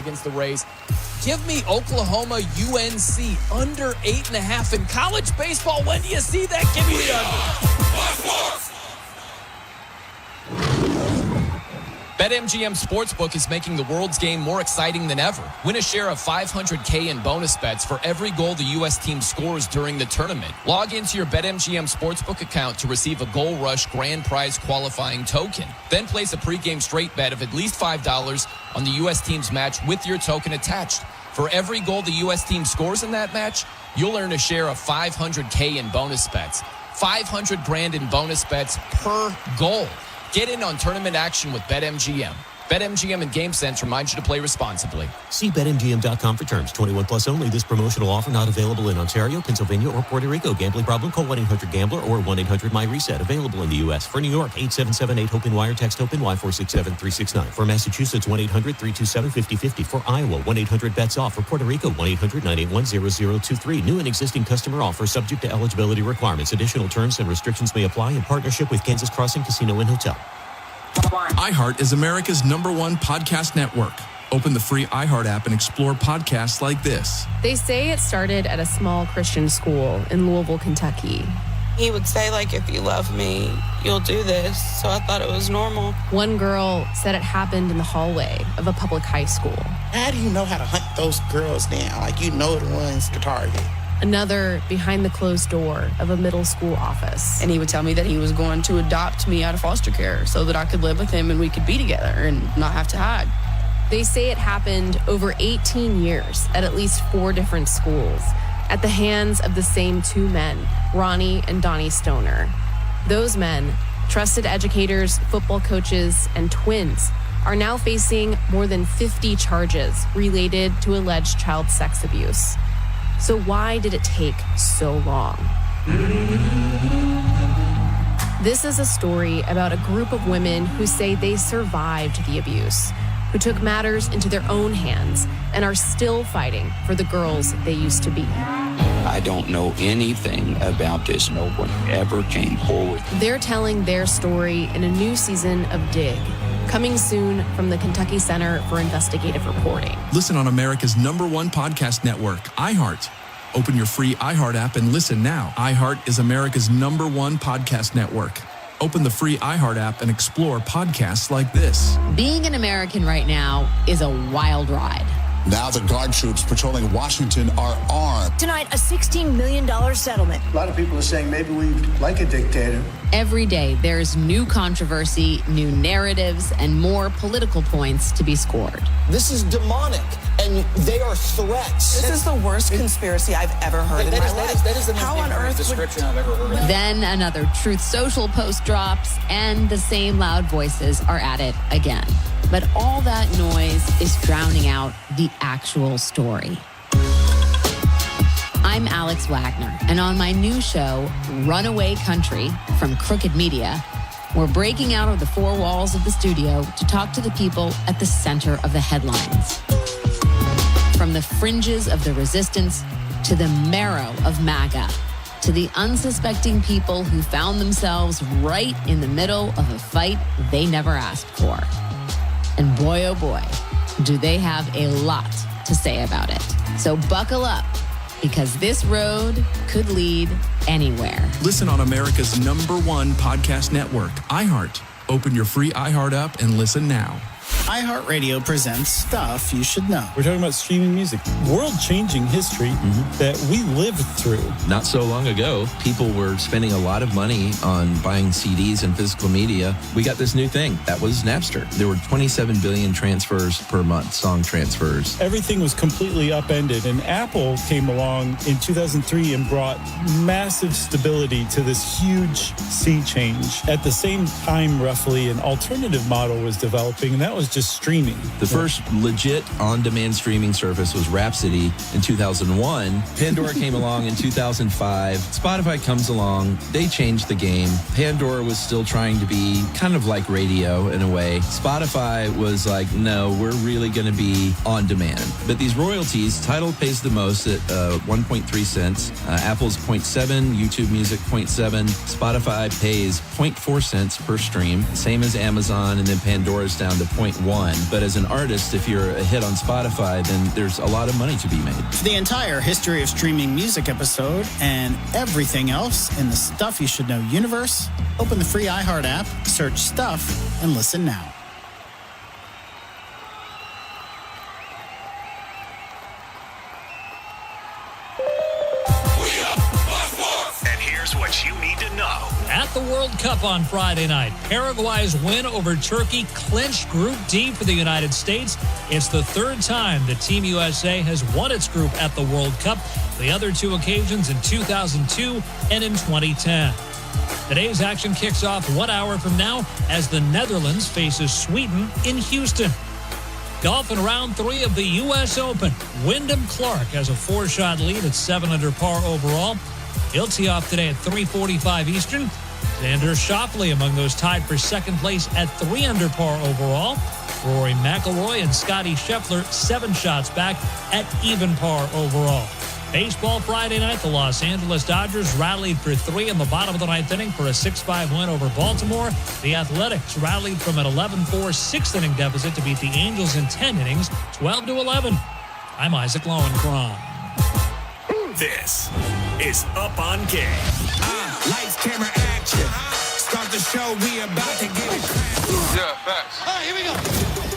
against the Rays. Give me Oklahoma UNC under 8.5 in college baseball. When do you see that? Give me the under. BetMGM Sportsbook is making the world's game more exciting than ever. Win a share of $500K in bonus bets for every goal the U.S. team scores during the tournament. Log into your BetMGM Sportsbook account to receive a Goal Rush grand prize qualifying token. Then place a pregame straight bet of at least $5 on the U.S. team's match with your token attached. For every goal the U.S. team scores in that match, you'll earn a share of $500K in bonus bets. $500,000 in bonus bets per goal. Get in on tournament action with BetMGM. BetMGM and GameSense remind you to play responsibly. See BetMGM.com for terms. 21 plus only. This promotional offer not available in Ontario, Pennsylvania, or Puerto Rico. Gambling problem? Call 1-800-GAMBLER or 1-800-MyReset. Available in the U.S. For New York, 877-8-HOPE-NY or text HOPE-NY 467-369. For Massachusetts, 1-800-327-5050. For Iowa, 1-800-BETS-OFF. For Puerto Rico, 1-800-981-0023. New and existing customer offer subject to eligibility requirements. Additional terms and restrictions may apply in partnership with Kansas Crossing Casino and Hotel. iHeart is America's #1 podcast network. Open the free iHeart app and explore podcasts like this. They say it started at a small Christian school in Louisville, Kentucky. He would say, like, if you love me, you'll do this. So I thought it was normal. One girl said it happened in the hallway of a public high school. How do you know how to hunt those girls down? Like, you know the ones to target. Another behind the closed door of a middle school office. And he would tell me that he was going to adopt me out of foster care so that I could live with him and we could be together and not have to hide. They say it happened over 18 years at least 4 different schools at the hands of the same 2 men, Ronnie and Donnie Stoner. Those men, trusted educators, football coaches, and twins, are now facing more than 50 charges related to alleged child sex abuse. So why did it take so long? This is a story about a group of women who say they survived the abuse, who took matters into their own hands and are still fighting for the girls they used to be. I don't know anything about this. No one ever came forward. They're telling their story in a new season of Dig, coming soon from the Kentucky Center for Investigative Reporting. Listen on America's #1 podcast network, iHeart. Open your free iHeart app and listen now. iHeart is America's #1 podcast network. Open the free iHeart app and explore podcasts like this. Being an American right now is a wild ride. Now the guard troops patrolling Washington are armed. Tonight, a $16 million settlement. A lot of people are saying maybe we like a dictator. Every day, there's new controversy, new narratives, and more political points to be scored. This is demonic, and they are threats. This is the worst conspiracy I've ever heard in my life. That is the most description I've ever heard. Then another Truth Social post drops, and the same loud voices are at it again. But all that noise is drowning out the actual story. I'm Alex Wagner, and on my new show, Runaway Country from Crooked Media, we're breaking out of the 4 walls of the studio to talk to the people at the center of the headlines. From the fringes of the resistance to the marrow of MAGA, to the unsuspecting people who found themselves right in the middle of a fight they never asked for. And boy, oh boy, do they have a lot to say about it. So buckle up, because this road could lead anywhere. Listen on America's #1 podcast network, iHeart. Open your free iHeart app and listen now. iHeartRadio presents Stuff You Should Know. We're talking about streaming music, world-changing history that we lived through. Not so long ago, people were spending a lot of money on buying CDs and physical media. We got this new thing. That was Napster. There were 27 billion transfers per month, song transfers. Everything was completely upended, and Apple came along in 2003 and brought massive stability to this huge sea change. At the same time, roughly, an alternative model was developing, and that was just streaming. The first legit on-demand streaming service was Rhapsody in 2001. Pandora came along in 2005. Spotify comes along. They changed the game. Pandora was still trying to be kind of like radio in a way. Spotify was like, no, we're really going to be on demand. But these royalties, Tidal pays the most at 1.3 cents. Apple's 0.7, YouTube Music 0.7. Spotify pays 0.4 cents per stream, same as Amazon, and then Pandora's down to 0.1. one. But as an artist, if you're a hit on Spotify, then there's a lot of money to be made. For the entire history of streaming music episode and everything else in the Stuff You Should Know universe, open the free iHeart app, search Stuff, and listen now. And here's what you need to know. At the World Cup on Friday night, Paraguay's win over Turkey clinched Group D for the United States. It's the third time that Team USA has won its group at the World Cup, the other two occasions in 2002 and in 2010. Today's action kicks off 1 hour from now as the Netherlands faces Sweden in Houston. Golf in round 3 of the U.S. Open. Wyndham Clark has a 4-shot lead at 7 under par overall. He'll tee off today at 3:45 Eastern. Xander Schauffele among those tied for second place at 3 under par overall. Rory McIlroy and Scottie Scheffler 7 shots back at even par overall. Baseball Friday night, the Los Angeles Dodgers rallied for 3 in the bottom of the 9th inning for a 6-5 win over Baltimore. The Athletics rallied from an 11-4 6th inning deficit to beat the Angels in 10 innings, 12-11. I'm Isaac Lowenkron. This is Up on Game. Lights, camera, action. Start the show, we about to get it. Yeah, facts. All right, here we go.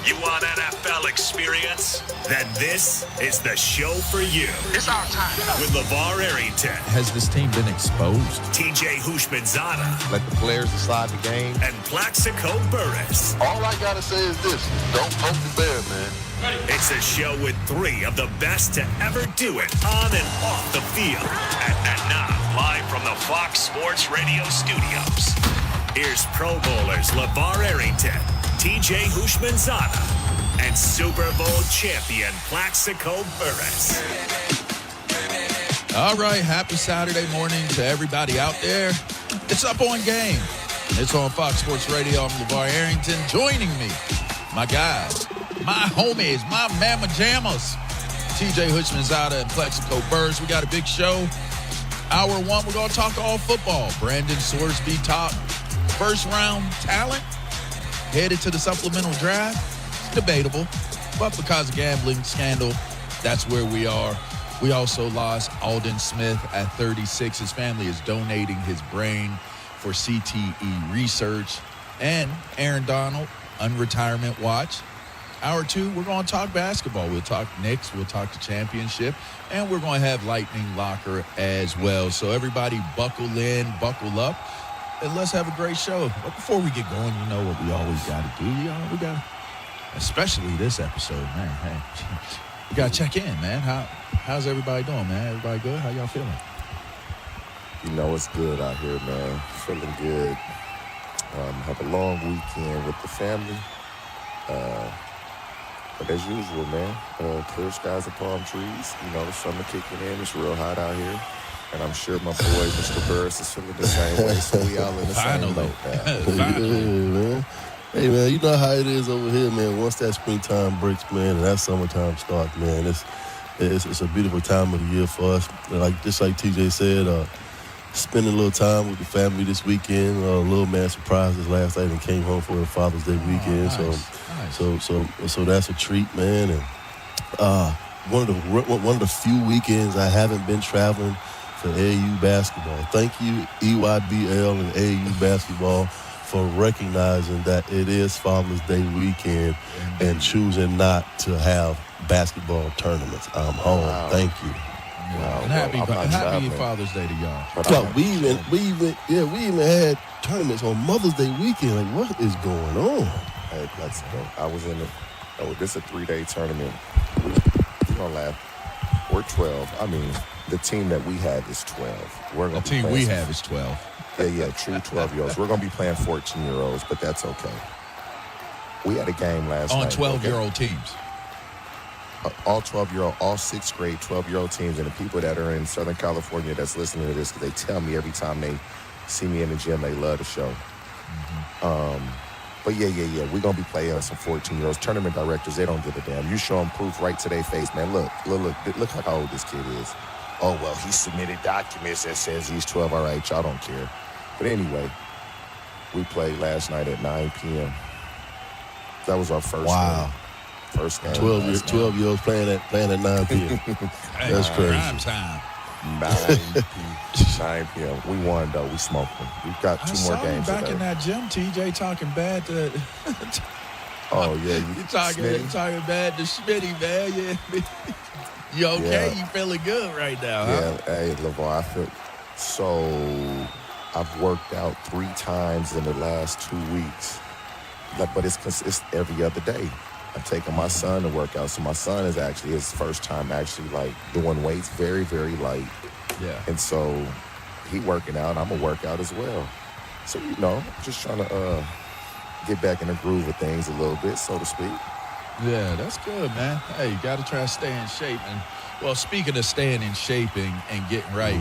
You want NFL experience? Then this is the show for you. It's our time. With LeVar Arrington. Has this team been exposed? TJ Hushmanzada. Let the players decide the game. And Plaxico Burress. All I got to say is this. Don't poke the bear, man. It's a show with 3 of the best to ever do it on and off the field. And now, live from the Fox Sports Radio studios, here's Pro Bowlers LeVar Arrington, TJ Hushmanzada, and Super Bowl champion Plaxico Burress. All right, happy Saturday morning to everybody out there. It's Up on Game. It's on Fox Sports Radio. I'm LeVar Arrington. Joining me, my guys, my homies, my mama jammas, TJ Hushmanzada and Plaxico Burress. We got a big show. Hour 1, we're going to talk all football. Brandon Sorsby, top first-round talent, headed to the supplemental draft. It's debatable, but because of gambling scandal, that's where we are. We also lost Alden Smith at 36. His family is donating his brain for CTE research. And Aaron Donald, unretirement watch. Hour 2, we're going to talk basketball. We'll talk Knicks. We'll talk the championship. And we're going to have Lightning Locker as well. So everybody buckle in, buckle up, and let's have a great show. But before we get going, you know what we always got to do. We got to, especially this episode, man. Hey, we got to check in, man. How's everybody doing, man? Everybody good? How y'all feeling? You know, it's good out here, man. Feeling good. Have a long weekend with the family. But as usual, man, clear skies and palm trees. You know, the summer kicking in. It's real hot out here. And I'm sure my boy, Mr. Burress, is feeling the same way. So we all in the same boat now. Man. Hey, man, you know how it is over here, man. Once that springtime breaks, man, and that summertime starts, man, it's a beautiful time of the year for us. Just like TJ said, spending a little time with the family this weekend. Little man surprised us last night and came home for a Father's Day weekend. Nice. So that's a treat, man. And one of the few weekends I haven't been traveling for AAU basketball. Thank you, EYBL and AAU basketball, for recognizing that it is Father's Day weekend and choosing not to have basketball tournaments. I'm home. Wow. Thank you. Wow. And happy Father's Day to y'all. We even had tournaments on Mother's Day weekend. Like, what is going on? Hey, let's go. I was in this is a 3-day tournament. We're gonna laugh. We're 12. I mean, the team that we have is 12. The team we have is 12. Yeah, true 12-year-olds. We're gonna be playing 14-year-olds, but that's okay. We had a game last night. On 12-year-old teams. All 12-year-old, all 6th grade 12-year-old teams, and the people that are in Southern California that's listening to this, because they tell me every time they see me in the gym, they love the show. Mm-hmm. But yeah, we're going to be playing some 14-year-olds. Tournament directors, they don't give a damn. You show them proof right to their face, man. Look how old this kid is. Oh, well, he submitted documents that says he's 12. All right, y'all don't care. But anyway, we played last night at 9 p.m. That was our first Wow. game. First game. 12-year-olds playing at 9 p.m. That's crazy. Prime time. 9 p.m. We won, though. We smoked them. We've got two more games back today. in that gym, TJ, talking bad to... Oh, yeah. You talking bad to Smitty, man. Yeah. You okay? Yeah. You feeling good right now, Yeah. huh? Hey, LeVar, I feel... So, I've worked out 3 times in the last 2 weeks. But it's every other day. I'm taking my son to work out. So my son is actually his first time actually like doing weights, very, very light. Yeah. And so he working out. I'm gonna work out as well. So just trying to get back in the groove of things a little bit, so to speak. Yeah, that's good, man. Hey, you got to try to stay in shape. And well, speaking of staying in shape and getting right,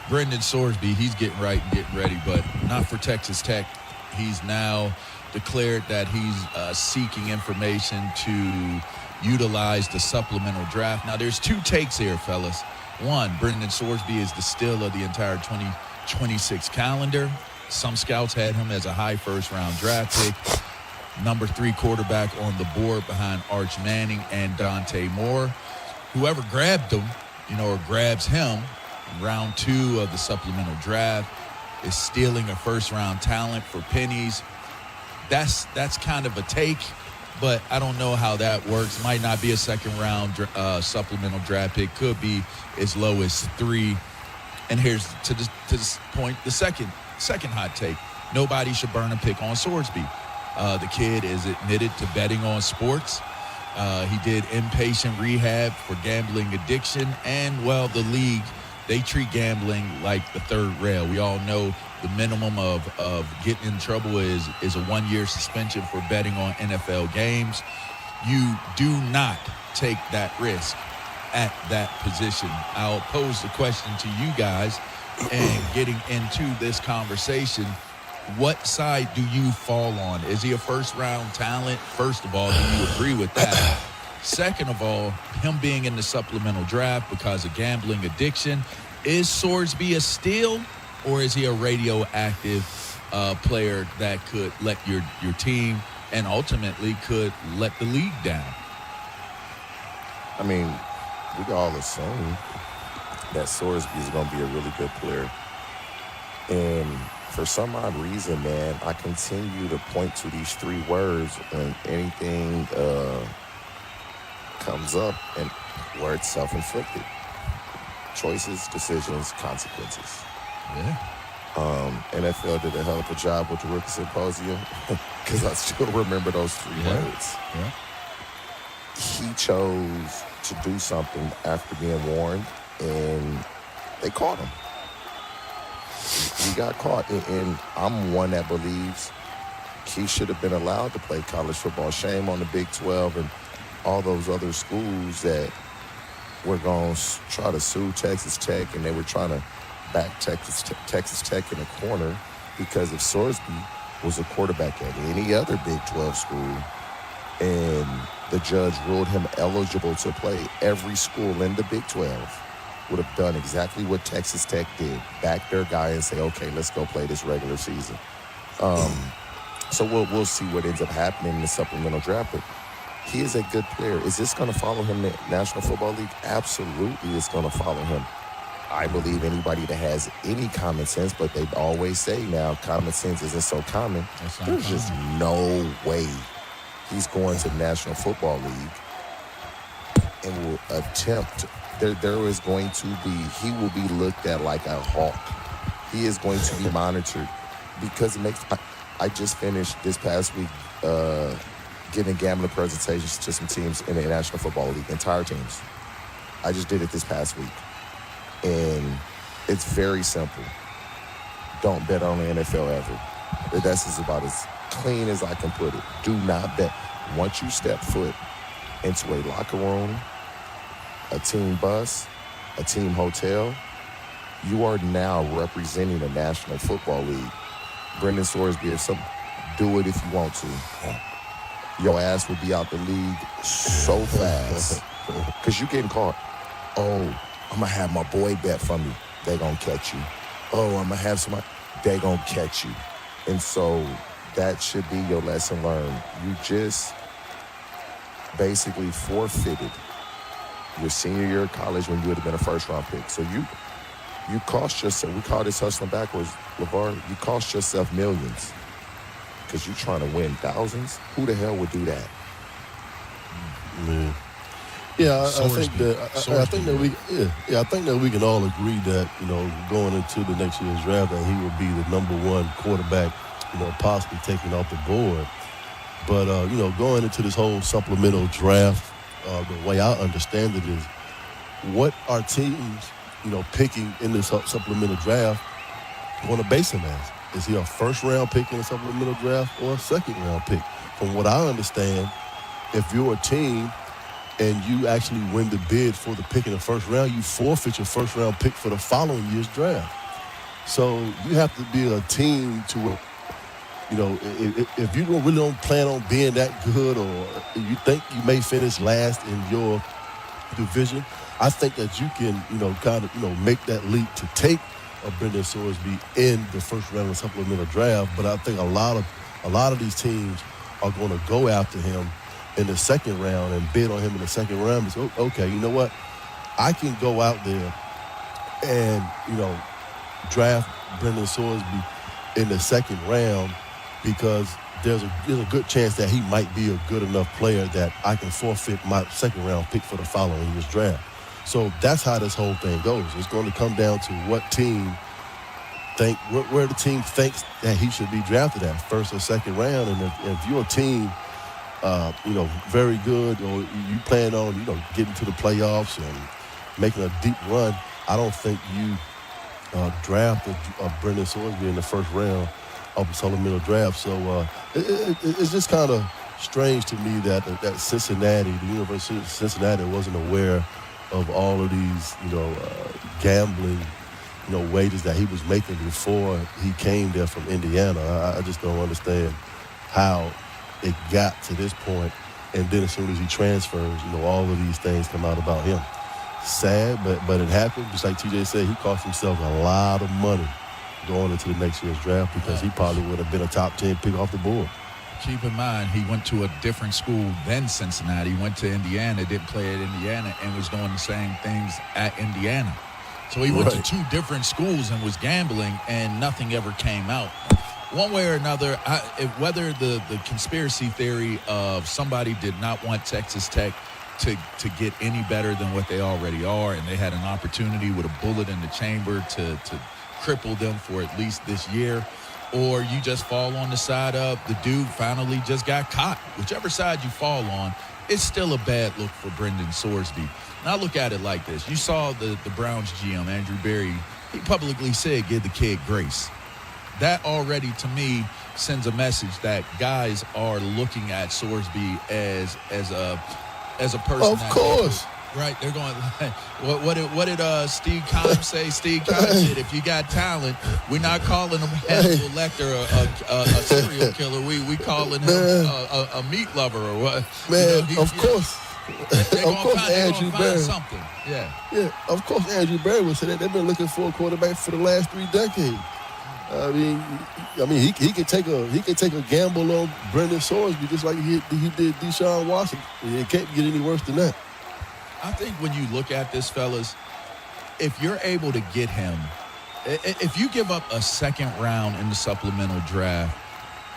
Brendan Sorsby, he's getting right and getting ready, but not for Texas Tech. He's now declared that he's seeking information to utilize the supplemental draft. Now, there's 2 takes here, fellas. One, Brendan Sorsby is the steal of the entire 2026 calendar. Some scouts had him as a high first-round draft pick. Number 3 quarterback on the board behind Arch Manning and Dante Moore. Whoever grabbed him, or grabs him in round 2 of the supplemental draft is stealing a first-round talent for pennies. That's kind of a take, but I don't know how that works. Might not be a second-round supplemental draft pick. Could be as low as 3. And here's to this point, the second hot take. Nobody should burn a pick on Sorsby. The kid is admitted to betting on sports. He did inpatient rehab for gambling addiction, and well, the league, they treat gambling like the third rail. We all know the minimum of getting in trouble is a 1-year suspension for betting on NFL games. You do not take that risk at that position. I'll pose the question to you guys, and getting into this conversation, what side do you fall on? Is he a first-round talent? First of all, do you agree with that? Second of all, him being in the supplemental draft because of gambling addiction, is Sorsby a steal, or is he a radioactive player that could let your team and ultimately could let the league down? I mean, we all assume that Sorsby is going to be a really good player. And for some odd reason, man, I continue to point to these 3 words when anything comes up, and where it's self-inflicted. Choices, decisions, consequences. Yeah. NFL did a hell of a job with the rookie symposium because I still remember those 3 words. Yeah. He chose to do something after being warned, and they caught him. He got caught, and I'm one that believes he should have been allowed to play college football. Shame on the Big 12 and all those other schools that were going to try to sue Texas Tech, and they were trying to back Texas Tech in a corner because if Sorsby was a quarterback at any other Big 12 school and the judge ruled him eligible to play, every school in the Big 12 would have done exactly what Texas Tech did, back their guy and say, okay, let's go play this regular season. So we'll see what ends up happening in the supplemental draft, but he is a good player. Is this going to follow him in the National Football League? Absolutely, it's going to follow him. I believe anybody that has any common sense, but they always say now common sense isn't so common. There's just no way he's going to the National Football League and will attempt. There is going to be, he will be looked at like a hawk. He is going to be monitored because it makes, I just finished this past week giving gambling presentations to some teams in the National Football League, entire teams. I just did it this past week. And it's very simple. Don't bet on the NFL ever. That's just about as clean as I can put it. Do not bet. Once you step foot into a locker room, a team bus, a team hotel, you are now representing the National Football League. Brendan Sorsby, do it if you want to. Your ass will be out the league so fast because you getting caught. Oh, I'm going to have my boy bet for me. They going to catch you. Oh, I'm going to have somebody. They going to catch you. And so that should be your lesson learned. You just basically forfeited your senior year of college when you would have been a first-round pick. So you cost yourself, we call this hustling backwards, LeVar, you cost yourself millions because you're trying to win thousands. Who the hell would do that? Man. Yeah, I think that we can all agree that, going into the next year's draft, that he would be the number one quarterback, possibly taken off the board. But, going into this whole supplemental draft, the way I understand it is, what are teams, picking in the supplemental draft going to base him as? Is he a first-round pick in a supplemental draft or a second-round pick? From what I understand, if you're a team and you actually win the bid for the pick in the first round, you forfeit your first-round pick for the following year's draft. So you have to be a team to, if you really don't plan on being that good, or you think you may finish last in your division, I think that you can, make that leap to take a Brendan Sorsby in the first round of the supplemental draft. But I think a lot of these teams are going to go after him in the second round and bid on him in the second round. So, okay, you know what? I can go out there and, draft Brendan Sorsby in the second round because there's a good chance that he might be a good enough player that I can forfeit my second round pick for the following year's draft. So that's how this whole thing goes. It's going to come down to what team where the team thinks that he should be drafted at, first or second round. And if you're a team, very good, or you plan on, getting to the playoffs and making a deep run, I don't think you draft a Brendan Sorsby in the first round of the supplemental draft. So it's just kind of strange to me that Cincinnati, the University of Cincinnati, wasn't aware of all of these, gambling, wages that he was making before he came there from Indiana. I just don't understand how it got to this point, and then as soon as he transfers, all of these things come out about him. Sad, but it happened. Just like TJ said, he cost himself a lot of money going into the next year's draft because he probably would have been a top 10 pick off the board. Keep in mind, he went to a different school than Cincinnati. He went to Indiana, didn't play at Indiana, and was doing the same things at Indiana. So he went to two different schools and was gambling, and nothing ever came out. One way or another, whether the conspiracy theory of somebody did not want Texas Tech to get any better than what they already are, and they had an opportunity with a bullet in the chamber to cripple them for at least this year, or you just fall on the side of the dude finally just got caught. Whichever side you fall on, it's still a bad look for Brendan Sorsby. And I look at it like this. You saw the Browns GM, Andrew Berry, he publicly said, give the kid grace. That already, to me, sends a message that guys are looking at Sorsby as a person. Of course. Right, they're going, what did Steve Keim say? Steve Keim said, if you got talent, we're not calling him Hannibal Lecter a serial killer. We calling him a meat lover or what? Man, of course. Of course, Andrew Berry. Something. Yeah, of course, Andrew Berry would say that. They've been looking for a quarterback for the last 3 decades. I mean, he can take a gamble on Brendan Sorsby just like he did Deshaun Watson. It can't get any worse than that. I think when you look at this, fellas, if you're able to get him, if you give up a second round in the supplemental draft,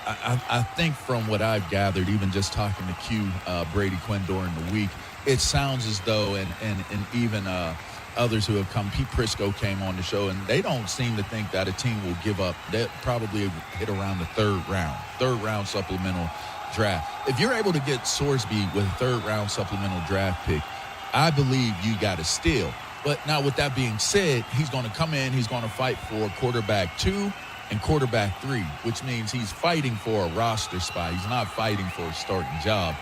I think from what I've gathered, even just talking to Q, Brady Quinn during the week, it sounds as though, and even others who have come, Pete Prisco came on the show, and they don't seem to think that a team will give up. They'll probably hit around the third round supplemental draft. If you're able to get Sorsby with a third round supplemental draft pick, I believe you got a steal. But now with that being said, he's going to come in, he's going to fight for quarterback 2 and quarterback 3, which means he's fighting for a roster spot. He's not fighting for a starting job.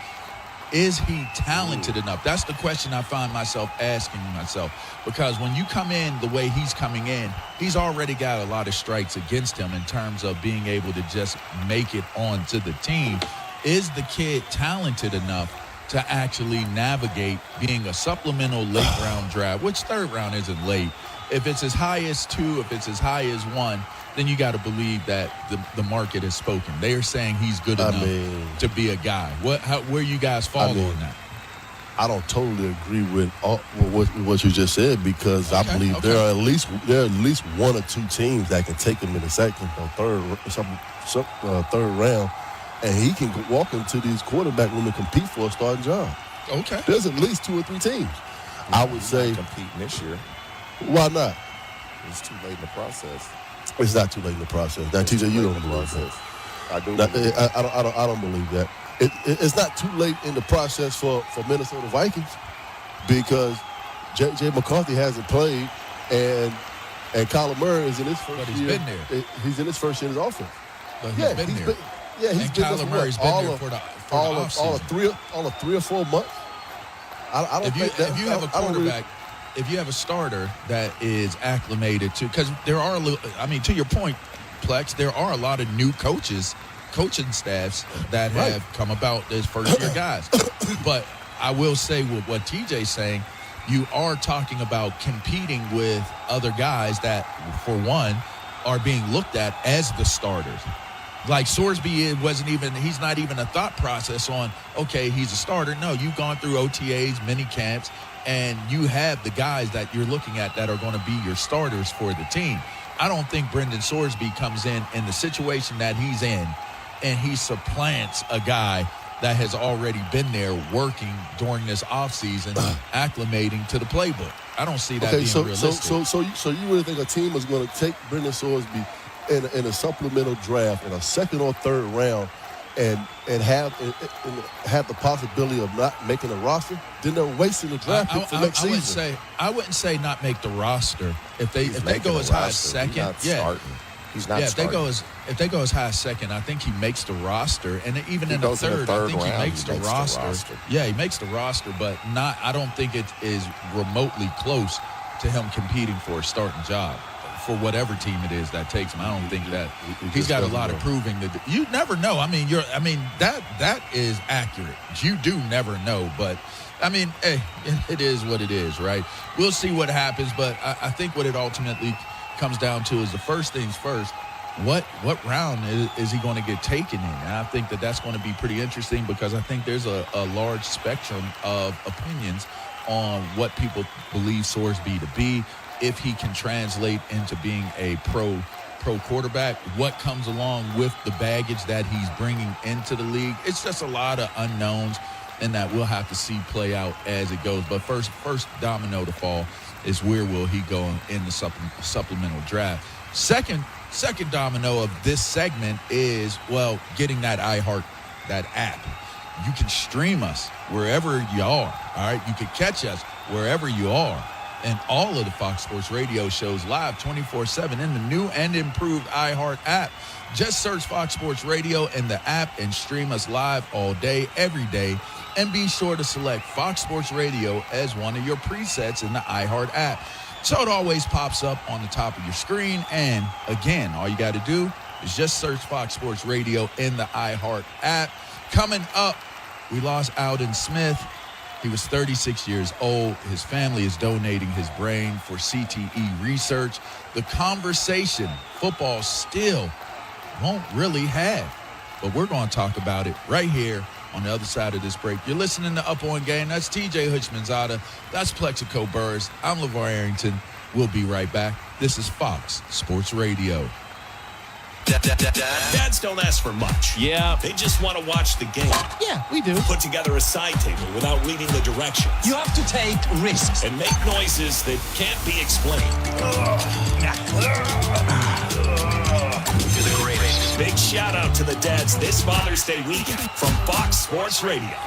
Is he talented enough? That's the question I find myself asking myself, because when you come in the way he's coming in, he's already got a lot of strikes against him in terms of being able to just make it onto the team. Is the kid talented enough to actually navigate being a supplemental late round draft, which third round isn't late? If it's as high as 2, if it's as high as 1, then you got to believe that the market has spoken. They are saying he's good enough to be a guy. Where you guys fall on that? I don't totally agree with what you just said, because I believe there are at least one or two teams that can take him in the second or third round, and he can walk into these quarterback room and compete for a starting job. Okay. There's at least two or three teams. I would say competing this year. Why not? It's too late in the process. It's not too late in the process. Now, TJ, you don't believe that. I do. I don't believe that. It's not too late in the process for Minnesota Vikings, because J.J. McCarthy hasn't played, and Kyler Murray is in his first year. Been there. He's in his first year in his offense. But he's been there. He's been Kyler Murray's been there for the offseason. all of 3 or 4 months. I don't think that. If you have a quarterback, if you have a starter that is acclimated to, because there are, to your point, Plex, there are a lot of new coaching staffs that have come about as first-year guys. But I will say with what TJ's saying, you are talking about competing with other guys that, for one, are being looked at as the starters. Like Sorsby he's not even a thought process on, okay, he's a starter. No, you've gone through OTAs, mini camps, and you have the guys that you're looking at that are going to be your starters for the team. I don't think Brendan Sorsby comes in the situation that he's in, and he supplants a guy that has already been there working during this offseason, acclimating to the playbook. I don't see that being realistic. So you really think a team is going to take Brendan Sorsby in a supplemental draft in a second or third round and have the possibility of not making a roster? Then they're wasting the draft pick for next season. I wouldn't say not make the roster. If they go as high as second, He's not starting. If they go as high as second, I think he makes the roster, and even in the third, I think he makes the roster. Yeah, he makes the roster, but not. I don't think it is remotely close to him competing for a starting job for whatever team it is that takes him. I don't think that he's got a lot of proving to do. You never know. That is accurate. You do never know, but it is what it is, right? We'll see what happens, but I think what it ultimately comes down to is the first things first. What round is he going to get taken in? And I think that's going to be pretty interesting, because I think there's a large spectrum of opinions on what people believe Sorsby to be, if he can translate into being a pro quarterback, what comes along with the baggage that he's bringing into the league. It's just a lot of unknowns, and that we'll have to see play out as it goes. But first domino to fall is where will he go in the supplemental draft. Second domino of this segment is, getting that iHeart, that app. You can stream us wherever you are, all right? You can catch us wherever you are. And all of the Fox Sports Radio shows live 24/7 in the new and improved iHeart app. Just search Fox Sports Radio in the app and stream us live all day, every day. And be sure to select Fox Sports Radio as one of your presets in the iHeart app, so it always pops up on the top of your screen. And again, all you got to do is just search Fox Sports Radio in the iHeart app. Coming up, we lost Alden Smith. He was 36 years old. His family is donating his brain for CTE research. The conversation football still won't really have, but we're going to talk about it right here on the other side of this break. You're listening to Up On Game. That's TJ Hutchmanzada. That's Plexico Burrs. I'm LeVar Arrington. We'll be right back. This is Fox Sports Radio. Dads don't ask for much. Yeah. They just want to watch the game. Yeah, we do. Put together a side table without reading the directions. You have to take risks. And make noises that can't be explained. You're the greatest. Big shout out to the dads this Father's Day weekend from Fox Sports Radio.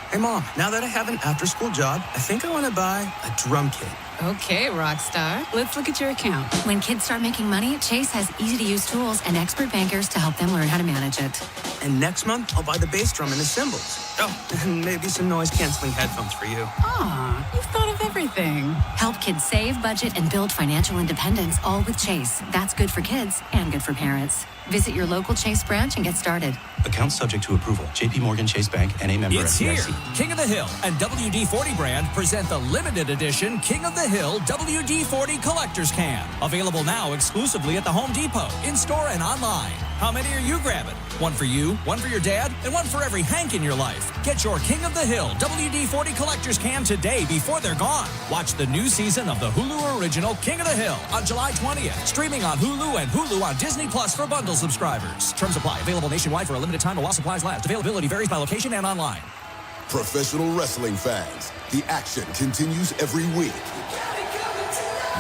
Hey, Mom, now that I have an after-school job, I think I want to buy a drum kit. Okay, Rockstar. Let's look at your account. When kids start making money, Chase has easy-to-use tools and expert bankers to help them learn how to manage it. And next month, I'll buy the bass drum and the cymbals. Oh, and maybe some noise-canceling headphones for you. Aw, you've thought of everything. Help kids save, budget, and build financial independence, all with Chase. That's good for kids and good for parents. Visit your local Chase branch and get started. Account subject to approval. J.P. Morgan Chase Bank, N.A. member It's FDIC. here. King of the Hill and WD-40 brand present the limited edition King of the Hill WD-40 Collector's Can. Available now exclusively at the Home Depot, in-store and online. How many are you grabbing? One for you, one for your dad, and one for every Hank in your life. Get your King of the Hill WD-40 Collector's Can today before they're gone. Watch the new season of the Hulu original King of the Hill on July 20th. Streaming on Hulu and Hulu on Disney Plus for bundle subscribers. Terms apply. Available nationwide for a limited time while supplies last. Availability varies by location and online. Professional wrestling fans, the action continues every week.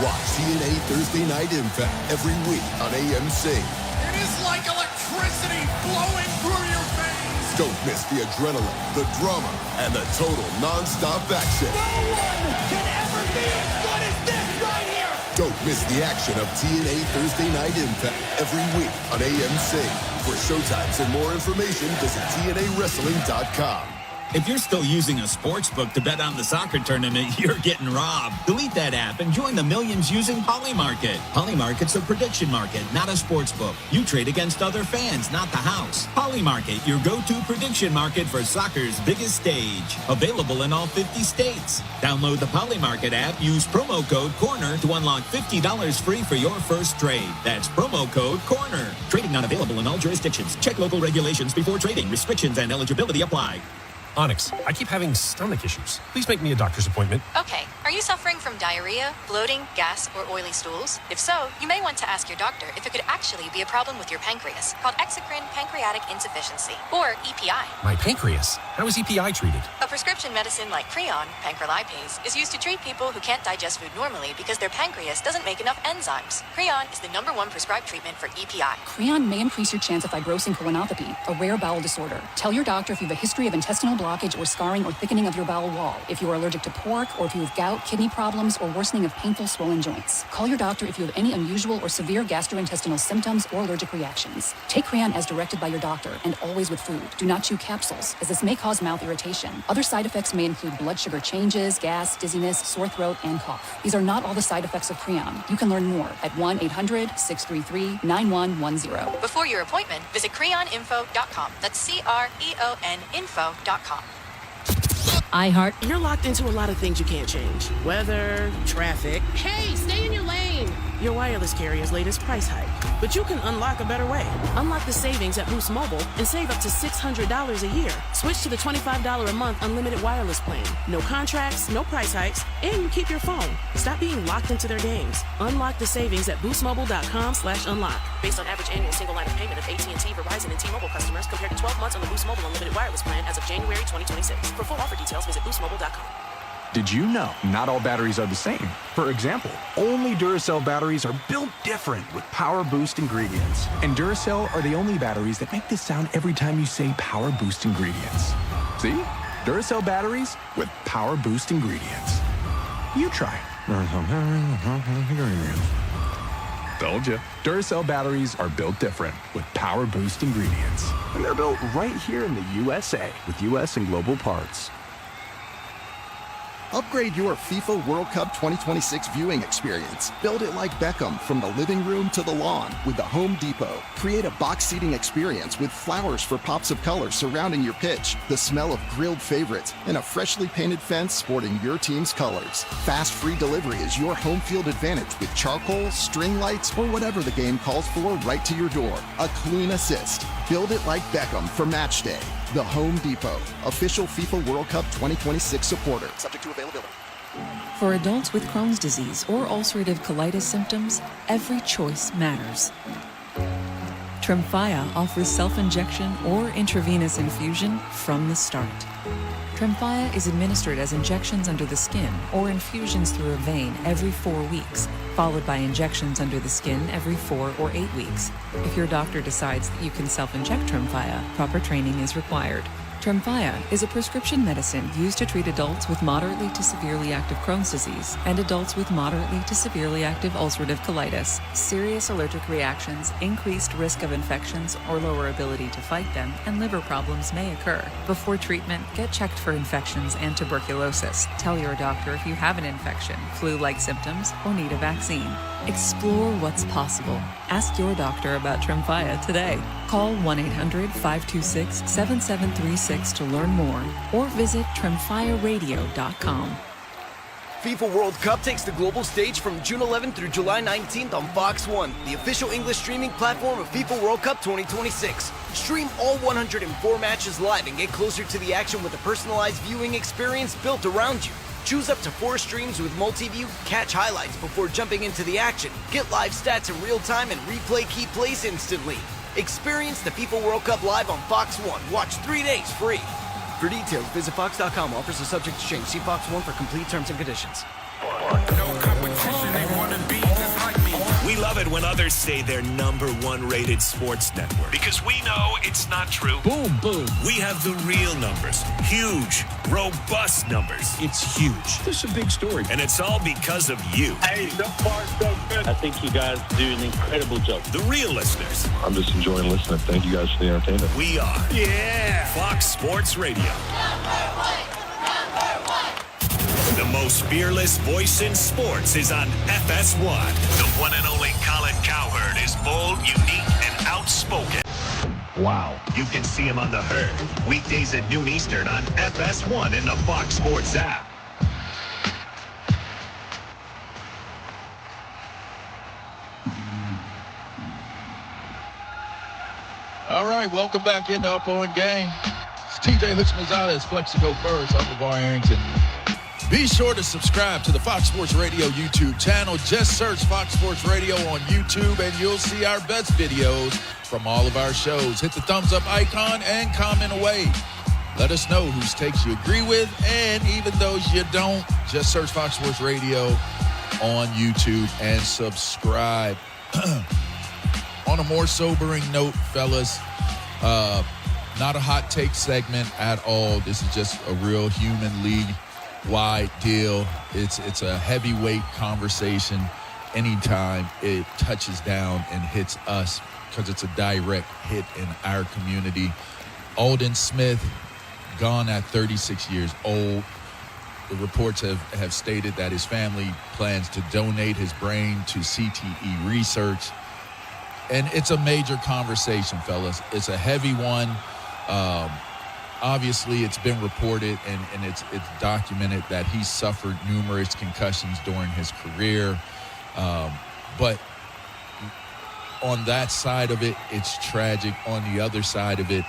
Watch TNA Thursday Night Impact every week on AMC. It is like electricity flowing through your veins. Don't miss the adrenaline, the drama, and the total non-stop action. No one can ever be as good as this right here. Don't miss the action of TNA Thursday Night Impact every week on AMC. For showtimes and more information, visit TNAWrestling.com. If you're still using a sportsbook to bet on the soccer tournament, you're getting robbed. Delete that app and join the millions using Polymarket. Polymarket's a prediction market, not a sportsbook. You trade against other fans, not the house. Polymarket, your go-to prediction market for soccer's biggest stage. Available in all 50 states. Download the Polymarket app, use promo code CORNER to unlock $50 free for your first trade. That's promo code CORNER. Trading not available in all jurisdictions. Check local regulations before trading. Restrictions and eligibility apply. Onyx, I keep having stomach issues. Please make me a doctor's appointment. Okay. Are you suffering from diarrhea, bloating, gas, or oily stools? If so, you may want to ask your doctor if it could actually be a problem with your pancreas, called exocrine pancreatic insufficiency, or EPI. My pancreas? How is EPI treated? A prescription medicine like Creon, pancrelipase, is used to treat people who can't digest food normally because their pancreas doesn't make enough enzymes. Creon is the #1 prescribed treatment for EPI. Creon may increase your chance of fibrosing colonopathy, a rare bowel disorder. Tell your doctor if you have a history of intestinal blockage or scarring or thickening of your bowel wall, if you are allergic to pork, or if you have gout, kidney problems, or worsening of painful swollen joints. Call your doctor if you have any unusual or severe gastrointestinal symptoms or allergic reactions. Take Creon as directed by your doctor and always with food. Do not chew capsules, as this may cause mouth irritation. Other side effects may include blood sugar changes, gas, dizziness, sore throat, and cough. These are not all the side effects of Creon. You can learn more at 1-800-633-9110. Before your appointment, visit creoninfo.com. That's CREON info.com. iHeart. You're locked into a lot of things you can't change. Weather, traffic. Hey, stay in your lane. Your wireless carrier's latest price hike. But you can unlock a better way. Unlock the savings at Boost Mobile and save up to $600 a year. Switch to the $25 a month unlimited wireless plan. No contracts, no price hikes, and you keep your phone. Stop being locked into their games. Unlock the savings at boostmobile.com/unlock. Based on average annual single line of payment of AT&T, Verizon, and T-Mobile customers compared to 12 months on the Boost Mobile unlimited wireless plan as of January 2026. For full offer details, visit boostmobile.com. Did you know not all batteries are the same? For example, only Duracell batteries are built different with Power Boost ingredients. And Duracell are the only batteries that make this sound every time you say Power Boost ingredients. See? Duracell batteries with Power Boost ingredients. You try. Told you. Duracell batteries are built different with Power Boost ingredients. And they're built right here in the USA with US and global parts. Upgrade your FIFA World Cup 2026 viewing experience. Build it like Beckham from the living room to the lawn with the Home Depot. Create a box seating experience with flowers for pops of color surrounding your pitch, the smell of grilled favorites, and a freshly painted fence sporting your team's colors. Fast free delivery is your home field advantage with charcoal, string lights, or whatever the game calls for right to your door. A clean assist. Build it like Beckham for match day. The Home Depot, official FIFA World Cup 2026 supporter. Subject to availability. For adults with Crohn's disease or ulcerative colitis symptoms, every choice matters. Tremfya offers self-injection or intravenous infusion from the start. Tremfya is administered as injections under the skin or infusions through a vein every 4 weeks, followed by injections under the skin every 4 or 8 weeks. If your doctor decides that you can self-inject Tremfya, proper training is required. Tremfya is a prescription medicine used to treat adults with moderately to severely active Crohn's disease and adults with moderately to severely active ulcerative colitis. Serious allergic reactions, increased risk of infections or lower ability to fight them, and liver problems may occur. Before treatment, get checked for infections and tuberculosis. Tell your doctor if you have an infection, flu-like symptoms, or need a vaccine. Explore what's possible. Ask your doctor about Tremfya today. Call 1-800-526-7736 to learn more or visit tremfyaradio.com. FIFA World Cup takes the global stage from June 11th through July 19th on Fox 1, the official English streaming platform of FIFA World Cup 2026. Stream all 104 matches live and get closer to the action with a personalized viewing experience built around you. Choose up to 4 streams with multi-view, catch highlights before jumping into the action, get live stats in real time, and replay key plays instantly. Experience the FIFA World Cup live on Fox 1. Watch 3 days free. For details, visit Fox.com. Offers are subject to change. See Fox 1 for complete terms and conditions. We love it when others say they're #1 rated sports network because we know it's not true. Boom, boom. We have the real numbers. Huge, robust numbers. It's huge. This is a big story. And it's all because of you. Hey, so far so good. I think you guys do an incredible job. The real listeners. I'm just enjoying listening. Thank you guys for the entertainment. We are. Yeah. Fox Sports Radio. The most fearless voice in sports is on FS1. The one and only Colin Cowherd is bold, unique, and outspoken. Wow. You can see him on The Herd. Weekdays at noon Eastern on FS1 in the Fox Sports app. All right, welcome back into Up On Game. It's TJ Hutchinson, Flexico First, up of Bar Arrington. Be sure to subscribe to the Fox Sports Radio YouTube channel. Just search Fox Sports Radio on YouTube and you'll see our best videos from all of our shows. Hit the thumbs up icon and comment away. Let us know whose takes you agree with, and even those you don't, just search Fox Sports Radio on YouTube and subscribe. On a more sobering note, fellas, not a hot take segment at all. This is just a real human league-wide deal. It's a heavyweight conversation anytime it touches down and hits us because it's a direct hit in our community. Alden Smith, gone at 36 years old. The reports have stated that his family plans to donate his brain to CTE research. And it's a major conversation, fellas. It's a heavy one. Obviously, it's been reported and it's documented that he suffered numerous concussions during his career. But on that side of it, it's tragic. On the other side of it,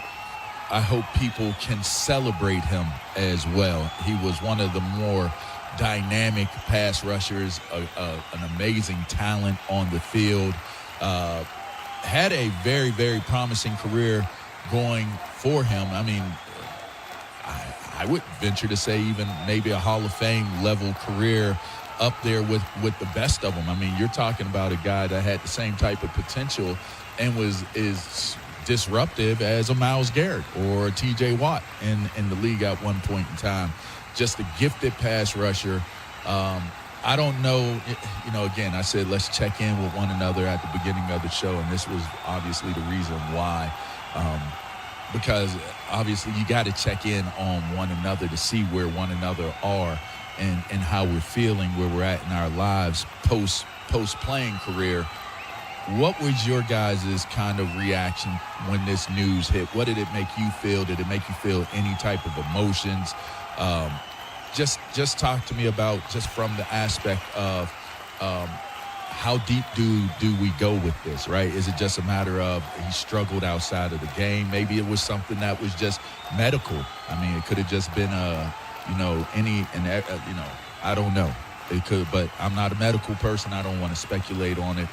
I hope people can celebrate him as well. He was one of the more dynamic pass rushers, an amazing talent on the field. Had a very, very promising career going for him. I mean, I would venture to say even maybe a Hall of Fame level career up there with the best of them. I mean, you're talking about a guy that had the same type of potential and is disruptive as a Myles Garrett or a TJ Watt in the league at one point in time. Just a gifted pass rusher. I don't know, again, I said let's check in with one another at the beginning of the show, and this was obviously the reason why. Because obviously you got to check in on one another to see where one another are and how we're feeling, where we're at in our lives post-playing career. What was your guys' kind of reaction when this news hit? What did it make you feel? Did it make you feel any type of emotions? Just talk to me about just from the aspect of how deep do we go with this, right? Is it just a matter of he struggled outside of the game? Maybe it was something that was just medical. I mean, it could have just been I don't know. It could, but I'm not a medical person. I don't want to speculate on it.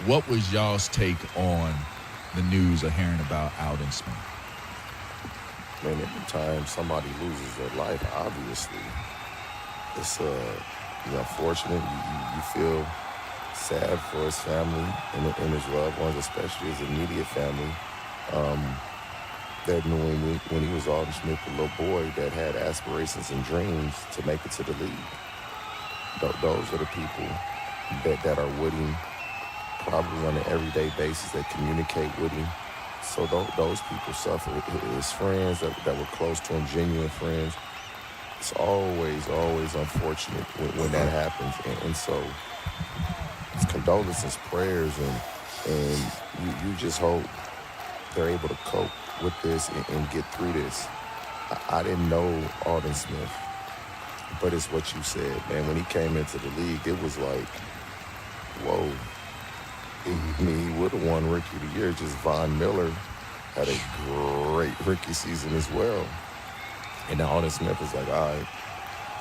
What was y'all's take on the news of hearing about Alden Smith? Man, every time somebody loses their life, obviously, it's unfortunate. You feel sad for his family and his loved ones, especially his immediate family. That knew when he was Alden Smith, a little boy that had aspirations and dreams to make it to the league. Those are the people that are with him, probably on an everyday basis, that communicate with him. So those people suffer. His friends that were close to him, genuine friends, it's always unfortunate when that happens. And so it's condolences, prayers, and you just hope they're able to cope with this and get through this. I didn't know Alden Smith. But it's what you said, man. When he came into the league, it was like, whoa. I mean, he would have won Rookie of the Year. Just Von Miller had a great rookie season as well. And now Arden Smith is like, all right,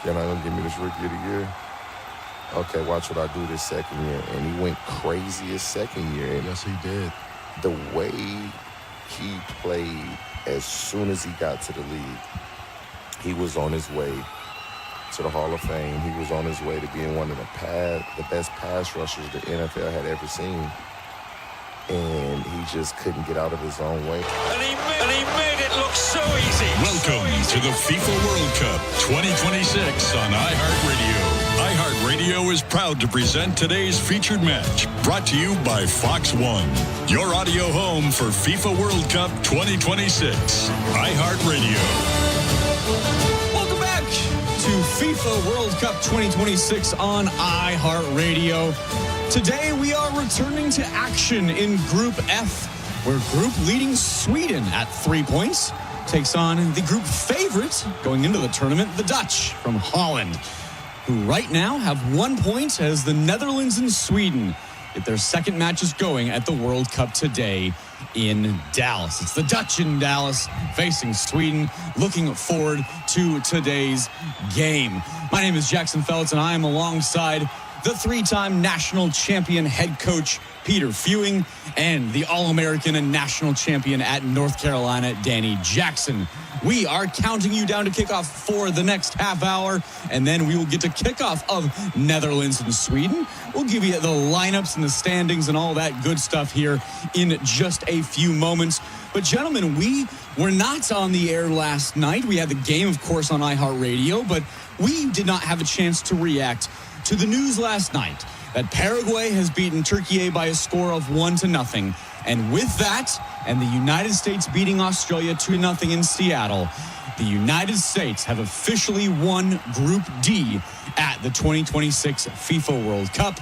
you're not going to give me this Rookie of the Year? Okay, watch what I do this second year. And he went crazy his second year. And yes, he did. The way he played as soon as he got to the league, he was on his way to the Hall of Fame. He was on his way to being one of the best pass rushers the NFL had ever seen. And he just couldn't get out of his own way. And he made it look so easy. Welcome to the FIFA World Cup 2026 on iHeartRadio. iHeartRadio is proud to present today's featured match, brought to you by Fox One, your audio home for FIFA World Cup 2026. iHeartRadio. Welcome back to FIFA World Cup 2026 on iHeartRadio. Today we are returning to action in Group F, where group leading Sweden at 3 points takes on the group favorite going into the tournament, the Dutch from Holland, who right now have 1 point as the Netherlands and Sweden get their second matches going at the World Cup today in Dallas. It's the Dutch in Dallas facing Sweden. Looking forward to today's game. My name is Jackson Feltz, and I am alongside the three-time national champion head coach Peter Fewing and the All-American and national champion at North Carolina, Danny Jackson. We are counting you down to kickoff for the next half hour, and then we will get to kickoff of Netherlands and Sweden. We'll give you the lineups and the standings and all that good stuff here in just a few moments. But gentlemen, we were not on the air last night. We had the game, of course, on iHeartRadio, but we did not have a chance to react to the news last night that Paraguay has beaten Turkey by a score of 1-0. And with that, and the United States beating Australia 2-0 in Seattle, the United States have officially won Group D at the 2026 FIFA World Cup.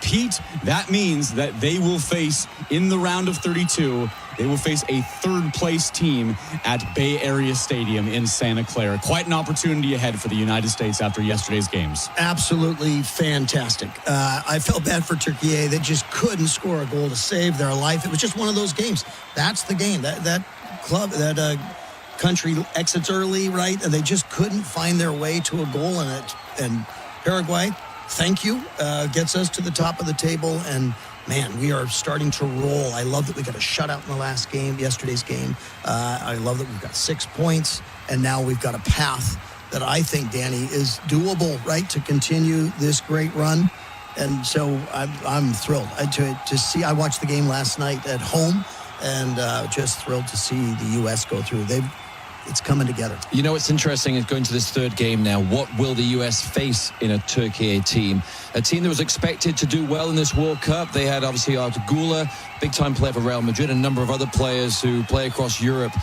Pete, that means that they will face, in the round of 32, they will face a third-place team at Bay Area Stadium in Santa Clara. Quite an opportunity ahead for the United States after yesterday's games. Absolutely fantastic. I felt bad for Turkey. They just couldn't score a goal to save their life. It was just one of those games. That's the game. That club, that country exits early, right? And they just couldn't find their way to a goal in it. And Paraguay, thank you, gets us to the top of the table. And man, we are starting to roll. I love that we got a shutout in the last game, yesterday's game. I love that we've got 6 points, and now we've got a path that I think, Danny, is doable, right, to continue this great run. And so I'm thrilled to see. I watched the game last night at home, and just thrilled to see the U.S. go through. It's coming together. You know, what's interesting is going to this third game now. What will the U.S. face in a Turkey team? A team that was expected to do well in this World Cup. They had, obviously, Artur Güler, big-time player for Real Madrid, a number of other players who play across Europe.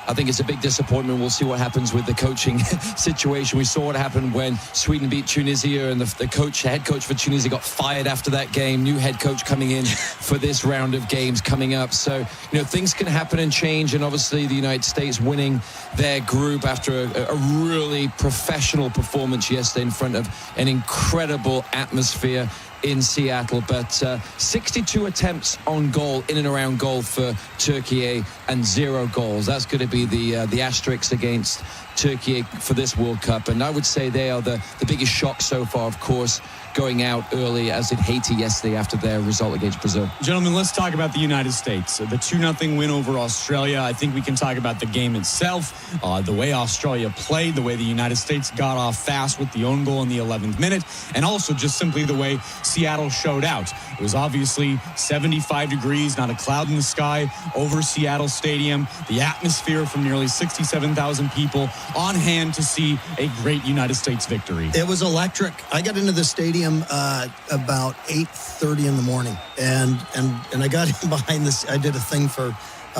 I think it's a big disappointment. We'll see what happens with the coaching situation. We saw what happened when Sweden beat Tunisia, and the head coach for Tunisia got fired after that game. New head coach coming in for this round of games coming up. So, you know, things can happen and change. And obviously the United States winning their group after a really professional performance yesterday in front of an incredible atmosphere in Seattle. But 62 attempts on goal, in and around goal for Turkey, and 0 goals. That's going to be the asterisk against Turkey for this World Cup. And I would say they are the biggest shock so far, of course, going out early, as did Haiti yesterday after their result against Brazil. Gentlemen, let's talk about the United States. The 2-0 win over Australia. I think we can talk about the game itself, the way Australia played, the way the United States got off fast with the own goal in the 11th minute, and also just simply the way Seattle showed out. It was obviously 75 degrees, not a cloud in the sky over Seattle Stadium. The atmosphere from nearly 67,000 people on hand to see a great United States victory. It was electric. I got into the stadium about 8:30 in the morning, and I got in behind this. I did a thing for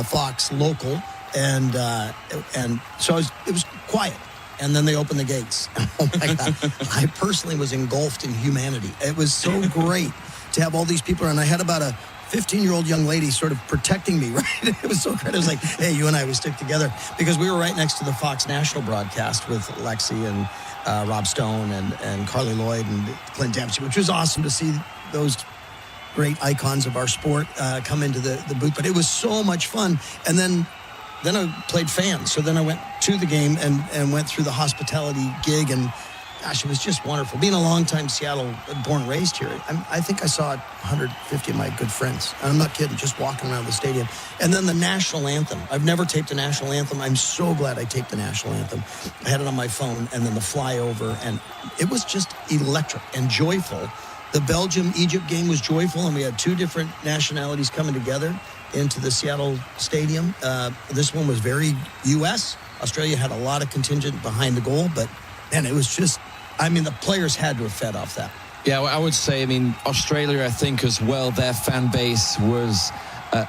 Fox Local, and so it was quiet. And then they opened the gates. Oh my God! I personally was engulfed in humanity. It was so great to have all these people, and I had about a 15-year-old young lady sort of protecting me, right? It was so great. It was like, hey, you and I, we stick together. Because we were right next to the Fox National broadcast with Lexi and Rob Stone and Carly Lloyd and Clint Dempsey, which was awesome to see those great icons of our sport come into the booth. But it was so much fun. And then I played fans. So then I went to the game and went through the hospitality gig. And gosh, it was just wonderful. Being a longtime Seattle, born and raised here, I think I saw 150 of my good friends. And I'm not kidding, just walking around the stadium. And then the national anthem. I've never taped a national anthem. I'm so glad I taped the national anthem. I had it on my phone, and then the flyover. And it was just electric and joyful. The Belgium-Egypt game was joyful, and we had two different nationalities coming together into the Seattle stadium. This one was very U.S. Australia had a lot of contingent behind the goal, but, man, it was just... the players had to have fed off that. Yeah, I would say, Australia, I think, as well, their fan base was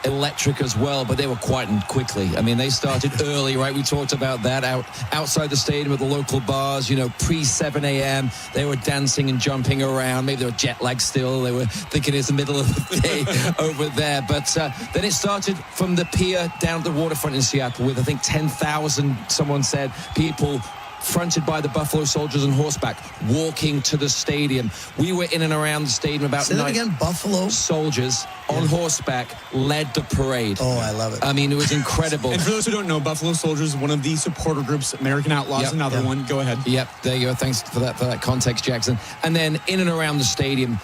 electric as well, but they were quietened quickly. They started early, right? We talked about that outside the stadium at the local bars, pre 7 a.m. They were dancing and jumping around. Maybe they were jet lagged still. They were thinking it's the middle of the day over there. But then it started from the pier down to the waterfront in Seattle with, I think, 10,000, someone said, people fronted by the Buffalo Soldiers on horseback, walking to the stadium. We were in and around the stadium about Say that again, Buffalo Soldiers on horseback led the parade. Oh, I love it. It was incredible. And for those who don't know, Buffalo Soldiers, one of the supporter groups, American Outlaws, another one. Go ahead. Yep, there you go. Thanks for that context, Jackson. And then in and around the stadium,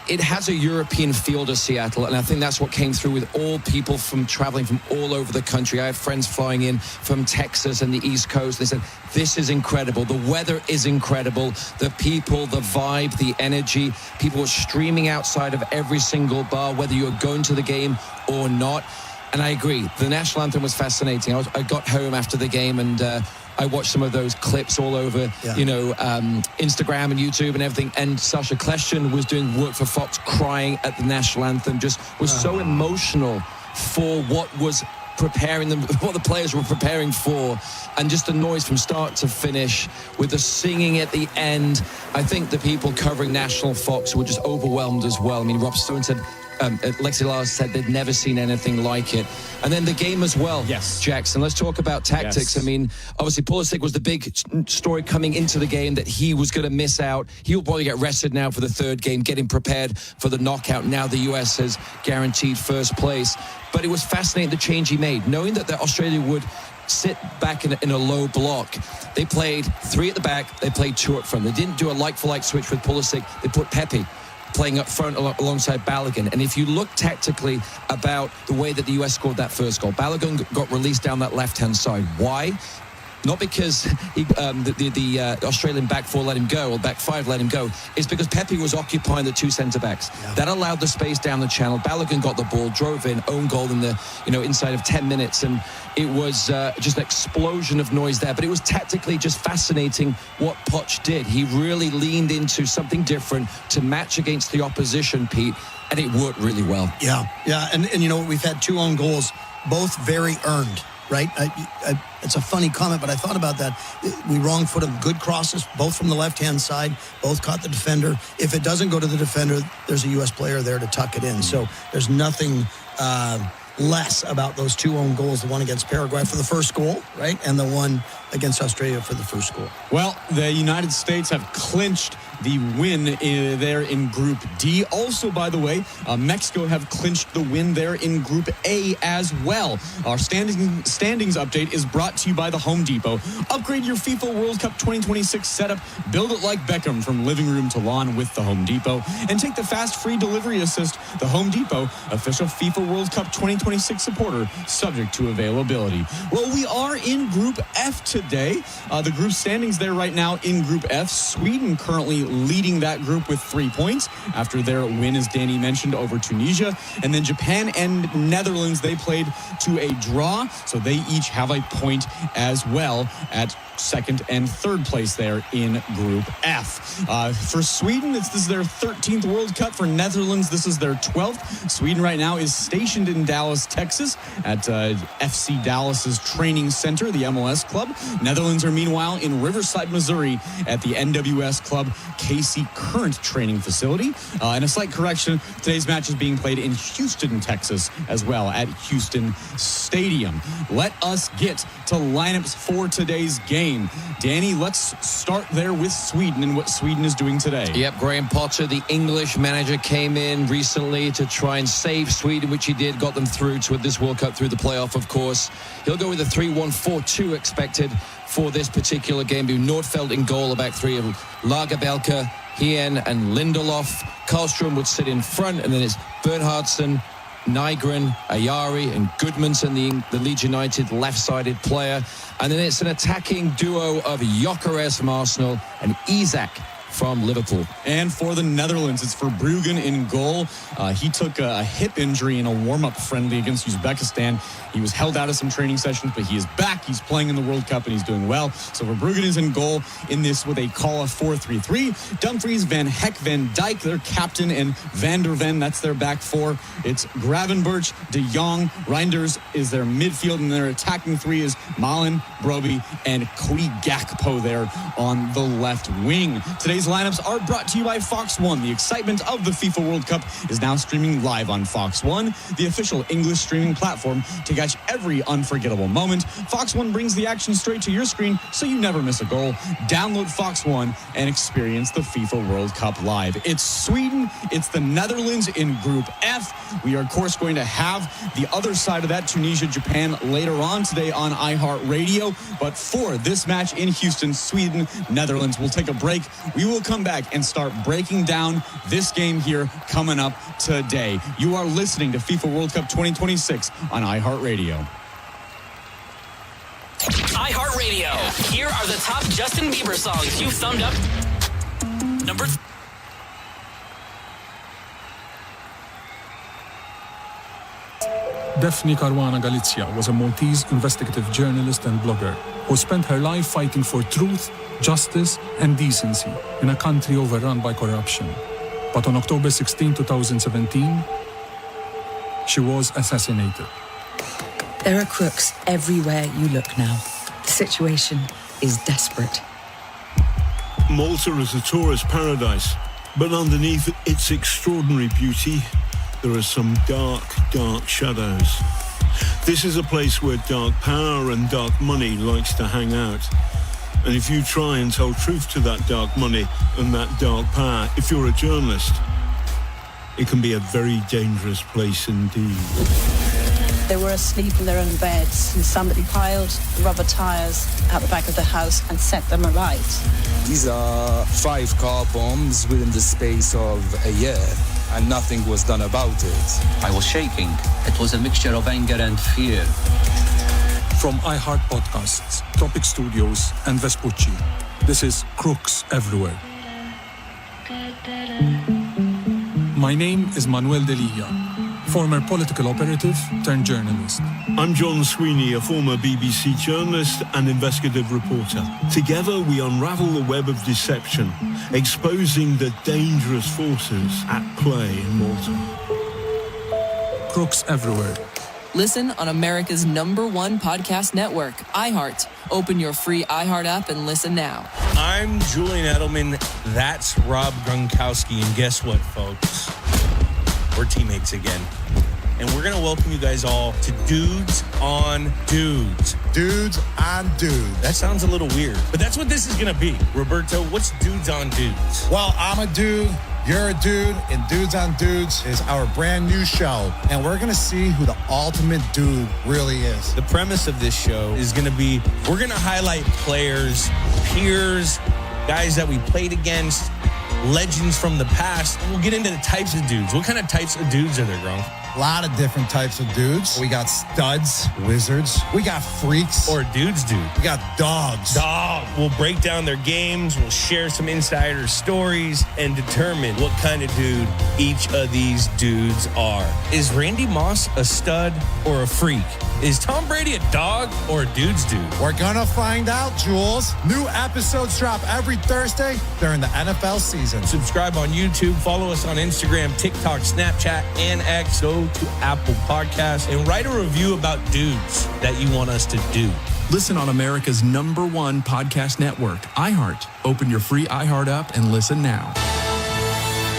it has a European feel to Seattle, and I think that's what came through with all people traveling from all over the country. I have friends flying in from Texas and the East Coast. They said, this is incredible. The weather is incredible. The people, the vibe, the energy. People were streaming outside of every single bar, whether you were going to the game or not. And I agree. The national anthem was fascinating. I got home after the game and I watched some of those clips all over, Instagram and YouTube and everything. And Sasha Kleshchen was doing work for Fox, crying at the national anthem. Just was so emotional for what was preparing them, what the players were preparing for, and just the noise from start to finish with the singing at the end. I think the people covering National Fox were just overwhelmed as well. Rob Stone said, Lexi Lars said they'd never seen anything like it. And then the game as well. Yes. Jackson, let's talk about tactics. Yes. Obviously Pulisic was the big story coming into the game that he was going to miss out. He'll probably get rested now for the third game, getting prepared for the knockout. Now the US has guaranteed first place. But it was fascinating the change he made, knowing that Australia would sit back in a low block. They played 3 at the back, they played 2 up front. They didn't do a like-for-like switch with Pulisic. They put Pepe playing up front alongside Balogun. And if you look tactically about the way that the US scored that first goal, Balogun got released down that left-hand side. Why? Not because the Australian back 4 let him go, or back 5 let him go. It's because Pepe was occupying the 2 centre-backs. Yeah. That allowed the space down the channel. Balogun got the ball, drove in, own goal in the inside of 10 minutes. And it was just an explosion of noise there. But it was tactically just fascinating what Poch did. He really leaned into something different to match against the opposition, Pete. And it worked really well. Yeah. And we've had 2 own goals, both very earned. Right? It's a funny comment, but I thought about that. We wrong-footed good crosses, both from the left-hand side, both caught the defender. If it doesn't go to the defender, there's a U.S. player there to tuck it in. So there's nothing less about those 2 own goals, the one against Paraguay for the first goal, right? And the one against Australia for the first goal. Well, the United States have clinched the win there in Group D. Also, by the way, Mexico have clinched the win there in Group A as well. Our standings update is brought to you by the Home Depot. Upgrade your FIFA World Cup 2026 setup. Build it like Beckham from living room to lawn with the Home Depot. And take the fast free delivery assist. The Home Depot, official FIFA World Cup 2026 supporter, subject to availability. Well, we are in Group F today. The group standings there right now in Group F. Sweden currently leading that group with 3 points after their win, as Danny mentioned, over Tunisia. And then Japan and Netherlands, they played to a draw, so they each have a point as well at second and third place there in Group F. For Sweden, this is their 13th World Cup. For Netherlands, this is their 12th. Sweden right now is stationed in Dallas, Texas at FC Dallas's training center, the MLS club. Netherlands are meanwhile in Riverside, Missouri at the NWS club KC Current training facility. And a slight correction, today's match is being played in Houston, Texas, as well, at Houston Stadium. Let us get to lineups for today's game. Danny, let's start there with Sweden and what Sweden is doing today. Yep, Graham Potter, the English manager, came in recently to try and save Sweden, which he did, got them through to this World Cup, through the playoff, of course. He'll go with a 3-1-4-2 expected for this particular game. Nordfeldt in goal, a back three of Lagerbälke, Hien and Lindelof. Karlström would sit in front, and then it's Bernhardsson, Nygren, Ayari and Goodmanson, the Leeds United left-sided player. And then it's an attacking duo of Gyökeres from Arsenal and Isak from Liverpool. And for the Netherlands, it's Verbruggen in goal. He took a hip injury in a warm-up friendly against Uzbekistan. He was held out of some training sessions, but he is back. He's playing in the World Cup, and he's doing well. So Verbruggen is in goal in this what they call a 4-3-3. Dumfries, Van Heck, Van Dijk, their captain, and Van der Ven, that's their back four. It's Gravenberch, De Jong, Reinders is their midfield, and their attacking three is Malen, Brobbey, and COYI Gakpo there on the left wing. Today's lineups are brought to you by Fox One. The excitement of the FIFA World Cup is now streaming live on Fox One, the official English streaming platform to catch every unforgettable moment. Fox One brings the action straight to your screen so you never miss a goal. Download Fox One and experience the FIFA World Cup live. It's Sweden, it's the Netherlands in Group F. We are, of course, going to have the other side of that, Tunisia, Japan, later on today on iHeartRadio. But for this match in Houston, Sweden, Netherlands, we'll take a break. We will come back and start breaking down this game here coming up today. You are listening to FIFA World Cup 2026 on iHeartRadio. iHeartRadio. Here are the top Justin Bieber songs you thumbed up. Number Daphne Caruana Galizia was a Maltese investigative journalist and blogger who spent her life fighting for truth, justice, and decency in a country overrun by corruption. But on October 16, 2017, she was assassinated. There are crooks everywhere you look now. The situation is desperate. Malta is a tourist paradise, but underneath its extraordinary beauty, there are some dark, dark shadows. This is a place where dark power and dark money likes to hang out. And if you try and tell truth to that dark money and that dark power, if you're a journalist, it can be a very dangerous place indeed. They were asleep in their own beds, and somebody piled rubber tires out the back of the house and set them alight. These are 5 car bombs within the space of a year, and nothing was done about it. I was shaking. It was a mixture of anger and fear. From iHeart Podcasts, Topic Studios, and Vespucci, this is Crooks Everywhere. My name is Manuel Delia, former political operative turned journalist. I'm John Sweeney, a former BBC journalist and investigative reporter. Together we unravel the web of deception, exposing the dangerous forces at play in Malta. Crooks Everywhere. Listen on America's #1 podcast network, iHeart. Open your free iHeart app and listen now. I'm Julian Edelman. That's Rob Gronkowski. And guess what, folks? We're teammates again. And we're going to welcome you guys all to Dudes on Dudes. Dudes on Dudes. That sounds a little weird, but that's what this is going to be. Roberto, what's Dudes on Dudes? Well, I'm a dude. You're a dude, and Dudes on Dudes is our brand new show, and we're going to see who the ultimate dude really is. The premise of this show is going to be, we're going to highlight players, peers, guys that we played against, legends from the past, and we'll get into the types of dudes. What kind of types of dudes are there, Gronk? A lot of different types of dudes. We got studs, wizards. We got freaks. Or dudes. We got dogs. Dog. We'll break down their games. We'll share some insider stories and determine what kind of dude each of these dudes are. Is Randy Moss a stud or a freak? Is Tom Brady a dog or a dude's dude? We're gonna find out, Jules. New episodes drop every Thursday during the NFL season. Subscribe on YouTube. Follow us on Instagram, TikTok, Snapchat, and X. Go to Apple Podcasts and write a review about dudes that you want us to do. Listen on America's #1 podcast network, iHeart. Open your free iHeart app and listen now.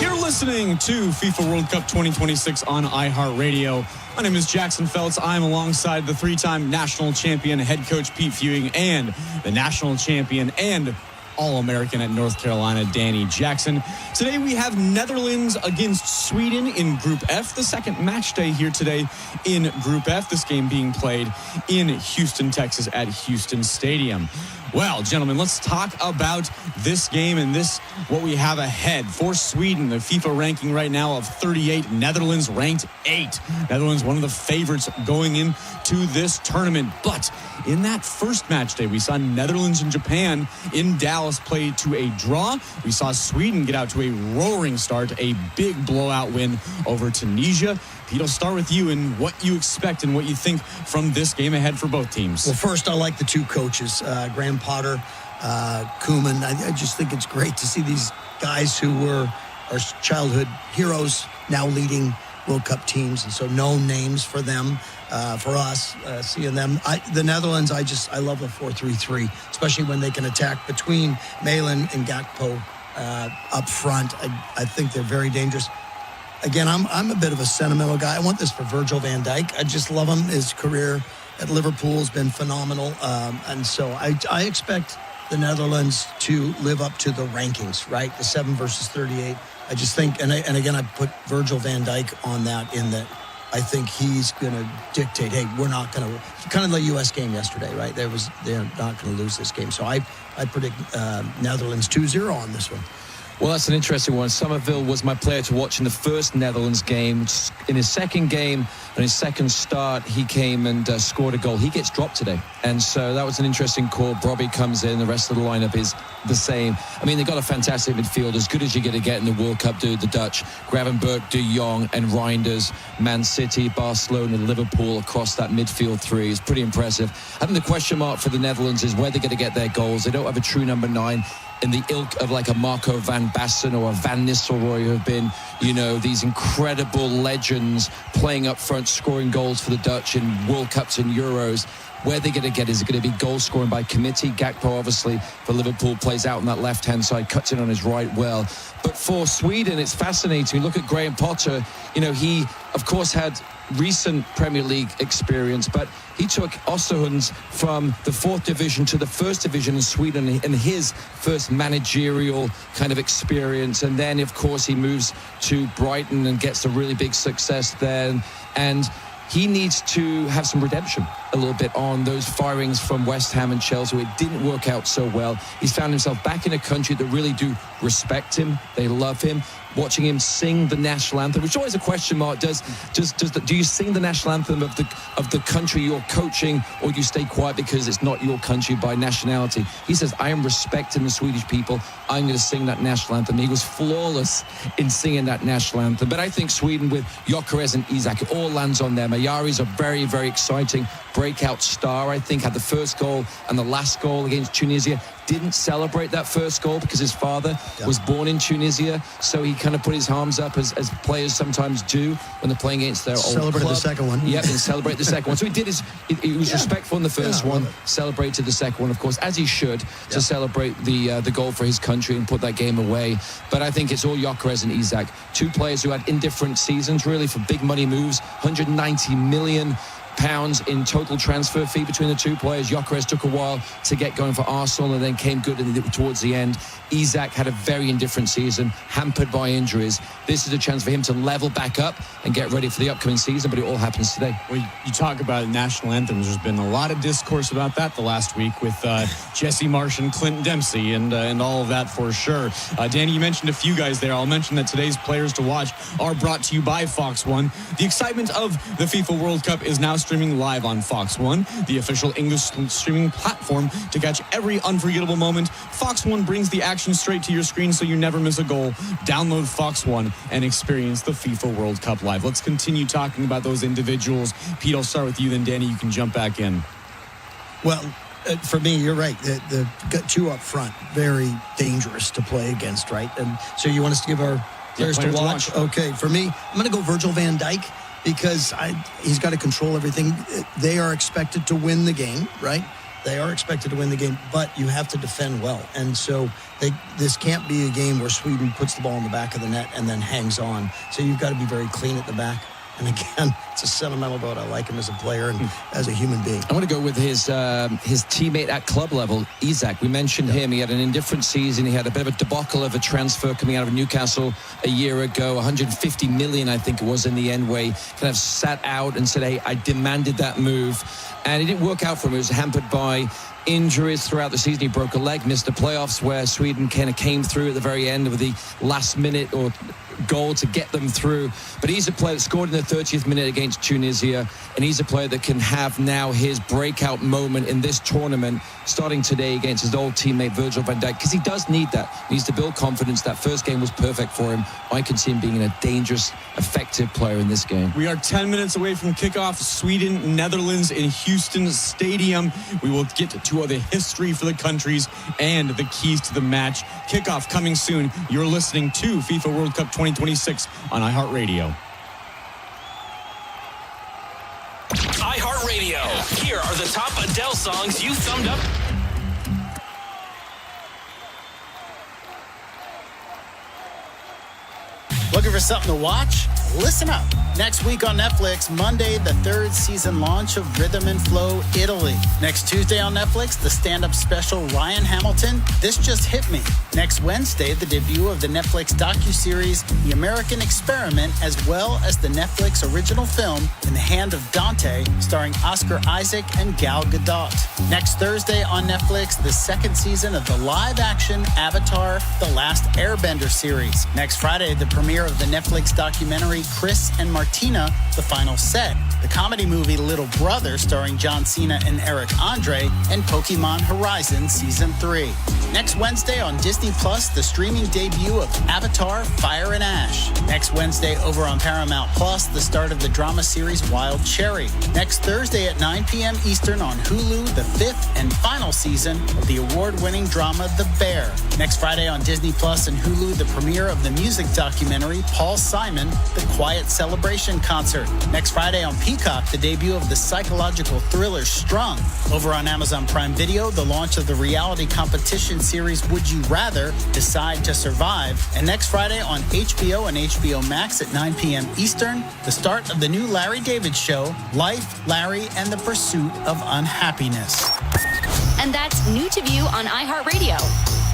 You're listening to FIFA World Cup 2026 on iHeartRadio. My name is Jackson Feltz. I'm alongside the 3-time national champion head coach Pete Fewing and the national champion and All-American at North Carolina, Danny Jackson. Today we have Netherlands against Sweden in Group F, the second match day here today in Group F. This game being played in Houston, Texas at Houston Stadium. Well, gentlemen, let's talk about this game and what we have ahead for Sweden. The FIFA ranking right now of 38, Netherlands ranked 8. Netherlands, one of the favorites going into this tournament. But in that first match day, we saw Netherlands and Japan in Dallas play to a draw. We saw Sweden get out to a roaring start, a big blowout win over Tunisia. Pete, I'll start with you and what you expect and what you think from this game ahead for both teams. Well, first, I like the two coaches, Graham Potter, Koeman. I just think it's great to see these guys who were our childhood heroes now leading World Cup teams, and so known names for them, for us, seeing them. The Netherlands, I love the 4-3-3, especially when they can attack between Malin and Gakpo up front. I think they're very dangerous. Again, I'm a bit of a sentimental guy. I want this for Virgil van Dijk. I just love him. His career at Liverpool has been phenomenal. And so I expect the Netherlands to live up to the rankings, right? The 7 versus 38. I just think, and again, I put Virgil van Dijk on that in that I think he's going to dictate, hey, we're not going to, kind of the U.S. game yesterday, right? They're not going to lose this game. So I predict Netherlands 2-0 on this one. Well, that's an interesting one. Somerville was my player to watch in the first Netherlands game. In his second game, on his second start, he came and scored a goal. He gets dropped today. And so that was an interesting call. Robbie comes in. The rest of the lineup is the same. I mean, they've got a fantastic midfield, as good as you're going to get in the World Cup, the Dutch. Gravenberch, De Jong, and Reinders. Man City, Barcelona, Liverpool across that midfield three is pretty impressive. I think the question mark for the Netherlands is where they're going to get their goals. They don't have a true number 9. In the ilk of like a Marco van Basten or a Van Nistelrooy, who have been, these incredible legends playing up front, scoring goals for the Dutch in World Cups and Euros. Where they're going to get is it going to be goal scoring by committee. Gakpo, obviously, for Liverpool, plays out on that left-hand side, cuts in on his right well. But for Sweden, it's fascinating. Look at Graham Potter. He, of course, had recent Premier League experience, but he took Östersunds from the 4th division to the 1st division in Sweden in his first managerial kind of experience. And then, of course, he moves to Brighton and gets a really big success there. And he needs to have some redemption a little bit on those firings from West Ham and Chelsea. It didn't work out so well. He's found himself back in a country that really do respect him. They love him. Watching him sing the national anthem, which is always a question mark. Do you sing the national anthem of the country you're coaching, or do you stay quiet because it's not your country by nationality? He says, I am respecting the Swedish people. I'm going to sing that national anthem. He was flawless in singing that national anthem. But I think Sweden with Gyökeres and Isak, it all lands on them. Ayari's a very, very exciting breakout star. I think had the first goal and the last goal against Tunisia. Didn't celebrate that first goal because his father was born in Tunisia, so he kind of put his arms up as players sometimes do when they're playing against their old club. Celebrated the second one. Yep, and celebrate the second one. So he was respectful in the first one, celebrated the second one, of course, as he should, to celebrate the goal for his country and put that game away. But I think it's all Gyökeres and Isak, two players who had indifferent seasons, really, for big money moves, 190 million pounds in total transfer fee between the two players. Gyökeres took a while to get going for Arsenal and then came good towards the end. Isak had a very indifferent season, hampered by injuries. This is a chance for him to level back up and get ready for the upcoming season, but it all happens today. Well, you talk about national anthems. There's been a lot of discourse about that the last week with Jesse Marsh and Clint Dempsey and all of that for sure. Danny, you mentioned a few guys there. I'll mention that today's players to watch are brought to you by Fox One. The excitement of the FIFA World Cup is now streaming live on Fox One, the official English streaming platform to catch every unforgettable moment. Fox One brings the action straight to your screen so you never miss a goal. Download Fox One and experience the FIFA World Cup live. Let's continue talking about those individuals. Pete, I'll start with you, then Danny, you can jump back in. Well, for me, you're right. The two up front, very dangerous to play against, right? And so you want us to give our players to watch? Okay, for me, I'm going to go Virgil van Dijk, because he's got to control everything. They are expected to win the game, right? They are expected to win the game, but you have to defend well. And so this can't be a game where Sweden puts the ball in the back of the net and then hangs on. So you've got to be very clean at the back. And again, it's a sentimental vote. I like him as a player and as a human being. I want to go with his teammate at club level, Isak. We mentioned him. He had an indifferent season. He had a bit of a debacle of a transfer coming out of Newcastle a year ago. 150 million, I think it was in the end, where he kind of sat out and said, hey, I demanded that move. And it didn't work out for him. He was hampered by injuries throughout the season. He broke a leg, missed the playoffs, where Sweden kind of came through at the very end with the last minute or goal to get them through. But he's a player that scored in the 30th minute against Tunisia, and he's a player that can have now his breakout moment in this tournament, starting today against his old teammate Virgil van Dijk, because he does need that. He needs to build confidence. That first game was perfect for him. I can see him being a dangerous, effective player in this game. We are 10 minutes away from kickoff. Sweden, Netherlands in Houston Stadium. We will get to the history for the countries and the keys to the match. Kickoff coming soon. You're listening to FIFA World Cup 2026 on iHeartRadio. iHeartRadio. Here are the top Adele songs you thumbed up. Looking for something to watch? Listen up. Next week on Netflix, Monday, the third season launch of Rhythm and Flow Italy. Next Tuesday on Netflix, the stand-up special Ryan Hamilton, This Just Hit Me. Next Wednesday, the debut of the Netflix docuseries The American Experiment, as well as the Netflix original film In the Hand of Dante, starring Oscar Isaac and Gal Gadot. Next Thursday on Netflix, the second season of the live-action Avatar The Last Airbender series. Next Friday, the premiere of the Netflix documentary Chris and Martina, The Final Set, the comedy movie Little Brother starring John Cena and Eric Andre, and Pokemon Horizon Season 3. Next Wednesday on Disney Plus, the streaming debut of Avatar Fire and Ash. Next Wednesday over on Paramount Plus, the start of the drama series Wild Cherry. Next Thursday at 9 p.m. Eastern on Hulu, the fifth and final season of the award-winning drama The Bear. Next Friday on Disney Plus and Hulu, the premiere of the music documentary Paul Simon, The Quiet Celebration Concert. Next Friday on Peacock, the debut of the psychological thriller Strung. Over on Amazon Prime Video, the launch of the reality competition series Would You Rather? Decide to Survive. And next Friday on HBO and HBO Max at 9 p.m. Eastern, the start of the new Larry David show, Life, Larry, and the Pursuit of Unhappiness. And that's new to view on iHeartRadio.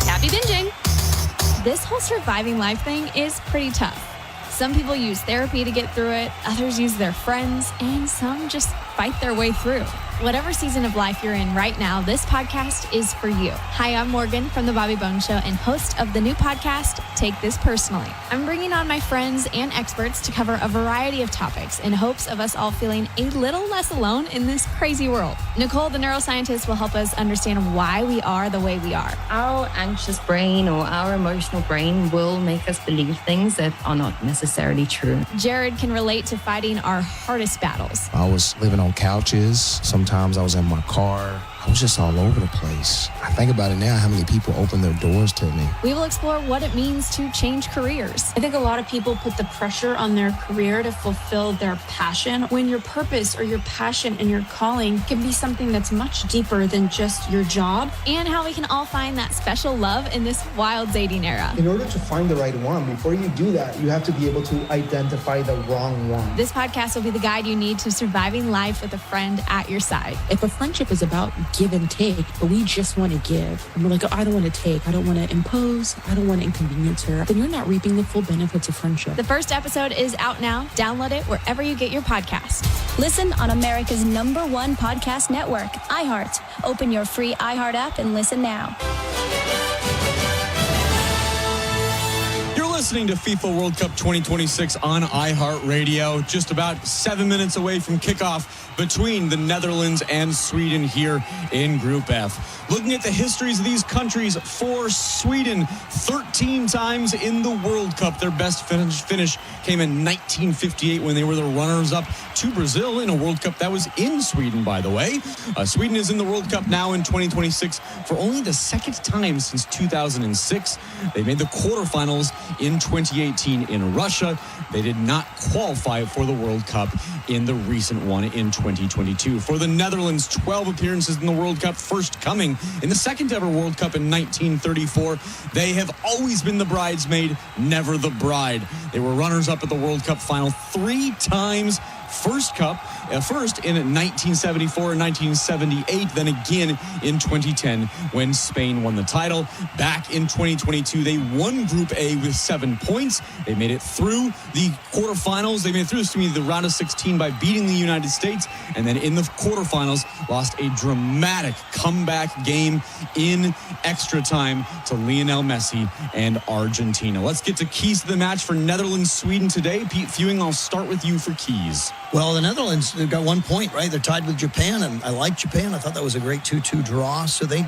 Happy binging. This whole surviving life thing is pretty tough. Some people use therapy to get through it, others use their friends, and some just fight their way through. Whatever season of life you're in right now, this podcast is for you. Hi, I'm Morgan from The Bobby Bones Show and host of the new podcast, Take This Personally. I'm bringing on my friends and experts to cover a variety of topics in hopes of us all feeling a little less alone in this crazy world. Nicole, the neuroscientist, will help us understand why we are the way we are. Our anxious brain or our emotional brain will make us believe things that are not necessarily true. Jared can relate to fighting our hardest battles. I was living on couches. Sometimes I was in my car. I was just all over the place. I think about it now, how many people open their doors to me. We will explore what it means to change careers. I think a lot of people put the pressure on their career to fulfill their passion, when your purpose or your passion and your calling can be something that's much deeper than just your job. And how we can all find that special love in this wild dating era. In order to find the right one, before you do that, you have to be able to identify the wrong one. This podcast will be the guide you need to surviving life with a friend at your side. If a friendship is about give and take, but we just want to give, and we're like, oh, I don't want to take, I don't want to impose, I don't want to inconvenience her, then you're not reaping the full benefits of friendship. The first episode is out now. Download it wherever you get your podcast. Listen on America's #1 podcast network, iHeart. Open your free iHeart app and listen now. Listening to FIFA World Cup 2026 on iHeartRadio. Just about 7 minutes away from kickoff between the Netherlands and Sweden here in Group F. Looking at the histories of these countries, for Sweden, 13 times in the World Cup. Their best finish came in 1958 when they were the runners-up to Brazil in a World Cup that was in Sweden, by the way. Sweden is in the World Cup now in 2026 for only the second time since 2006. They made the quarterfinals in 2018 in Russia. They did not qualify for the World Cup in the recent one in 2022. For the Netherlands, 12 appearances in the World Cup, first coming in the second ever World Cup in 1934. They have always been the bridesmaid, never the bride. They were runners-up at the World Cup final 3 times. First in 1974 and 1978, then again in 2010 when Spain won the title. Back in 2022, they won Group A with 7 points. They made it through the quarterfinals. They made it through the round of 16 by beating the United States, and then in the quarterfinals lost a dramatic comeback game in extra time to Lionel Messi and Argentina. Let's get to keys to the match for Netherlands-Sweden today. Pete Fewing, I'll start with you for keys. Well, the Netherlands, they've got 1 point, right? They're tied with Japan, and I like Japan. I thought that was a great 2-2 draw, so they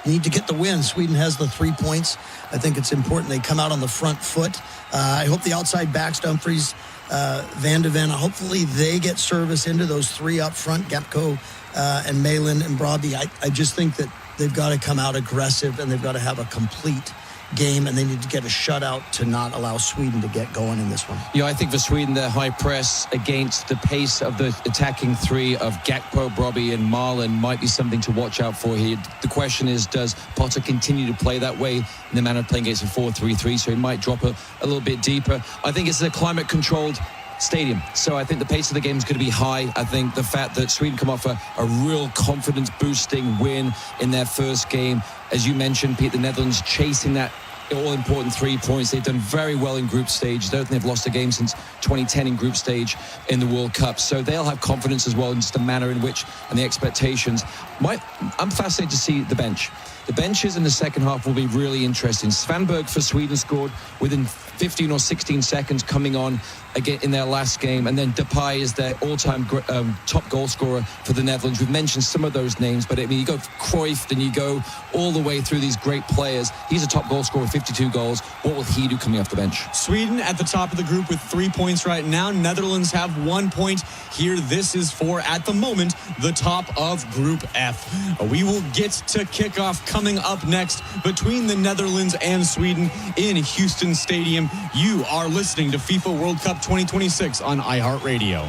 need to get the win. Sweden has the 3 points. I think it's important they come out on the front foot. I hope the outside backs, Dumfries, Van de Ven, hopefully they get service into those 3 up front, Gepko and Malin and Broby. I just think that they've got to come out aggressive, and they've got to have a complete game, and they need to get a shutout to not allow Sweden to get going in this one. Yeah, I think for Sweden, their high press against the pace of the attacking 3 of Gakpo, Broby, and Marlin might be something to watch out for here. The question is, does Potter continue to play that way in the manner of playing against a 4-3-3? So he might drop a little bit deeper. I think it's a climate-controlled stadium, so I think the pace of the game is going to be high. I think the fact that Sweden come off a real confidence-boosting win in their first game, as you mentioned, Pete, the Netherlands chasing that all-important 3 points. They've done very well in group stage. I don't think they've lost a game since 2010 in group stage in the World Cup. So they'll have confidence as well in just the manner in which and the expectations. I'm fascinated to see the bench. The benches in the second half will be really interesting. Svanberg for Sweden scored within 15 or 16 seconds coming on again in their last game. And then Depay is their all-time top goal scorer for the Netherlands. We've mentioned some of those names, but I mean, you go Cruyff and you go all the way through these great players. He's a top goal scorer with 52 goals. What will he do coming off the bench? Sweden at the top of the group with 3 points right now. Netherlands have 1 point. Here, this is for, at the moment, the top of Group F. We will get to kickoff coming up next between the Netherlands and Sweden in Houston Stadium. You are listening to FIFA World Cup 2026 on iHeartRadio.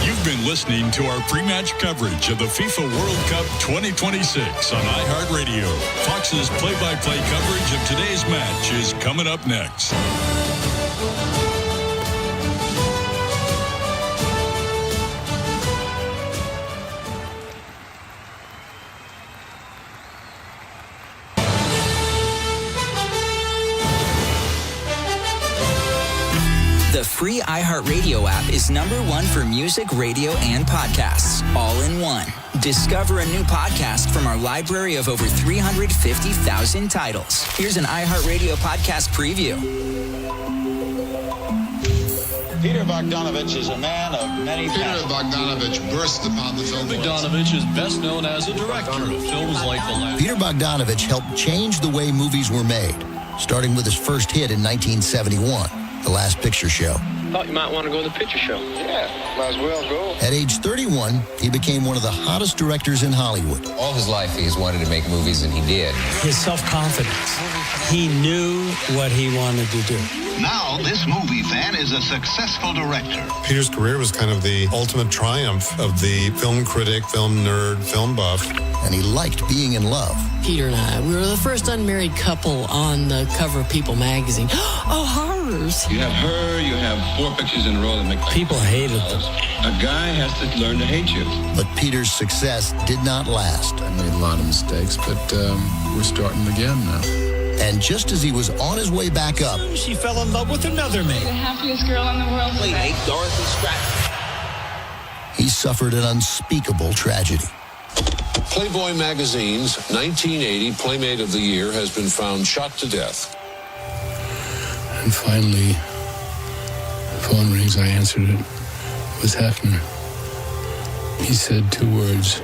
You've been listening to our pre-match coverage of the FIFA World Cup 2026 on iHeartRadio. Fox's play-by-play coverage of today's match is coming up next. The free iHeartRadio app is #1 for music, radio, and podcasts, all in one. Discover a new podcast from our library of over 350,000 titles. Here's an iHeartRadio podcast preview. Peter Bogdanovich is a man of many passions. Peter Bogdanovich burst upon the film world. Bogdanovich is best known as a director of films like The Last. Peter Bogdanovich helped change the way movies were made, starting with his first hit in 1971, The Last Picture Show. Thought you might want to go to the picture show. Yeah, might as well go. At age 31, he became one of the hottest directors in Hollywood. All his life, he's wanted to make movies, and he did. His self-confidence. He knew what he wanted to do. Now, this movie fan is a successful director. Peter's career was kind of the ultimate triumph of the film critic, film nerd, film buff. And he liked being in love. Peter and I, we were the first unmarried couple on the cover of People magazine. Oh, horrors. You have her, you have 4 pictures in a row that make... People hated them. A guy has to learn to hate you. But Peter's success did not last. I made a lot of mistakes, but we're starting again now. And just as he was on his way back up, she fell in love with another man. The happiest girl in the world. Hey, Dorothy Stratton. He suffered an unspeakable tragedy. Playboy magazine's 1980 Playmate of the Year has been found shot to death. And finally, the phone rings. I answered it. was Hefner. He said 2 words.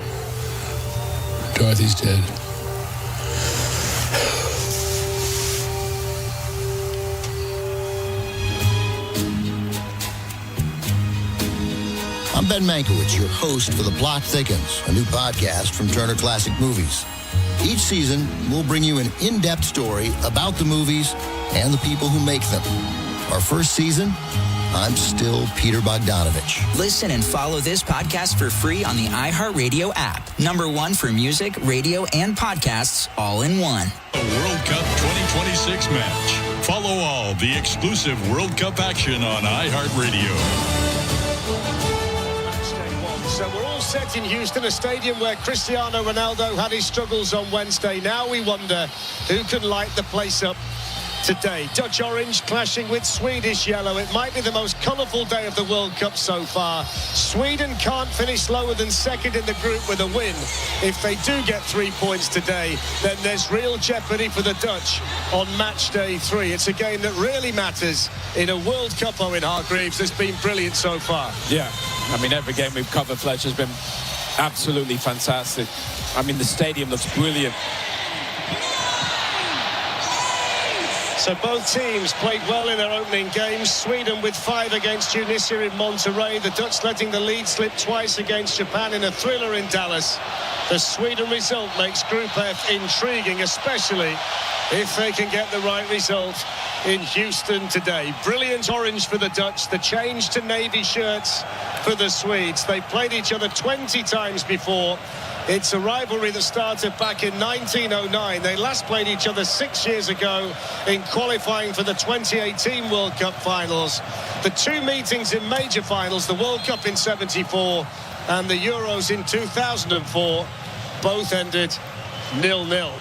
Dorothy's dead. I'm Ben Mankiewicz, your host for The Plot Thickens, a new podcast from Turner Classic Movies. Each season, we'll bring you an in-depth story about the movies and the people who make them. Our first season, I'm still Peter Bogdanovich. Listen and follow this podcast for free on the iHeartRadio app. #1 for music, radio, and podcasts all in one. A World Cup 2026 match. Follow all the exclusive World Cup action on iHeartRadio. So we're all set in Houston, a stadium where Cristiano Ronaldo had his struggles on Wednesday. Now we wonder who can light the place up today. Dutch orange clashing with Swedish yellow. It might be the most colourful day of the World Cup so far. Sweden can't finish lower than second in the group with a win. If they do get 3 points today, then there's real jeopardy for the Dutch on match day 3. It's a game that really matters in a World Cup. Owen Hargreaves has been brilliant so far. Yeah, I mean, every game we've covered, Fletcher, has been absolutely fantastic. I mean, the stadium looks brilliant. So both teams played well in their opening games. Sweden with 5 against Tunisia in Monterrey. The Dutch letting the lead slip twice against Japan in a thriller in Dallas. The Sweden result makes Group F intriguing, especially if they can get the right result in Houston today. Brilliant orange for the Dutch. The change to navy shirts for the Swedes. They played each other 20 times before. It's a rivalry that started back in 1909. They last played each other 6 years ago in qualifying for the 2018 World Cup finals. The 2 meetings in major finals, the World Cup in '74 and the Euros in 2004, both ended 0-0.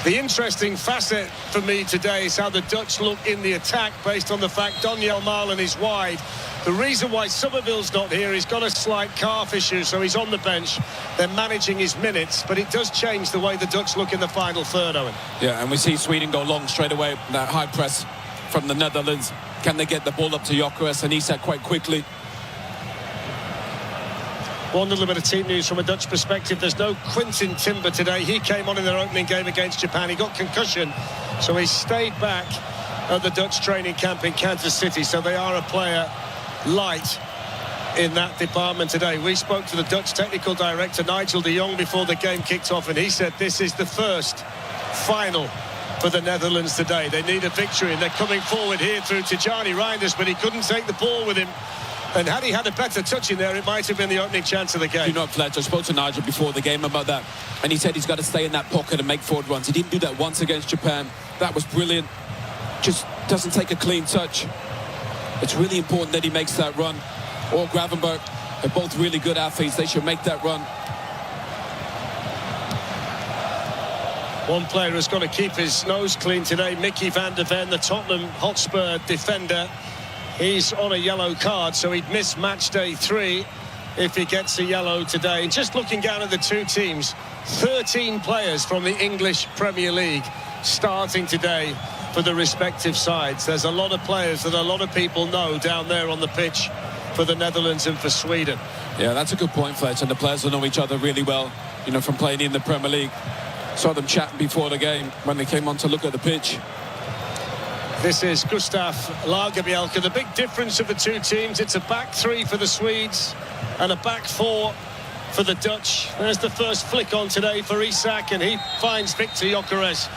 The interesting facet for me today is how the Dutch look in the attack based on the fact Donyell Malen is wide. The reason why Somerville's not here, he's got a slight calf issue, so he's on the bench. They're managing his minutes, but it does change the way the Dutch look in the final third, Owen. Yeah, and we see Sweden go long straight away. That high press from the Netherlands. Can they get the ball up to Gyökeres and Isak quite quickly? One little bit of team news from a Dutch perspective. There's no Quintin Timber today. He came on in their opening game against Japan. He got concussion, so he stayed back at the Dutch training camp in Kansas City. So they are a player light in that department today. We spoke to the Dutch technical director, Nigel de Jong, before the game kicked off, and he said this is the first final for the Netherlands today. They need a victory, and they're coming forward here through Tijani Reinders, but he couldn't take the ball with him. And had he had a better touch in there, it might have been the opening chance of the game. You know, Fletcher, I spoke to Nigel before the game about that, and he said he's got to stay in that pocket and make forward runs. He didn't do that once against Japan. That was brilliant. Just doesn't take a clean touch. It's really important that he makes that run. Or Gravenberg, they're both really good athletes. They should make that run. One player has got to keep his nose clean today, Mickey van der Ven, the Tottenham Hotspur defender. He's on a yellow card, so he'd miss match day 3 if he gets a yellow today. And just looking down at the two teams, 13 players from the English Premier League starting today for the respective sides. There's a lot of players that a lot of people know down there on the pitch for the Netherlands and for Sweden. Yeah, that's a good point, Fletch. And the players will know each other really well, you know, from playing in the Premier League. Saw them chatting before the game when they came on to look at the pitch. This is Gustav Lagerbielke. The big difference of the two teams, it's a back 3 for the Swedes and a back 4 for the Dutch. There's the first flick on today for Isak, and he finds Victor Gyökeres,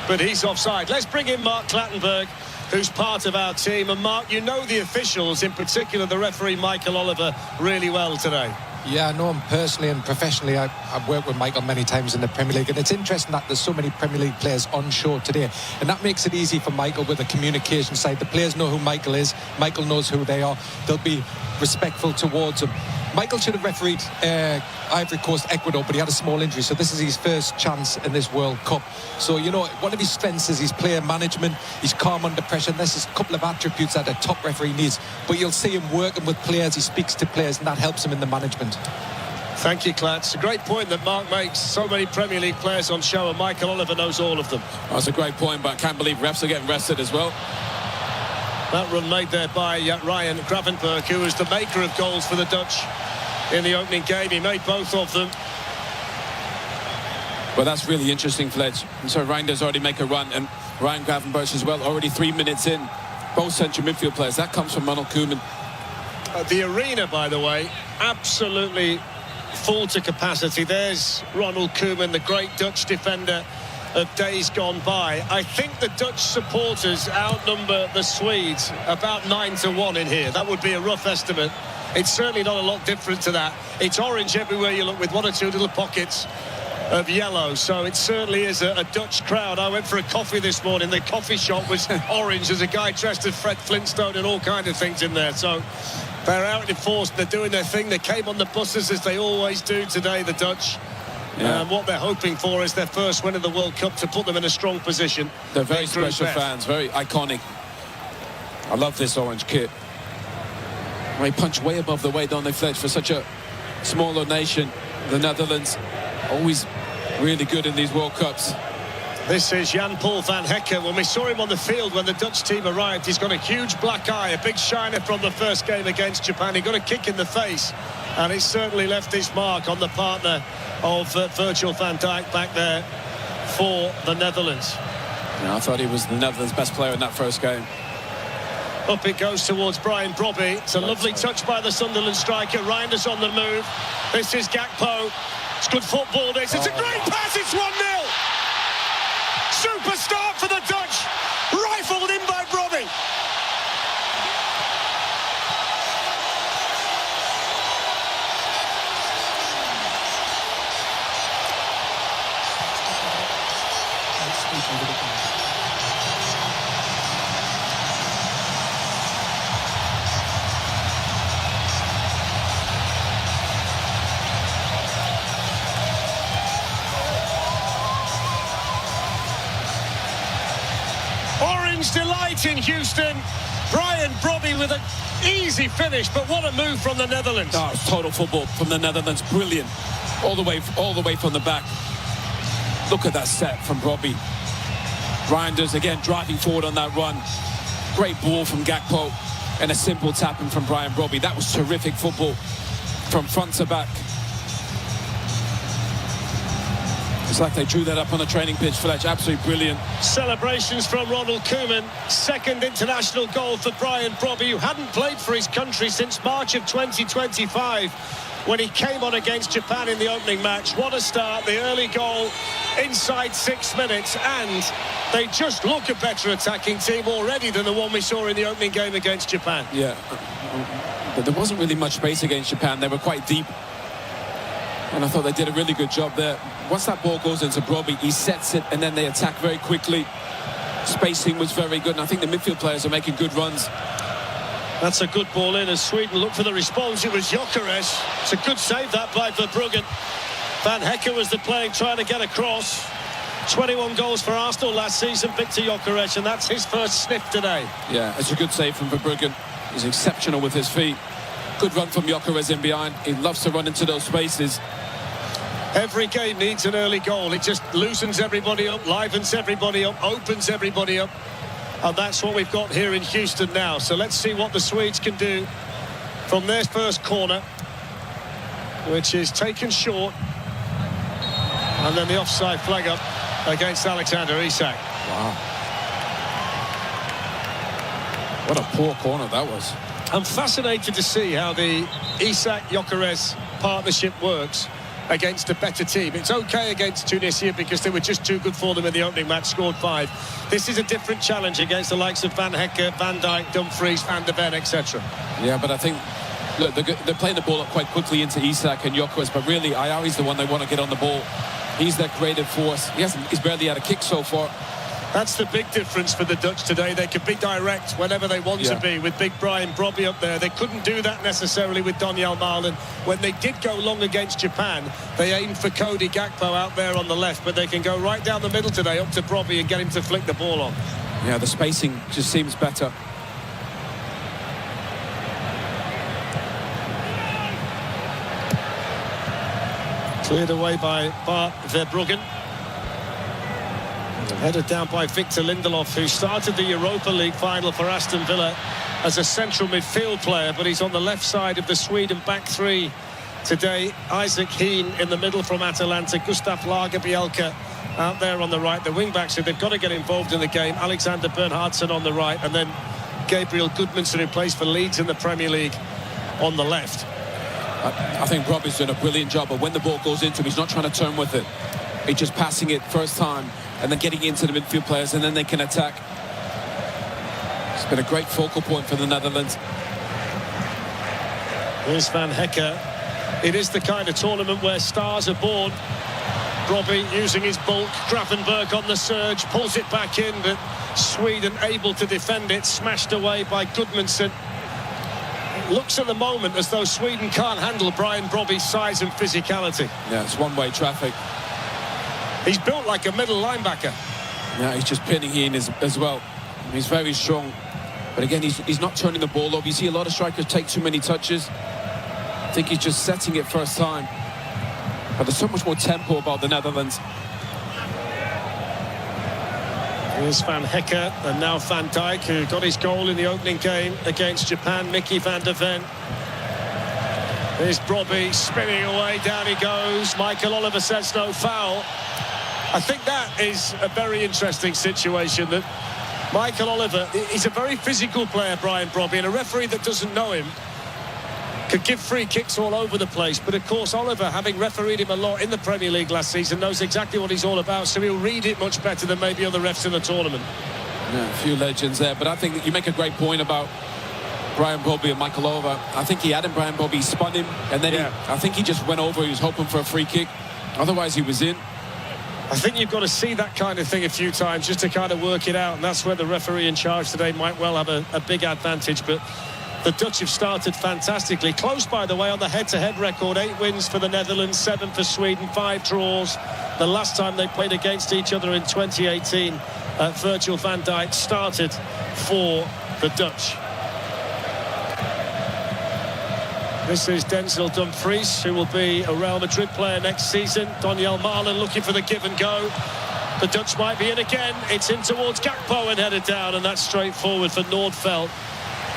but he's offside. Let's bring in Mark Clattenburg, who's part of our team. And Mark, you know the officials, in particular the referee Michael Oliver, really well today. Yeah, I know him personally and professionally. I've worked with Michael many times in the Premier League, and it's interesting that there's so many Premier League players on show today, and that makes it easy for Michael with the communication side. The players know who Michael is. Michael knows who they are. They'll be respectful towards him. Michael should have refereed Ivory Coast, Ecuador, but he had a small injury, so this is his first chance in this World Cup. So, you know, one of his strengths is his player management. He's calm under pressure, and this is a couple of attributes that a top referee needs. But you'll see him working with players. He speaks to players, and that helps him in the management. Thank you, Clat. It's a great point that Mark makes. So many Premier League players on show, and Michael Oliver knows all of them. That's a great point, but I can't believe refs are getting rested as well. That run made there by Ryan Gravenberch, who was the maker of goals for the Dutch in the opening game. He made both of them. Well, that's really interesting, Fletch. And so Reinders already make a run, and Ryan Gravenberch as well, already 3 minutes in. Both central midfield players. That comes from Ronald Koeman. The arena, by the way, absolutely full to capacity. There's Ronald Koeman, the great Dutch defender of days gone by. I think the Dutch supporters outnumber the Swedes about 9-1 in here. That would be a rough estimate. It's certainly not a lot different to that. It's orange everywhere you look, with one or two little pockets of yellow, so it certainly is a Dutch crowd. I went for a coffee this morning. The coffee shop was orange. There's a guy dressed as Fred Flintstone and all kinds of things in there. So they're out in force. They're doing their thing. They came on the buses as they always do today, the Dutch. Yeah. And what they're hoping for is their first win of the World Cup to put them in a strong position. They're very special fans, very iconic. I love this orange kit. They punch way above the weight, don't they, Fletch, for such a smaller nation. The Netherlands, always really good in these World Cups. This is Jan-Paul van Hekken. When we saw him on the field when the Dutch team arrived, he's got a huge black eye, a big shiner from the first game against Japan. He got a kick in the face, and it certainly left its mark on the partner of Virgil van Dijk back there for the Netherlands. Yeah, I thought he was the Netherlands' best player in that first game. Up it goes towards Brian Brobby. It's a lovely touch by the Sunderland striker. Reinders on the move. This is Gakpo. It's good football, this. It's a great pass. It's 1-0. Super start for the Dutch. Rifled in by Brobby. Delight in Houston. Brian Brobby with an easy finish, but what a move from the Netherlands. Oh, it's total football from the Netherlands. Brilliant. All the way from the back. Look at that set from Brobby. Reinders again driving forward on that run. Great ball from Gakpo and a simple tapping from Brian Brobby. That was terrific football from front to back. It's like they drew that up on the training pitch, Fletch. Absolutely brilliant. Celebrations from Ronald Koeman. Second international goal for Brian Brobby, who hadn't played for his country since March of 2025 when he came on against Japan in the opening match. What a start. The early goal inside 6 minutes, and they just look a better attacking team already than the one we saw in the opening game against Japan. Yeah, but there wasn't really much space against Japan. They were quite deep, and I thought they did a really good job there. Once that ball goes into Brobby, he sets it, and then they attack very quickly. Spacing was very good, and I think the midfield players are making good runs. That's a good ball in as Sweden look for the response. It was Gyökeres. It's a good save that by Verbruggen. Van Hekken was the player trying to get across. 21 goals for Arsenal last season, Victor Gyökeres, and that's his first sniff today. Yeah, it's a good save from Verbruggen. He's exceptional with his feet. Good run from Gyökeres in behind. He loves to run into those spaces. Every game needs an early goal. It just loosens everybody up, livens everybody up, opens everybody up. And that's what we've got here in Houston now. So let's see what the Swedes can do from their first corner, which is taken short. And then the offside flag up against Alexander Isak. Wow. What a poor corner that was. I'm fascinated to see how the Isak-Gyökeres partnership works against a better team. It's okay against Tunisia because they were just too good for them in the opening match, scored 5. This is a different challenge against the likes of Van Hekken, Van Dijk, Dumfries, Van der Ven, etc. Yeah, but I think, look, they're playing the ball up quite quickly into Isak and Gyökeres, but really Ayari's the one they want to get on the ball. He's their creative force. He's barely had a kick so far. That's the big difference for the Dutch today. They can be direct whenever they want to be with big Brian Brobby up there. They couldn't do that necessarily with Donyell Malen. When they did go long against Japan, they aimed for Cody Gakpo out there on the left, but they can go right down the middle today up to Brobby and get him to flick the ball on. Yeah, the spacing just seems better. Cleared away by Bart Verbruggen. Headed down by Victor Lindelof, who started the Europa League final for Aston Villa as a central midfield player, but he's on the left side of the Sweden back three today. Isaac Heen in the middle from Atalanta, Gustav Lagerbielke out there on the right. The wing-backs, so they've got to get involved in the game. Alexander Bernhardsson on the right, and then Gabriel Goodmanson, who plays for Leeds in the Premier League, on the left. I think Robbie's doing a brilliant job, but when the ball goes into him, he's not trying to turn with it. He's just passing it first time and then getting into the midfield players, and then they can attack. It's been a great focal point for the Netherlands. Here's Van Hekke. It is the kind of tournament where stars are born. Robbie using his bulk. Gravenberg on the surge, pulls it back in, but Sweden able to defend it, smashed away by Goodmanson. It looks at the moment as though Sweden can't handle Brian Brobbey's size and physicality. Yeah, it's one-way traffic. He's built like a middle linebacker. Yeah, he's just pinning in as well. He's very strong. But again, he's not turning the ball over. You see a lot of strikers take too many touches. I think he's just setting it first time. But there's so much more tempo about the Netherlands. Here's Van Hekke, and now Van Dijk, who got his goal in the opening game against Japan. Mickey van der Ven. Here's Brobbey spinning away, down he goes. Michael Oliver says no foul. I think that is a very interesting situation, that Michael Oliver, he's a very physical player, Brian Brobbey, and a referee that doesn't know him could give free kicks all over the place. But of course, Oliver, having refereed him a lot in the Premier League last season, knows exactly what he's all about, so he'll read it much better than maybe other refs in the tournament. Yeah, a few legends there, but I think that you make a great point about Brian Brobbey and Michael Oliver. I think he had him, Brian Brobbey, spun him, and then I think he just went over. He was hoping for a free kick. Otherwise, he was in. I think you've got to see that kind of thing a few times just to kind of work it out, and that's where the referee in charge today might well have a big advantage. But the Dutch have started fantastically. Close, by the way, on the head-to-head record. 8 wins for the Netherlands, 7 for Sweden, 5 draws. The last time they played against each other in 2018, Virgil van Dijk started for the Dutch. This is Denzel Dumfries, who will be a Real Madrid player next season. Donyell Malen looking for the give and go. The Dutch might be in again. It's in towards Gakpo and headed down, and that's straightforward for Nordfeldt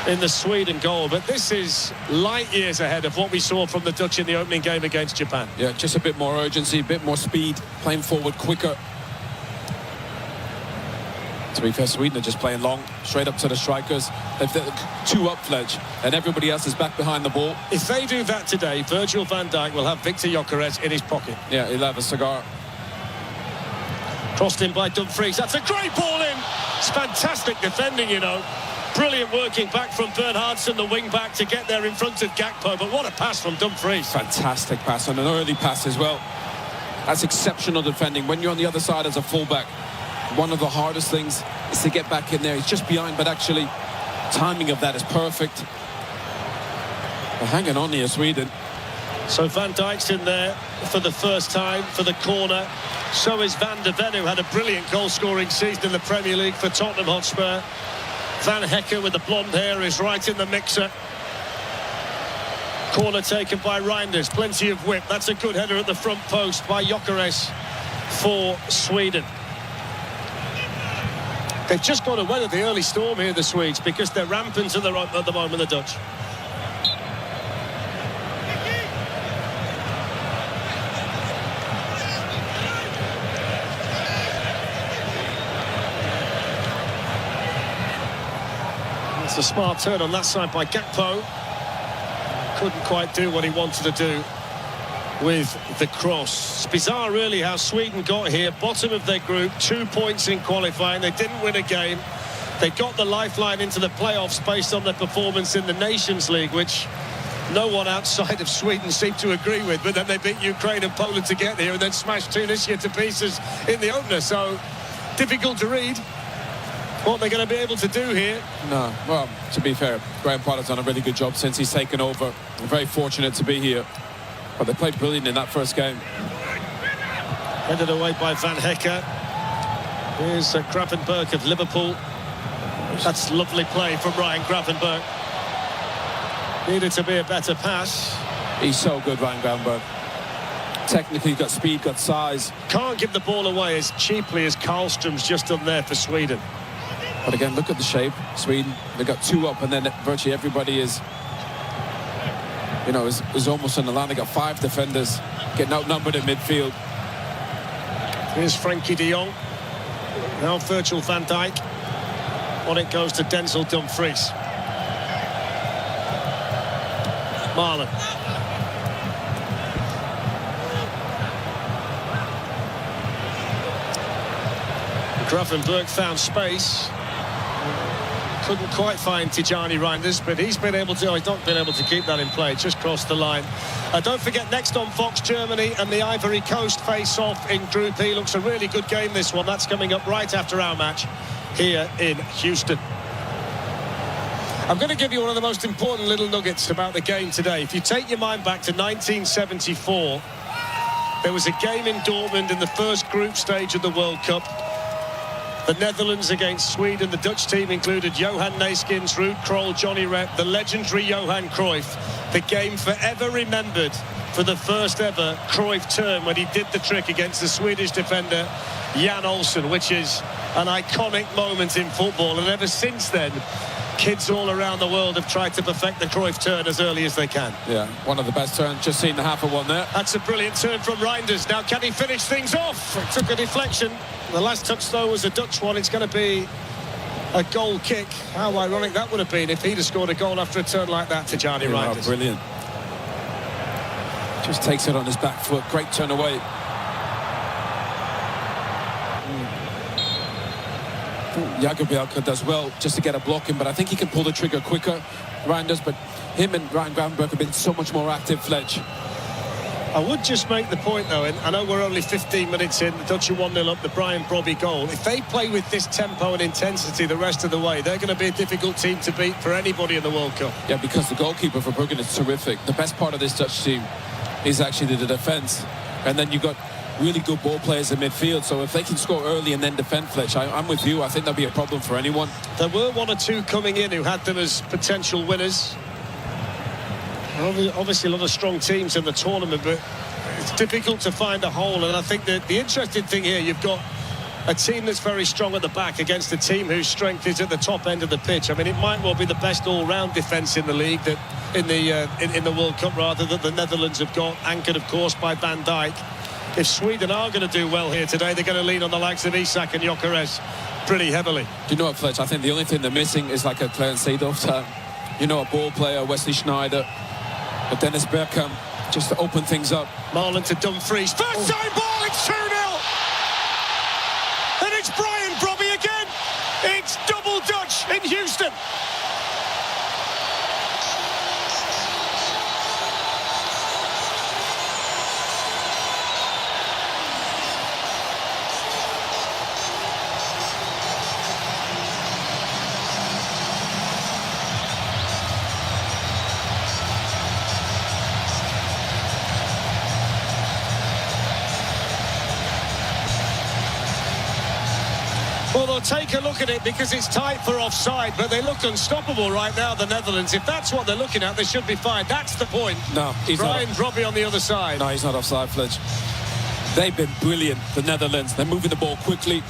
in the Sweden goal. But this is light years ahead of what we saw from the Dutch in the opening game against Japan. Yeah, just a bit more urgency, a bit more speed, playing forward quicker. To be fair, Sweden are just playing long, straight up to the strikers. They've 2 up, Fledge, and everybody else is back behind the ball. If they do that today, Virgil van Dijk will have Victor Gyökeres in his pocket. Yeah, he'll have a cigar. Crossed in by Dumfries. That's a great ball in. It's fantastic defending, you know. Brilliant working back from Bernhardsson, the wing-back, to get there in front of Gakpo. But what a pass from Dumfries. Fantastic pass, and an early pass as well. That's exceptional defending. When you're on the other side as a fullback, one of the hardest things is to get back in there. He's just behind, but actually timing of that is perfect. They're hanging on here, Sweden. So Van Dijk's in there for the first time for the corner. So is Van der Ven, who had a brilliant goal-scoring season in the Premier League for Tottenham Hotspur. Van Hekke with the blonde hair is right in the mixer. Corner taken by Reinders. Plenty of whip. That's a good header at the front post by Gyökeres for Sweden. They've just got to weather the early storm here, the Swedes, because they're rampant at the moment, the Dutch. It's a smart turn on that side by Gakpo. Couldn't quite do what he wanted to do with the cross. It's bizarre, really, how Sweden got here. Bottom of their group, 2 points in qualifying. They didn't win a game. They got the lifeline into the playoffs based on their performance in the Nations League, which no one outside of Sweden seemed to agree with. But then they beat Ukraine and Poland to get here and then smashed Tunisia to pieces in the opener. So difficult to read what they're going to be able to do here. No, well, to be fair, Graham Potter's done a really good job since he's taken over. I'm very fortunate to be here. But they played brilliant in that first game. Headed away by Van Hekke. Here's Gravenberg of Liverpool. That's lovely play from Ryan Gravenberg. Needed to be a better pass. He's so good, Ryan Gravenberg. technically, got speed, got size. Can't give the ball away as cheaply as Karlstrom's just done there for Sweden. But again, look at the shape. Sweden, they got 2 up, and then virtually everybody is, is almost on the line. They got 5 defenders getting outnumbered in midfield. Here's Frankie de Jong. Now Virgil van Dijk. On it goes to Denzel Dumfries. Marlon. Gravenberg found space. Couldn't quite find Tijani Reinders, but he's not been able to keep that in play. Just crossed the line. Don't forget, next on Fox, Germany and the Ivory Coast face off in Group E. Looks a really good game, this one. That's coming up right after our match here in Houston. I'm going to give you one of the most important little nuggets about the game today. If you take your mind back to 1974, there was a game in Dortmund in the first group stage of the World Cup. The Netherlands against Sweden. The Dutch team included Johan Neeskens, Ruud Krol, Johnny Rep, the legendary Johan Cruyff. The game forever remembered for the first ever Cruyff turn when he did the trick against the Swedish defender Jan Olsen, which is an iconic moment in football. And ever since then, kids all around the world have tried to perfect the Cruyff turn as early as they can. Yeah, one of the best turns. Just seen the half of one there. That's a brilliant turn from Reinders. Now, can he finish things off? It took a deflection. The last touch, though, was a Dutch one. It's going to be a goal kick. How ironic that would have been if he'd have scored a goal after a turn like that to Tijani Reinders. Brilliant. Just takes it on his back foot. Great turn away. Jagielka does well just to get a block in, but I think he can pull the trigger quicker, Reinders. But him and Ryan Gravenberg have been so much more active, Fletch. I would just make the point, though, and I know we're only 15 minutes in, the Dutch are 1-0 up, the Brian Brobby goal. If they play with this tempo and intensity the rest of the way, they're going to be a difficult team to beat for anybody in the World Cup. Yeah, because the goalkeeper for Brugge is terrific. The best part of this Dutch team is actually the defence. And then you've got really good ball players in midfield, so if they can score early and then defend, Fletch, I'm with you. I think that'll be a problem for anyone. There were 1 or 2 coming in who had them as potential winners. Obviously a lot of strong teams in the tournament, but it's difficult to find a hole. And I think that the interesting thing here, you've got a team that's very strong at the back against a team whose strength is at the top end of the pitch. I mean, it might well be the best all-round defence in the league, that in the World Cup rather, that the Netherlands have got, anchored of course by Van Dijk. If Sweden are going to do well here today, they're going to lean on the likes of Isak and Gyökeres pretty heavily. Do you know what, Fletch? I think the only thing they're missing is like a Clarence Seedorf type. A ball player, Wesley Sneijder, but Dennis Bergkamp, just to open things up. Marlon to Dumfries. First time ball, it's 2-0! And it's Brian Brobby again! It's double Dutch in Houston! Well, they'll take a look at it because it's tight for offside, but they look unstoppable right now, the Netherlands. If that's what they're looking at, they should be fine. That's the point. No, he's Brian not. Brobby on the other side. No, he's not offside, Fletch. They've been brilliant, the Netherlands. They're moving the ball quickly,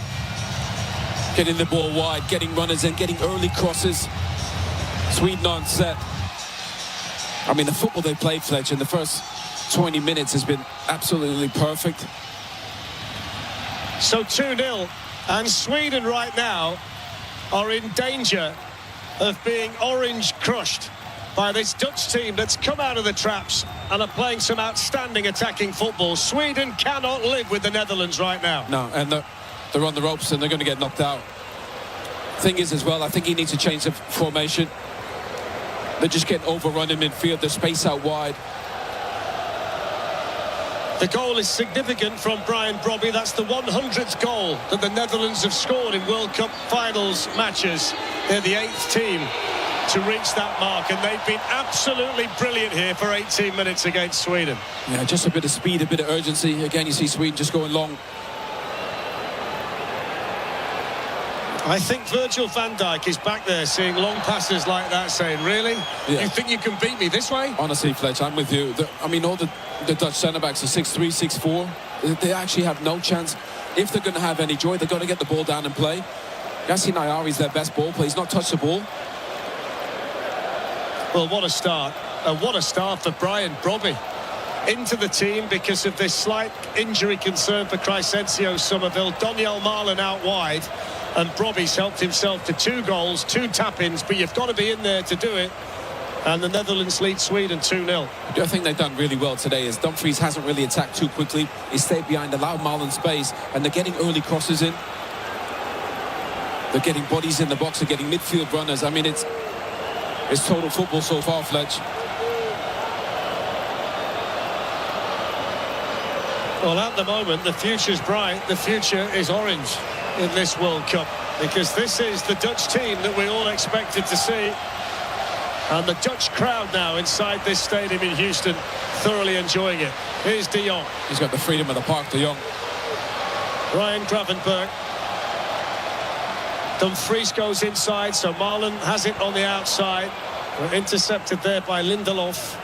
getting the ball wide, getting runners in, getting early crosses. Sweden on set. I mean, the football they played, Fletch, in the first 20 minutes has been absolutely perfect. So 2-0. And Sweden right now are in danger of being orange crushed by this Dutch team that's come out of the traps and are playing some outstanding attacking football. Sweden cannot live with the Netherlands right now. No, and they're on the ropes and they're going to get knocked out. Thing is as well, I think he needs to change the formation. They're just getting overrun in midfield. They're spaced out wide. The goal is significant from Brian Brobby. That's the 100th goal that the Netherlands have scored in World Cup finals matches. They're the 8th team to reach that mark, and they've been absolutely brilliant here for 18 minutes against Sweden. Yeah, just a bit of speed, a bit of urgency. Again, you see Sweden just going long. I think Virgil van Dijk is back there seeing long passes like that, saying, really? Yeah. You think you can beat me this way? Honestly, Fletch, I'm with you. All the Dutch centre-backs are 6'3", 6'4". They actually have no chance. If they're going to have any joy, they've got to get the ball down and play. Yassin Ayari is their best ball player. He's not touched the ball. Well, what a start. What a start for Brian Brobby. Into the team because of this slight injury concern for Crescencio Somerville. Doniel Marlon out wide. And Brobby's helped himself to 2 goals, 2 tap-ins, but you've got to be in there to do it. And the Netherlands lead Sweden 2-0. I think they've done really well today as Dumfries hasn't really attacked too quickly. He stayed behind, allowed Marlon space, and they're getting early crosses in. They're getting bodies in the box, they're getting midfield runners. I mean, it's total football so far, Fletch. Well, at the moment, the future's bright. The future is orange in this World Cup, because this is the Dutch team that we all expected to see. And the Dutch crowd now inside this stadium in Houston, thoroughly enjoying it. Here's De Jong. He's got the freedom of the park, De Jong. Ryan Gravenberch. Dumfries goes inside, so Marlon has it on the outside. We're intercepted there by Lindelof.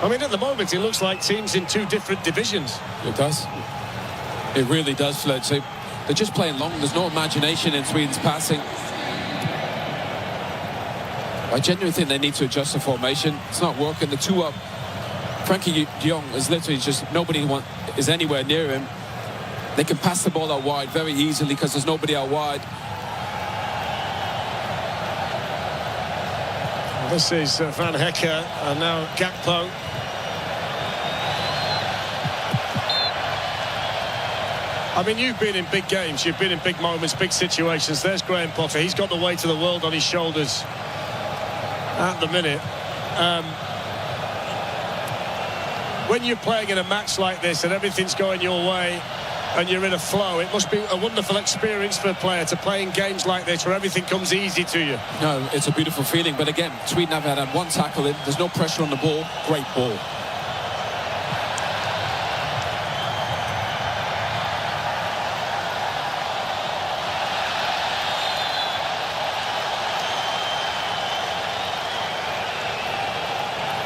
I mean, at the moment, it looks like teams in 2 different divisions. It does. It really does, Fletch. They're just playing long. There's no imagination in Sweden's passing. I genuinely think they need to adjust the formation. It's not working. The 2 up. Frankie de Jong is literally just nobody is anywhere near him. They can pass the ball out wide very easily because there's nobody out wide. This is Van Hecker and now Gakpo. I mean, you've been in big games, you've been in big moments, big situations. There's Graham Potter. He's got the weight of the world on his shoulders at the minute. When you're playing in a match like this and everything's going your way and you're in a flow, it must be a wonderful experience for a player to play in games like this where everything comes easy to you. No, it's a beautiful feeling. But again, Sweden have had 1 tackle in. There's no pressure on the ball. Great ball.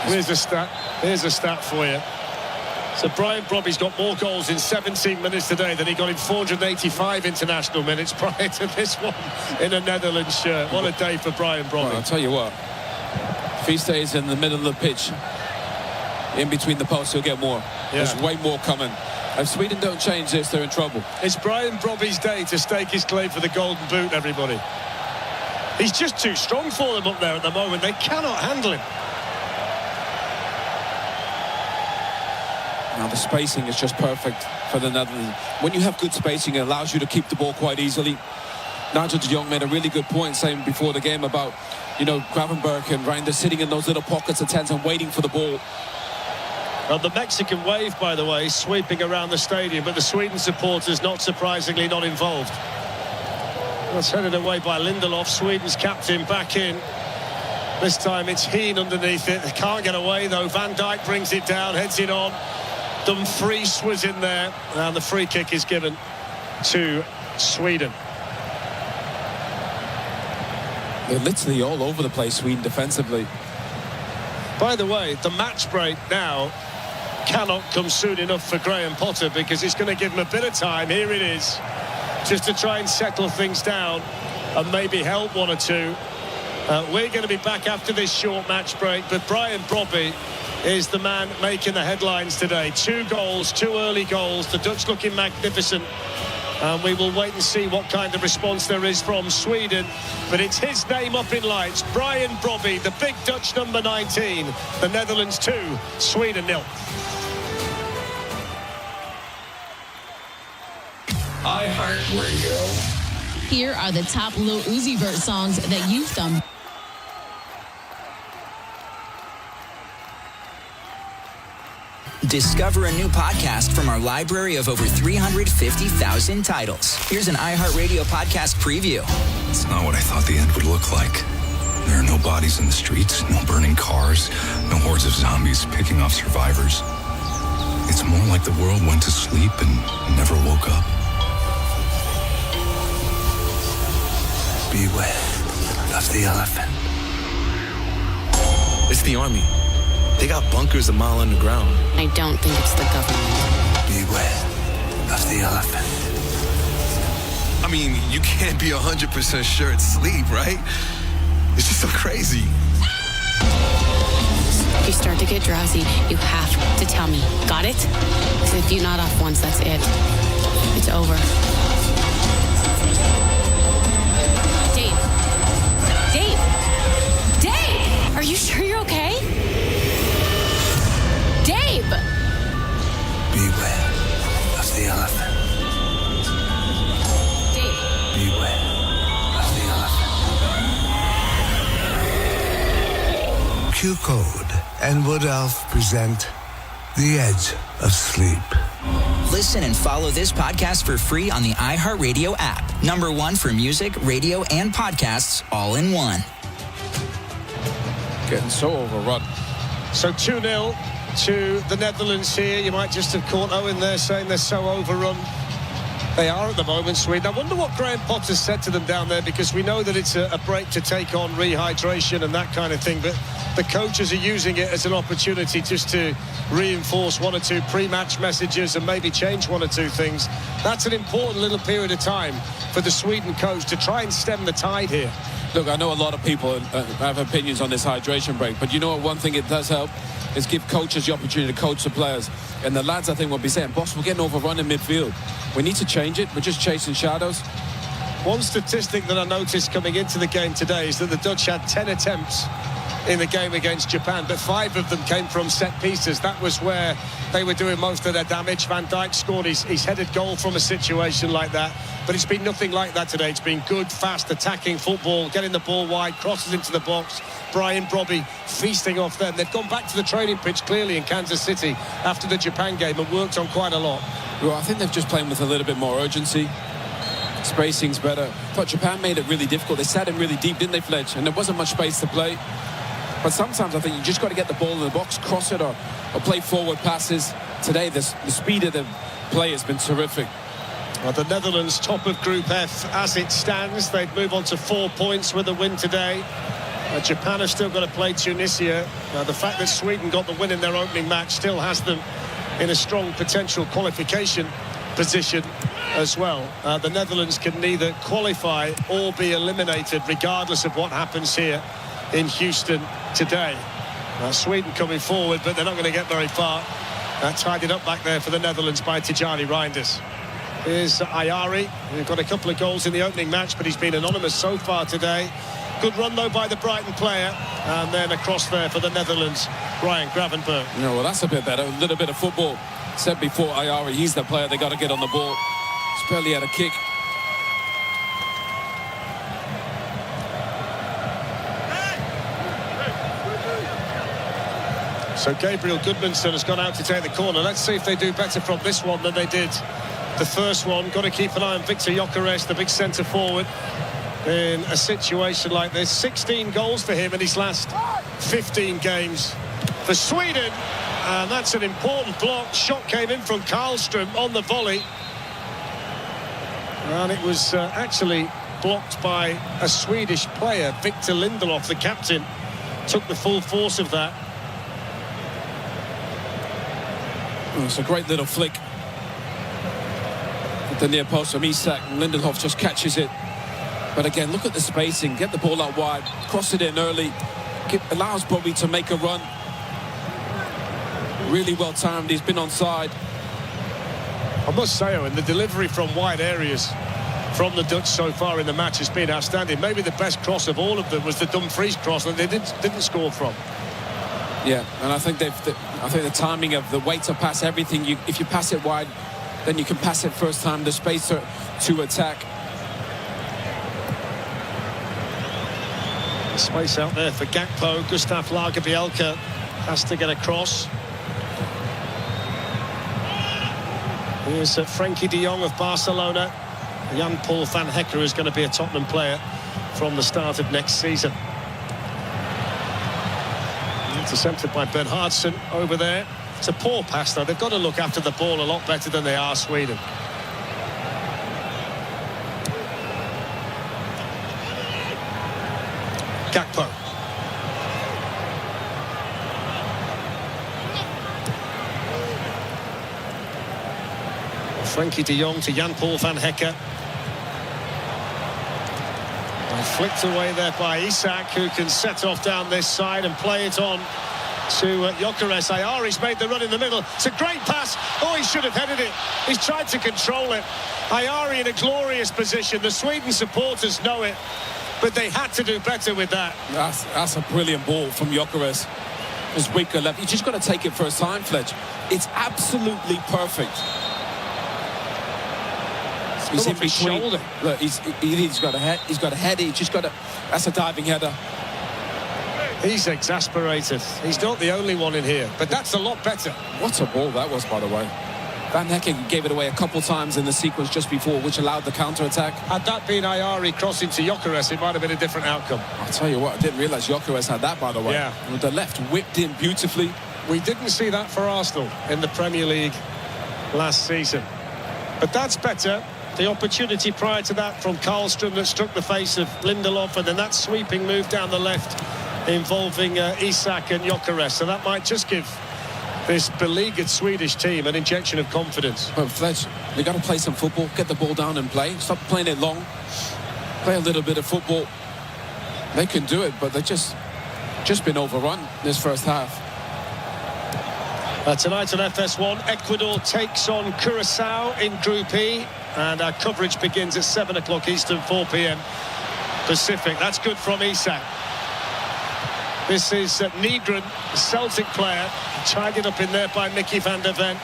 Here's a stat for you. So Brian Brobby's got more goals in 17 minutes today than he got in 485 international minutes prior to this one in a Netherlands shirt. What a day for Brian Brobby. Well, I'll tell you what, if he stays in the middle of the pitch, in between the posts, he'll get more. Yeah. There's way more coming. If Sweden don't change this, they're in trouble. It's Brian Brobby's day to stake his claim for the Golden Boot, everybody. He's just too strong for them up there at the moment. They cannot handle him. Now the spacing is just perfect for the Netherlands. When you have good spacing, it allows you to keep the ball quite easily. Nigel de Jong made a really good point saying before the game about, Gravenberch and Reinders sitting in those little pockets of 10s and waiting for the ball. And the Mexican wave, by the way, sweeping around the stadium, but the Sweden supporters, not surprisingly, not involved. That's headed away by Lindelof, Sweden's captain, back in. This time it's Heen underneath it. They can't get away, though. Van Dijk brings it down, heads it on. Dumfries was in there, and the free kick is given to Sweden. They're literally all over the place, Sweden, defensively. By the way, the match break now cannot come soon enough for Graham Potter, because it's going to give him a bit of time. Here it is, just to try and settle things down and maybe help 1 or 2. We're going to be back after this short match break, but Brian Brobby is the man making the headlines today. 2 goals, 2 early goals. The Dutch looking magnificent. And we will wait and see what kind of response there is from Sweden. But it's his name up in lights. Brian Brobby, the big Dutch number 19. The Netherlands 2, Sweden 0. iHeartRadio. Here are the top Lil Uzi Vert songs that you've thumbed. Discover a new podcast from our library of over 350,000 titles. Here's an iHeartRadio podcast preview. It's not what I thought the end would look like. There are no bodies in the streets, no burning cars, no hordes of zombies. just picking off survivors. It's more like the world went to sleep and never woke up. Beware of the elephant. It's the army. They got bunkers a mile underground. I don't think it's the government. Beware of the elephant. I mean, you can't be 100% sure it's sleep, right? It's just so crazy. If you start to get drowsy, you have to tell me. Got it? Because if you nod off once, that's it. It's over. Dave. Dave! Dave! Are you sure you're okay? Dave! Beware of the elephant. Dave. Beware of the elephant. Q-Code and Wood Elf present The Edge of Sleep. Listen and follow this podcast for free on the iHeartRadio app. #1 for music, radio, and podcasts all in one. Getting so overrun. So 2-0 to the Netherlands here. You might just have caught Owen there saying they're so overrun. They are at the moment, Sweden. I wonder what Graham Potter said to them down there, because we know that it's a break to take on rehydration and that kind of thing, but the coaches are using it as an opportunity just to reinforce one or two pre-match messages and maybe change one or two things. That's an important little period of time for the Sweden coach to try and stem the tide here. Look, I know a lot of people have opinions on this hydration break, but you know what, one thing it does help is give coaches the opportunity to coach the players. And the lads, I think, will be saying, boss, we're getting overrun in midfield. We need to change it. We're just chasing shadows. One statistic that I noticed coming into the game today is that the Dutch had 10 attempts in the game against Japan, but 5 of them came from set pieces. That was where they were doing most of their damage. Van Dijk scored his headed goal from a situation like that, but it's been nothing like that today. It's been good, fast, attacking football, getting the ball wide, crosses into the box. Brian Brobby feasting off them. They've gone back to the training pitch clearly in Kansas City after the Japan game and worked on quite a lot. Well, I think they've just playing with a little bit more urgency. Spacing's better. But Japan made it really difficult. They sat in really deep, didn't they, Fletch? And there wasn't much space to play. But sometimes I think you just got to get the ball in the box, cross it, or play forward passes. Today, the speed of the play has been terrific. Well, the Netherlands top of Group F as it stands. They'd move on to 4 points with a win today. Japan have still got to play Tunisia. The fact that Sweden got the win in their opening match still has them in a strong potential qualification position as well. The Netherlands can neither qualify or be eliminated regardless of what happens here in Houston today. Sweden coming forward, but they're not going to get very far. Tied it up back there for the Netherlands by Tijani Reinders. Here's Ayari, who got a couple of goals in the opening match, but he's been anonymous so far today. Good run, though, by the Brighton player. And then across there for the Netherlands, Ryan Gravenberg. No, well, that's a bit better. A little bit of football. Said before, Ayari, he's the player. They got to get on the ball. He's barely had a kick. So Gabriel Goodmanson has gone out to take the corner. Let's see if they do better from this one than they did the first one. Got to keep an eye on Victor Gyökeres, the big centre forward, in a situation like this. 16 goals for him in his last 15 games for Sweden. And that's an important block. Shot came in from Karlström on the volley. And it was actually blocked by a Swedish player. Victor Lindelof, the captain, took the full force of that. Oh, it's a great little flick. At the near post from Isak, and Lindelof just catches it. But again, look at the spacing. Get the ball out wide, cross it in early. Allows Bobby to make a run. Really well timed. He's been onside. I must say, Owen, the delivery from wide areas from the Dutch so far in the match has been outstanding. Maybe the best cross of all of them was the Dumfries cross that they didn't score from. Yeah, and I think the timing of the way to pass everything. If you pass it wide, then you can pass it first time. The space to attack. Space out there for Gakpo. Gustav Lagerbielke has to get across. Here's Frenkie de Jong of Barcelona. Jan-Paul van Hecker is going to be a Tottenham player from the start of next season. Intercepted by Ben Hardson over there. It's a poor pass, though. They've got to look after the ball a lot better than they are, Sweden. Gakpo. Frankie de Jong to Jan-Paul van Hekke. And flicked away there by Isak, who can set off down this side and play it on to Gyökeres. Ayari's made the run in the middle. It's a great pass. Oh, he should have headed it. He's tried to control it. Ayari in a glorious position. The Sweden supporters know it, but they had to do better with that. That's a brilliant ball from Gyökeres. His weaker left. You just got to take it for a time, Fletch. It's absolutely perfect. He's in between. Shoulder. Look, he's got a head. He's got a head. He's just got a. That's a diving header. He's exasperated. He's not the only one in here, but that's a lot better. What a ball that was, by the way. Van Hekke gave it away a couple times in the sequence just before, which allowed the counter-attack. Had that been Ayari crossing to Gyökeres, it might have been a different outcome. I'll tell you what, I didn't realise Gyökeres had that, by the way. Yeah. With the left whipped in beautifully. We didn't see that for Arsenal in the Premier League last season. But that's better. The opportunity prior to that from Karlström that struck the face of Lindelof, and then that sweeping move down the left involving Isak and Gyökeres. So that might just give this beleaguered Swedish team an injection of confidence. But Fletch, they got to play some football, get the ball down and play. Stop playing it long. Play a little bit of football. They can do it, but they've just been overrun this first half. Tonight on FS1, Ecuador takes on Curacao in Group E, and our coverage begins at 7 o'clock Eastern, 4 p.m. Pacific. That's good from Isak. This is Nygren, Celtic player, tied it up in there by Mickey van der Ven.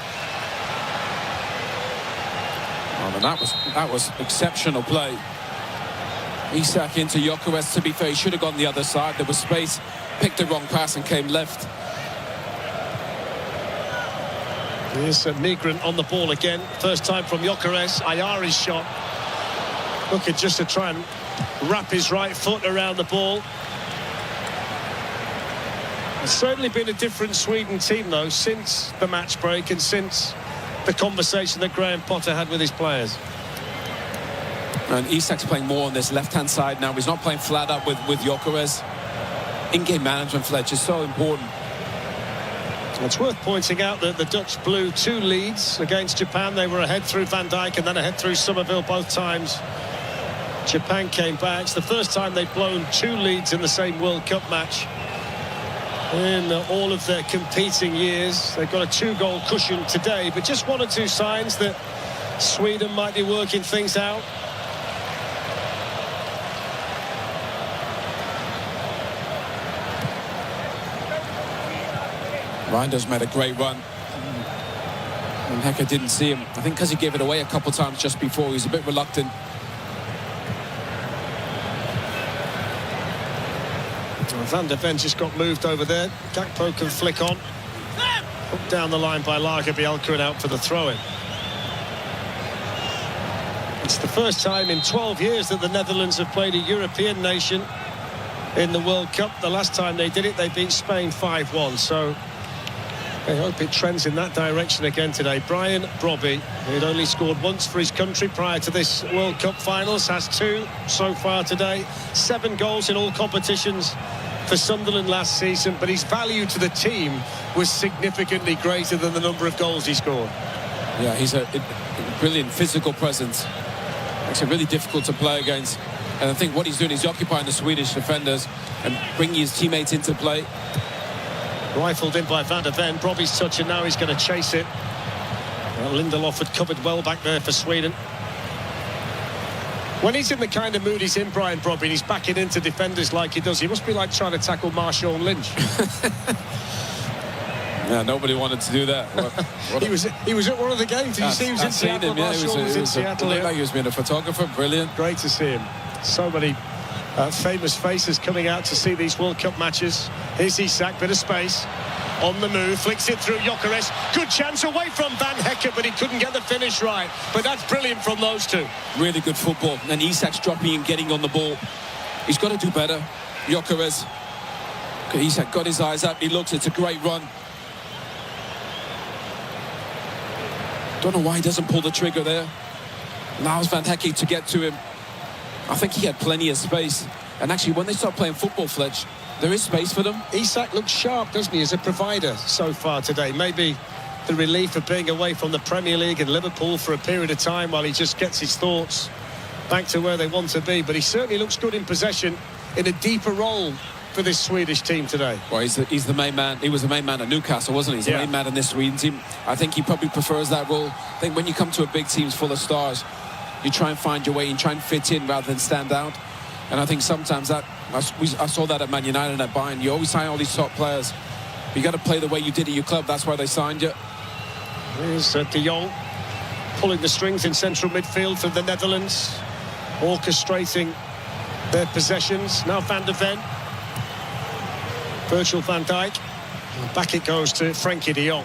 Oh, and that was exceptional play. Isak into Gyökeres. To be fair, he should have gone the other side. There was space, picked the wrong pass and came left. Here's Nygren on the ball again. First time from Gyökeres. Ayari's shot. Looking just to try and wrap his right foot around the ball. It's certainly been a different Sweden team, though, since the match break and since the conversation that Graham Potter had with his players. And Isak's playing more on this left-hand side now. He's not playing flat up with Gyökeres. In-game management, Fletch, is so important. It's worth pointing out that the Dutch blew 2 leads against Japan. They were ahead through Van Dijk and then ahead through Somerville both times. Japan came back. It's the first time they've blown 2 leads in the same World Cup match in all of their competing years. They've got a 2-goal cushion today, but just 1 or 2 signs that Sweden might be working things out. Reinders made a great run. And Hekke didn't see him. I think because he gave it away a couple times just before, he was a bit reluctant. Van der Ven just got moved over there. Gakpo can flick on. Hooked down the line by Lagerbielke and out for the throw-in. It's the first time in 12 years that the Netherlands have played a European nation in the World Cup. The last time they did it, they beat Spain 5-1. So I hope it trends in that direction again today. Brian Brobby, who'd only scored once for his country prior to this World Cup finals, has 2 so far today. 7 goals in all competitions for Sunderland last season, but his value to the team was significantly greater than the number of goals he scored. Yeah, he's a brilliant physical presence. Makes it really difficult to play against. And I think what he's doing is occupying the Swedish defenders and bringing his teammates into play. Rifled in by Van der Ven. Brobby's touch, and now he's going to chase it. Well, Lindelof had covered well back there for Sweden. When he's in the kind of mood he's in, Brian Brobby, and he's backing into defenders like he does, he must be like trying to tackle Marshawn Lynch. Yeah, nobody wanted to do that. He was at one of the games. Did you see he was in Seattle? Him, yeah, he was in Seattle. Like he was being a photographer. Brilliant. Great to see him. So many famous faces coming out to see these World Cup matches. Here's Isak, bit of space. On the move, flicks it through Gyökeres. Good chance away from Van Hekke, but he couldn't get the finish right. But that's brilliant from those 2. Really good football. And Isak's dropping and getting on the ball. He's got to do better, Gyökeres. He's got his eyes up. He looks. It's a great run. Don't know why he doesn't pull the trigger there. Allows Van Hecke to get to him. I think he had plenty of space. And actually, when they start playing football, Fletch, there is space for them. Isak looks sharp, doesn't he, as a provider so far today. Maybe the relief of being away from the Premier League and Liverpool for a period of time while he just gets his thoughts back to where they want to be. But he certainly looks good in possession in a deeper role for this Swedish team today. Well, he's the main man. He was the main man at Newcastle, wasn't he? He's the main man in this Sweden team. I think he probably prefers that role. I think when you come to a big team full of stars, you try and find your way and try and fit in rather than stand out. And I think sometimes that I saw that at Man United and at Bayern. You always sign all these top players. You got to play the way you did at your club. That's why they signed you. Here's De Jong pulling the strings in central midfield for the Netherlands, orchestrating their possessions. Now Van de Ven, Virgil van Dijk, and back it goes to Frenkie de Jong.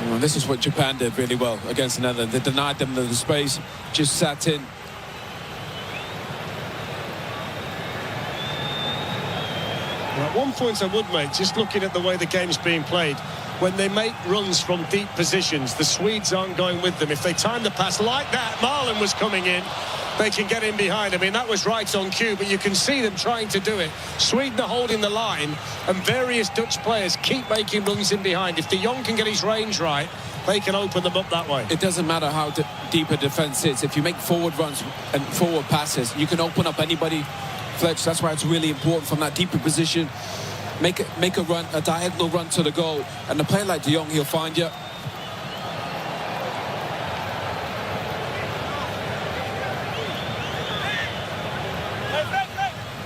Well, this is what Japan did really well against the Netherlands. They denied them the space, just sat in. At one point I would make, just looking at the way the game's being played, when they make runs from deep positions, the Swedes aren't going with them. If they time the pass like that, Marlon was coming in, they can get in behind. I mean, that was right on cue, but you can see them trying to do it. Sweden are holding the line, and various Dutch players keep making runs in behind. If De Jong can get his range right, they can open them up that way. It doesn't matter how deep a defence is. If you make forward runs and forward passes, you can open up anybody. Fletch, that's why it's really important from that deeper position. Make a run, a diagonal run to the goal, and a player like De Jong, he'll find you.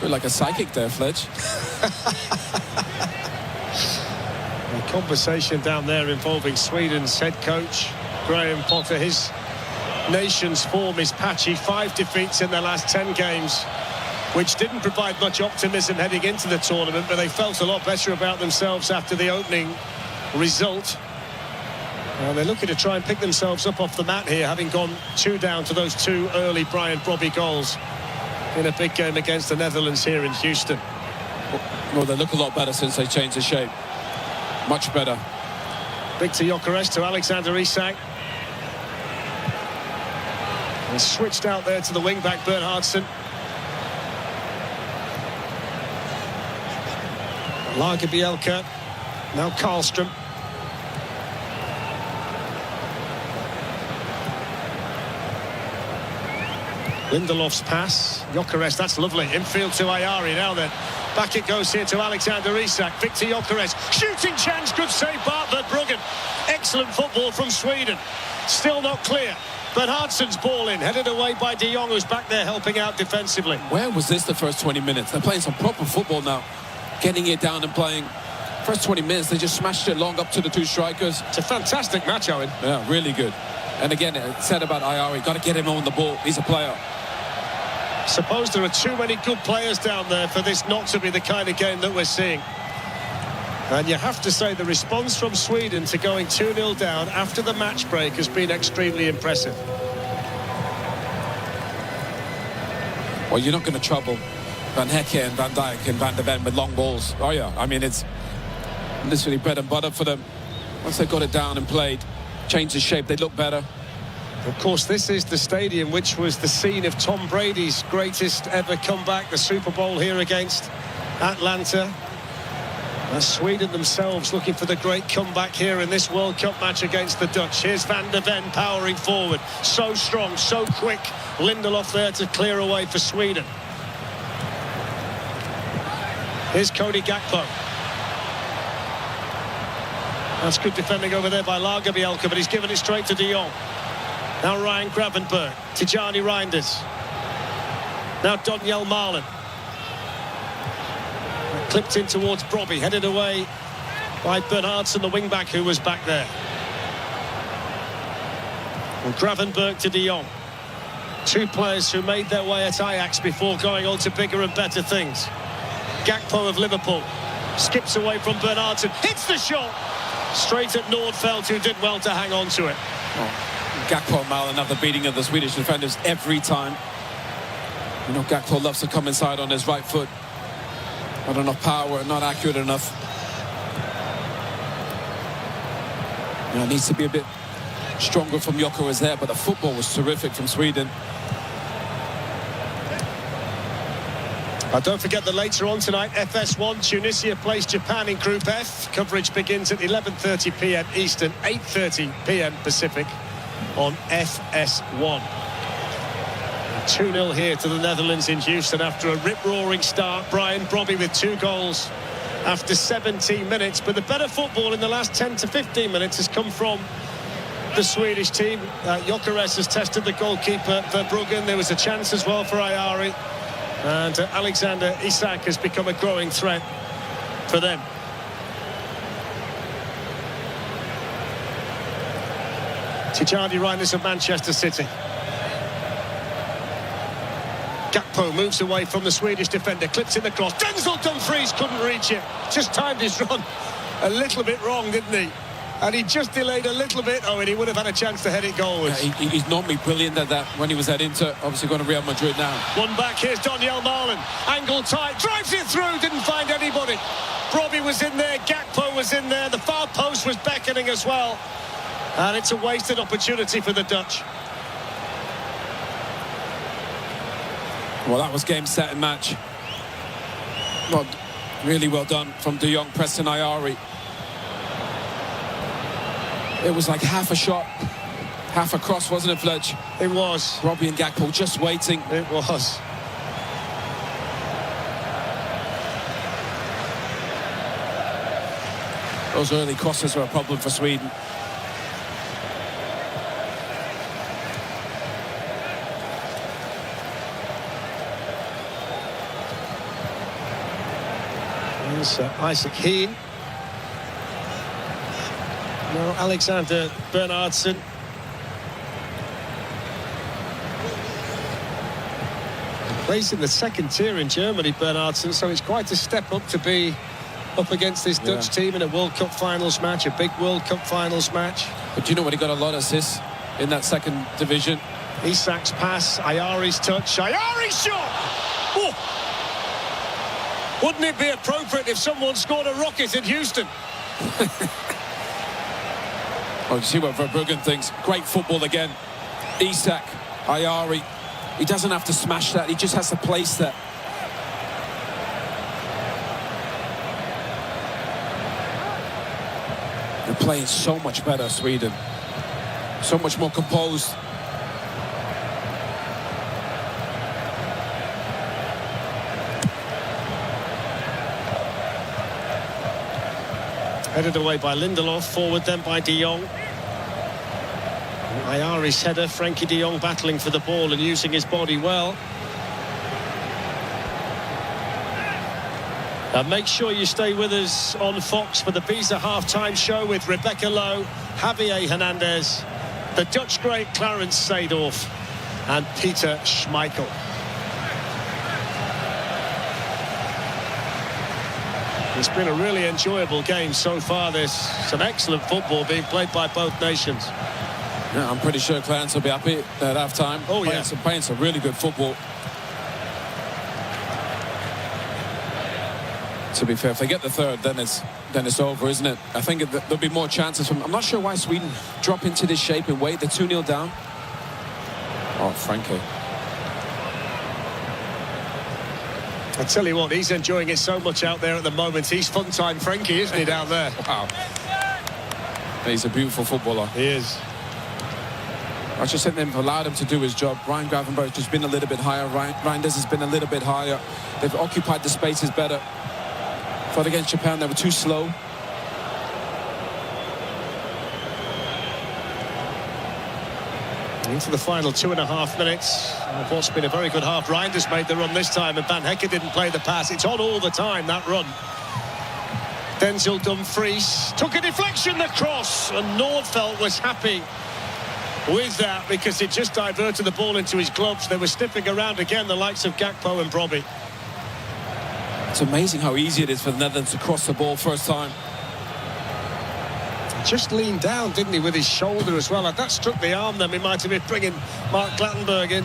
You're like a psychic there, Fletch. A conversation down there involving Sweden's head coach, Graham Potter. His nation's form is patchy. 5 defeats in their last 10 games, which didn't provide much optimism heading into the tournament, but they felt a lot better about themselves after the opening result. And they're looking to try and pick themselves up off the mat here, having gone 2 down to those 2 early Brian Brobby goals in a big game against the Netherlands here in Houston. Well, they look a lot better since they changed the shape. Much better. Victor Gyökeres to Alexander Isak. And switched out there to the wing-back Bernhardsson. Lagerbielke, now Karlström. Lindelof's pass, Gyökeres, that's lovely. Infield to Ayari, now then. Back it goes here to Alexander Isak. Victor Gyökeres, shooting chance, good save, Bart Verbruggen. Excellent football from Sweden. Still not clear. Bernhardsson's ball in, headed away by De Jong, who's back there helping out defensively. Where was this the first 20 minutes? They're playing some proper football now. Getting it down and playing. First 20 minutes, they just smashed it long up to the 2 strikers. It's a fantastic match, Owen. Yeah, really good. And again, it said about Ayari, got to get him on the ball. He's a player. Suppose there are too many good players down there for this not to be the kind of game that we're seeing. And you have to say the response from Sweden to going 2-0 down after the match break has been extremely impressive. Well, you're not going to trouble Van Hecke and Van Dijk and Van de Ven with long balls, are you? I mean, it's literally bread and butter for them. Once they got it down and played, changed the shape, they look better. Of course, this is the stadium which was the scene of Tom Brady's greatest ever comeback, the Super Bowl here against Atlanta. And Sweden themselves looking for the great comeback here in this World Cup match against the Dutch. Here's Van de Ven powering forward. So strong, so quick. Lindelof there to clear away for Sweden. Here's Cody Gakpo. That's good defending over there by Lagerbielke, but he's given it straight to De Jong. Now Ryan Gravenberg, Tijani Reinders. Now Donyell Malen. Clipped in towards Brobby, headed away by Bernhardsson, the wing-back who was back there. And Gravenberg to De Jong. 2 players who made their way at Ajax before going on to bigger and better things. Gakpo of Liverpool skips away from Bernhardsson, hits the shot, Straight at Nordfeldt, who did well to hang on to it. Gakpo Mal, another beating of the Swedish defenders every time. You know, Gakpo loves to come inside on his right foot. Not enough power, not accurate enough. You know, needs to be a bit stronger from Gyökeres there, but the football was terrific from Sweden. Don't forget that later on tonight, FS1, Tunisia plays Japan in Group F. Coverage begins at 11:30 p.m. Eastern, 8:30 p.m. Pacific on FS1. 2-0 here to the Netherlands in Houston after a rip-roaring start. Brian Brobby with 2 goals after 17 minutes. But the better football in the last 10 to 15 minutes has come from the Swedish team. Gyökeres has tested the goalkeeper Verbruggen. There was a chance as well for Ayari. And Alexander Isak has become a growing threat for them. Tijani Reinders of Manchester City. Gakpo moves away from the Swedish defender, clips in the cross. Denzel Dumfries couldn't reach it. Just timed his run a little bit wrong, didn't he? And he just delayed a little bit. Oh, and he would have had a chance to head it goalwards. Yeah, he's normally brilliant at that when he was at Inter. Obviously going to Real Madrid now. One back, here's Daniel Marlin. Angle tight, drives it through, didn't find anybody. Brobby was in there, Gakpo was in there. The far post was beckoning as well. And it's a wasted opportunity for the Dutch. Well, that was game, set and match. Well, really well done from De Jong, pressing Ayari. It was like half a shot, half a cross, wasn't it, Fledge? It was. Robbie and Gakpo just waiting. It was. Those early crosses were a problem for Sweden. Here's Isaac Heen. No, Alexander Bernhardsson. Plays in the second tier in Germany, Bernhardsson, so it's quite a step up to be up against this Dutch team in a World Cup finals match, a big World Cup finals match. But do you know what? He got a lot of assists in that second division. Isak's pass, Ayari's touch, Ayari's shot! Oh! Wouldn't it be appropriate if someone scored a rocket in Houston? Oh, you see what Verbruggen thinks. Great football again. Isak, Ayari. He doesn't have to smash that. He just has to place that. They're playing so much better, Sweden. So much more composed. Headed away by Lindelof, forward then by De Jong. Ayari's header, Frankie De Jong battling for the ball and using his body well. And make sure you stay with us on Fox for the Visa half-time show with Rebecca Lowe, Javier Hernandez, the Dutch great Clarence Seedorf and Peter Schmeichel. It's been a really enjoyable game so far. There's some excellent football being played by both nations. Yeah, I'm pretty sure Clarence will be happy at half-time. Oh, yeah. Playing some really good football. To be fair, if they get the third, then it's over, isn't it? I think there'll be more chances from... I'm not sure why Sweden drop into this shape and wait. They're 2-0 down. Oh, Frankie. I tell you what, he's enjoying it so much out there at the moment. He's fun-time Frankie, isn't he, down there? Wow. He's a beautiful footballer. He is. I just think they've allowed him to do his job. Ryan Gravenberg's just been a little bit higher. Reinders has been a little bit higher. They've occupied the spaces better. Thought against Japan, they were too slow. Into the final 2.5 minutes of what's been a very good half. Reinders made the run this time and Van Hekke didn't play the pass. It's on all the time, that run. Denzel Dumfries took a deflection, the cross, and Nordfeldt was happy with that because it just diverted the ball into his gloves. They were sniffing around again, the likes of Gakpo and Brobby. It's amazing how easy it is for the Netherlands to cross the ball first time. Just leaned down, didn't he, with his shoulder as well. If that struck the arm, then we might have been bringing Mark Glattenberg in.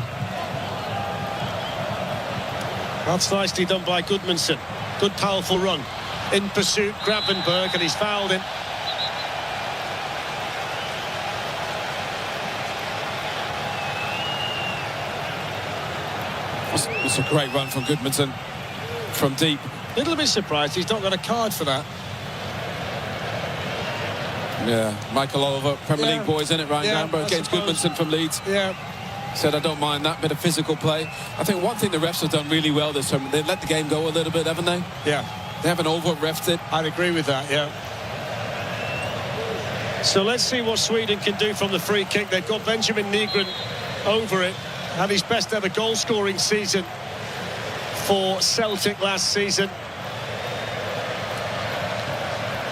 That's nicely done by Goodmanson. Good, powerful run. In pursuit, Gravenberg, and he's fouled him. It's a great run from Goodmanson from deep. A little bit surprised he's not got a card for that. Yeah, Michael Oliver, Premier League boys, in it, Ryan Gramber against Goodmanson from Leeds. Yeah. Said, I don't mind that bit of physical play. I think one thing the refs have done really well this time, they've let the game go a little bit, haven't they? Yeah. They haven't over-refed it. I'd agree with that, yeah. So let's see what Sweden can do from the free kick. They've got Benjamin Nygren over it. Had his best ever goal-scoring season for Celtic last season.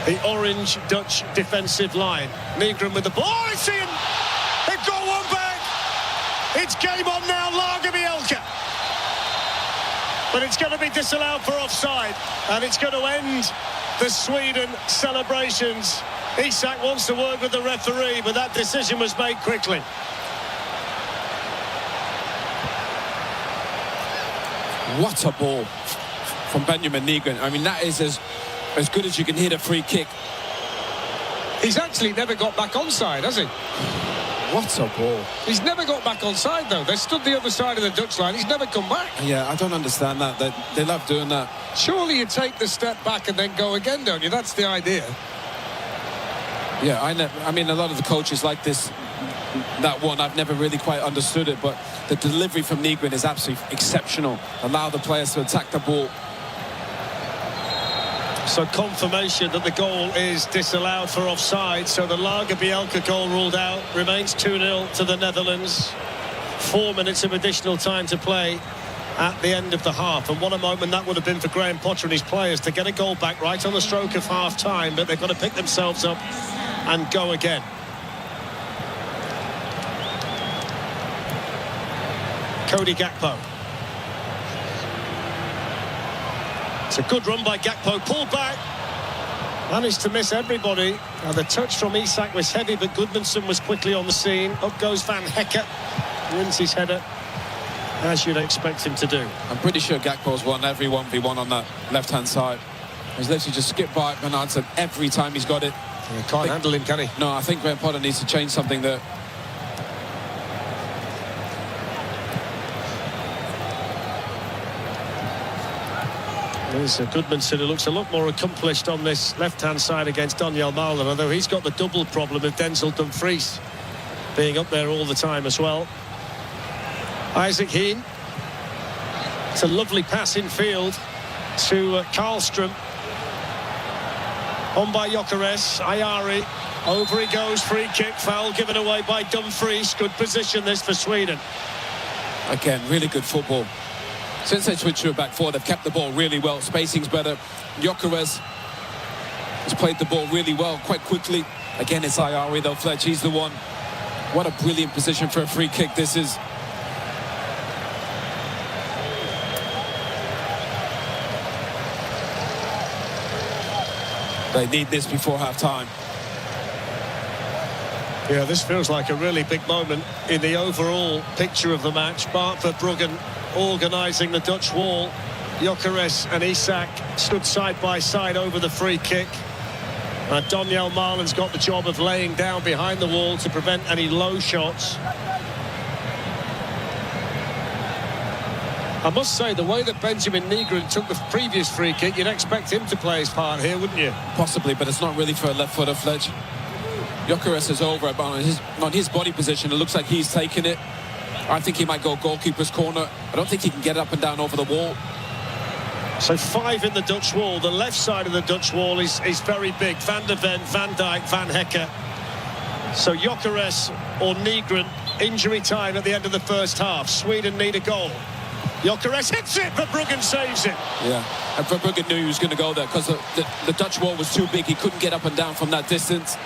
The orange Dutch defensive line. Nygren with the ball. It's in! They've got one back! It's game on now, Lagerbielke. But it's going to be disallowed for offside. And it's going to end the Sweden celebrations. Isak wants to work with the referee, but that decision was made quickly. What a ball from Benjamin Nygren. I mean, that is as good as you can hit a free kick. He's actually never got back onside, has he? What a ball. He's never got back onside, though. They stood the other side of the Dutch line. He's never come back. Yeah, I don't understand that. They love doing that. Surely you take the step back and then go again, don't you? That's the idea. Yeah, I mean, a lot of the coaches like this. That one, I've never really quite understood it, but the delivery from Nygren is absolutely exceptional. Allow the players to attack the ball. So confirmation that the goal is disallowed for offside. So the Lagerbielke goal ruled out. Remains 2-0 to the Netherlands. 4 minutes of additional time to play at the end of the half. And what a moment that would have been for Graham Potter and his players to get a goal back right on the stroke of half-time. But they've got to pick themselves up and go again. Cody Gakpo. It's a good run by Gakpo. Pulled back. Managed to miss everybody. Now the touch from Isak was heavy, but Goodmanson was quickly on the scene. Up goes Van Hekke. Wins his header, as you'd expect him to do. I'm pretty sure Gakpo's won every 1v1 on that left-hand side. He's literally just skipped by Bernardson every time he's got it. He can't handle him, can he? No, I think Graham Potter needs to change something there. There's Goodmanson, who looks a lot more accomplished on this left-hand side against Daniel Malen, although he's got the double problem of Denzel Dumfries being up there all the time as well. Isaac Heen. It's a lovely pass in field to Karlström. On by Gyökeres. Ayari. Over he goes. Free kick. Foul given away by Dumfries. Good position this for Sweden. Again, really good football. Since they switched to a back four, they've kept the ball really well. Spacing's better. Gyökeres has played the ball really well, quite quickly. Again, it's Ayari though, Fletch. He's the one. What a brilliant position for a free kick this is. They need this before half-time. Yeah, this feels like a really big moment in the overall picture of the match. Bart Verbruggen organising the Dutch wall. Gyökeres and Isak stood side by side over the free kick. Daniel Malen's got the job of laying down behind the wall to prevent any low shots. I must say, the way that Benjamin Nygren took the previous free kick, you'd expect him to play his part here, wouldn't you? Possibly, but it's not really for a left footer, Fletch. Gyökeres is over on his body position. It looks like he's taking it. I think he might go goalkeeper's corner. I don't think he can get up and down over the wall. So 5 in the Dutch wall. The left side of the Dutch wall is very big. Van der Ven, Van Dijk, Van Hekke. So Gyökeres or Nygren, injury time at the end of the first half. Sweden need a goal. Gyökeres hits it, Verbruggen saves it. Yeah, and Verbruggen knew he was going to go there because the Dutch wall was too big. He couldn't get up and down from that distance.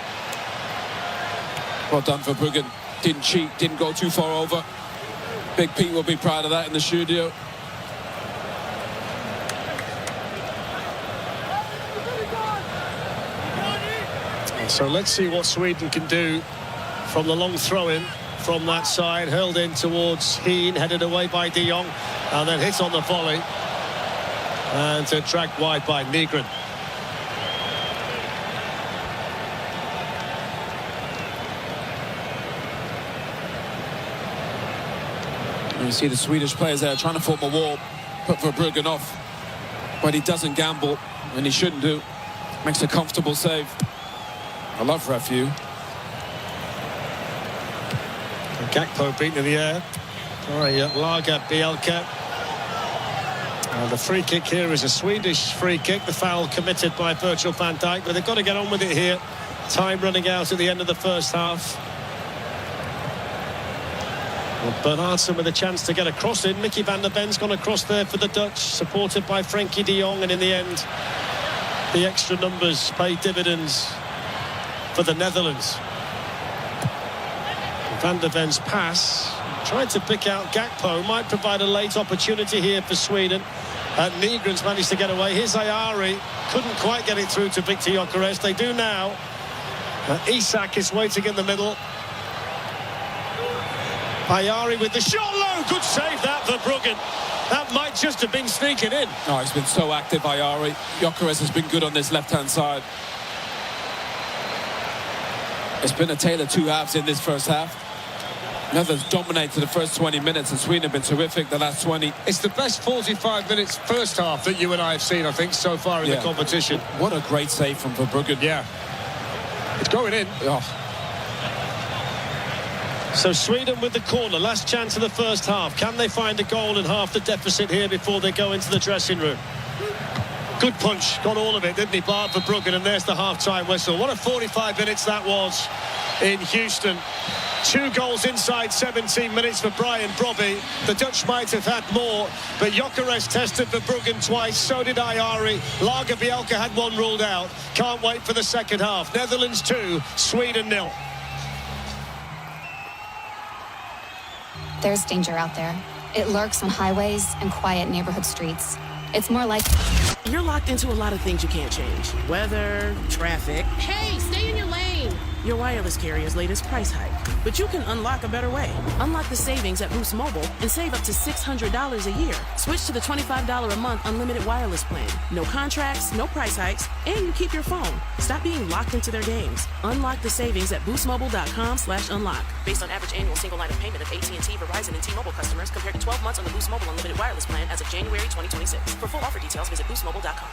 Well done, Verbruggen. Didn't cheat, didn't go too far over. Big Pete will be proud of that in the studio. So let's see what Sweden can do from the long throw-in from that side. Hurled in towards Heen, headed away by De Jong, and then hit on the volley. And dragged wide by Nygren. You see the Swedish players there trying to form a wall, put Verbruggen off, but he doesn't gamble, and he shouldn't do. Makes a comfortable save. I love Refu. Gakpo beaten in the air. Lager Bielka. And the free kick here is a Swedish free kick. The foul committed by Virgil van Dijk, but they've got to get on with it here. Time running out at the end of the first half. Well, Bernardson with a chance to get a cross in. Mickey van der Ben's gone across there for the Dutch, supported by Frenkie de Jong, and in the end, the extra numbers pay dividends for the Netherlands. Van der Ben's pass, tried to pick out Gakpo, might provide a late opportunity here for Sweden. Nygren's managed to get away. Here's Ayari, couldn't quite get it through to Victor Gyökeres. They do now. Isak is waiting in the middle. Ayari with the shot low. Good save that, Verbruggen. That might just have been sneaking in. Oh, he's been so active, Ayari. Gyökeres has been good on this left-hand side. It's been a tale of two halves in this first half. Netherlands dominated the first 20 minutes, and Sweden have been terrific the last 20. It's the best 45 minutes first half that you and I have seen, I think, so far in the competition. What a great save from Verbruggen. Yeah. It's going in. Oh. So Sweden with the corner, last chance of the first half. Can they find a goal and half the deficit here before they go into the dressing room? Good punch, got all of it, didn't he, Bart Verbruggen, and there's the half-time whistle. What a 45 minutes that was in Houston. 2 goals inside 17 minutes for Brian Brobby. The Dutch might have had more, but Gyökeres tested Verbruggen twice, so did Ayari. Lager Bielka had one ruled out. Can't wait for the second half. Netherlands 2, Sweden 0. There's danger out there. It lurks on highways and quiet neighborhood streets. It's more like... You're locked into a lot of things you can't change. Weather, traffic. Hey, stay in your lane. Your wireless carrier's latest price hike. But you can unlock a better way. Unlock the savings at Boost Mobile and save up to $600 a year. Switch to the $25 a month unlimited wireless plan. No contracts, no price hikes, and you keep your phone. Stop being locked into their games. Unlock the savings at boostmobile.com/unlock. Based on average annual single line of payment of AT&T, Verizon, and T-Mobile customers compared to 12 months on the Boost Mobile unlimited wireless plan as of January 2026. For full offer details, visit boostmobile.com.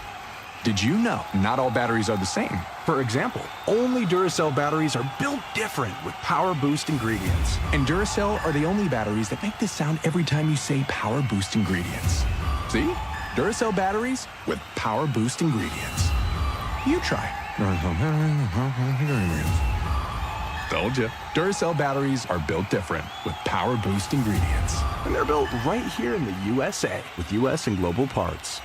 Did you know not all batteries are the same? For example, only Duracell batteries are built different with Power Boost ingredients. And Duracell are the only batteries that make this sound every time you say Power Boost ingredients. See? Duracell batteries with Power Boost ingredients. You try. Told ya. Duracell batteries are built different with Power Boost ingredients. And they're built right here in the USA with US and global parts.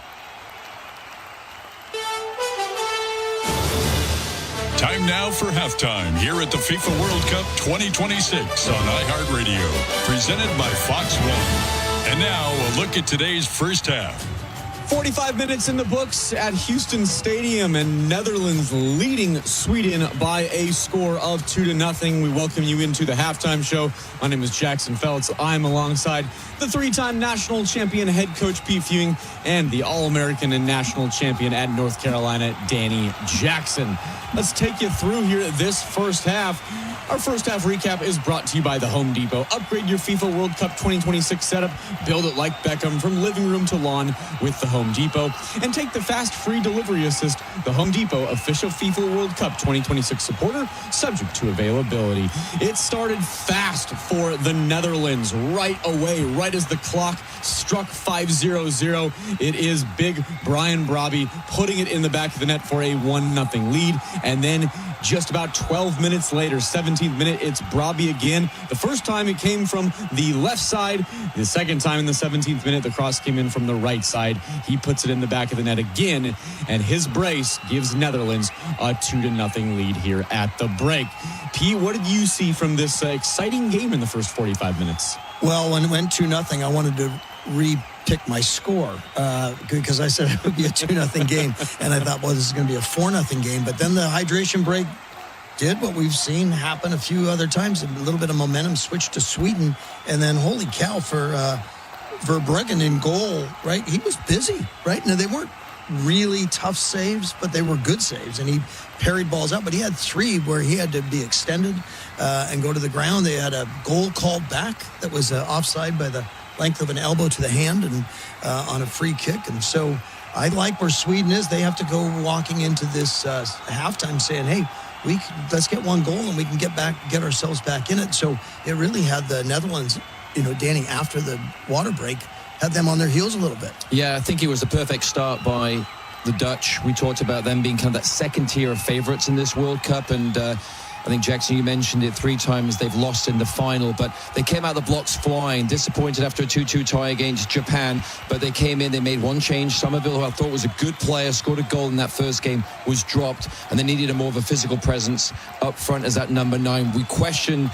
Time now for halftime here at the FIFA World Cup 2026 on iHeartRadio, presented by Fox One. And now a look at today's first half. 45 minutes in the books at Houston Stadium, and Netherlands leading Sweden by a score of 2-0. We welcome you into the halftime show. My name is Jackson Feltz. I'm alongside the 3-time national champion head coach Pete Ewing and the All-American and national champion at North Carolina, Danny Jackson. Let's take you through here this first half. Our first half recap is brought to you by the Home Depot. Upgrade your FIFA World Cup 2026 setup. Build it like Beckham from living room to lawn with the Home Depot. And take the fast free delivery assist. The Home Depot official FIFA World Cup 2026 supporter, subject to availability. It started fast for the Netherlands right away, right as the clock struck 5-0-0. It is big Brian Brobby putting it in the back of the net for a 1-0 lead. And then just about 12 minutes later, 17th minute, it's Brobby again. The first time it came from the left side. The second time in the 17th minute, the cross came in from the right side. He puts it in the back of the net again, and his brace gives Netherlands a 2-0 lead here at the break. Pete, what did you see from this exciting game in the first 45 minutes? Well, when it went 2-0, I wanted to pick my score because I said it would be a 2-0 game, and I thought, well, this is going to be a 4-0 game. But then the hydration break did what we've seen happen a few other times. A little bit of momentum switched to Sweden. And then, holy cow, for Verbruggen in goal, right? He was busy, right? Now, they weren't really tough saves, but they were good saves. And he parried balls out. But he had 3 where he had to be extended and go to the ground. They had a goal called back that was offside by the length of an elbow to the hand and on a free kick. And so I like where Sweden is. They have to go walking into this halftime saying, hey, let's get 1 goal and we can get ourselves back in it. So it really had the Netherlands, Danny, after the water break, had them on their heels a little bit. Yeah, I think it was the perfect start by the Dutch. We talked about them being kind of that second tier of favourites in this World Cup, and I think, Jackson, you mentioned it 3 times they've lost in the final, but they came out the blocks flying, disappointed after a 2-2 tie against Japan, but they came in, they made 1 change. Somerville, who I thought was a good player, scored a goal in that first game, was dropped, and they needed a more of a physical presence up front as that number 9. We question,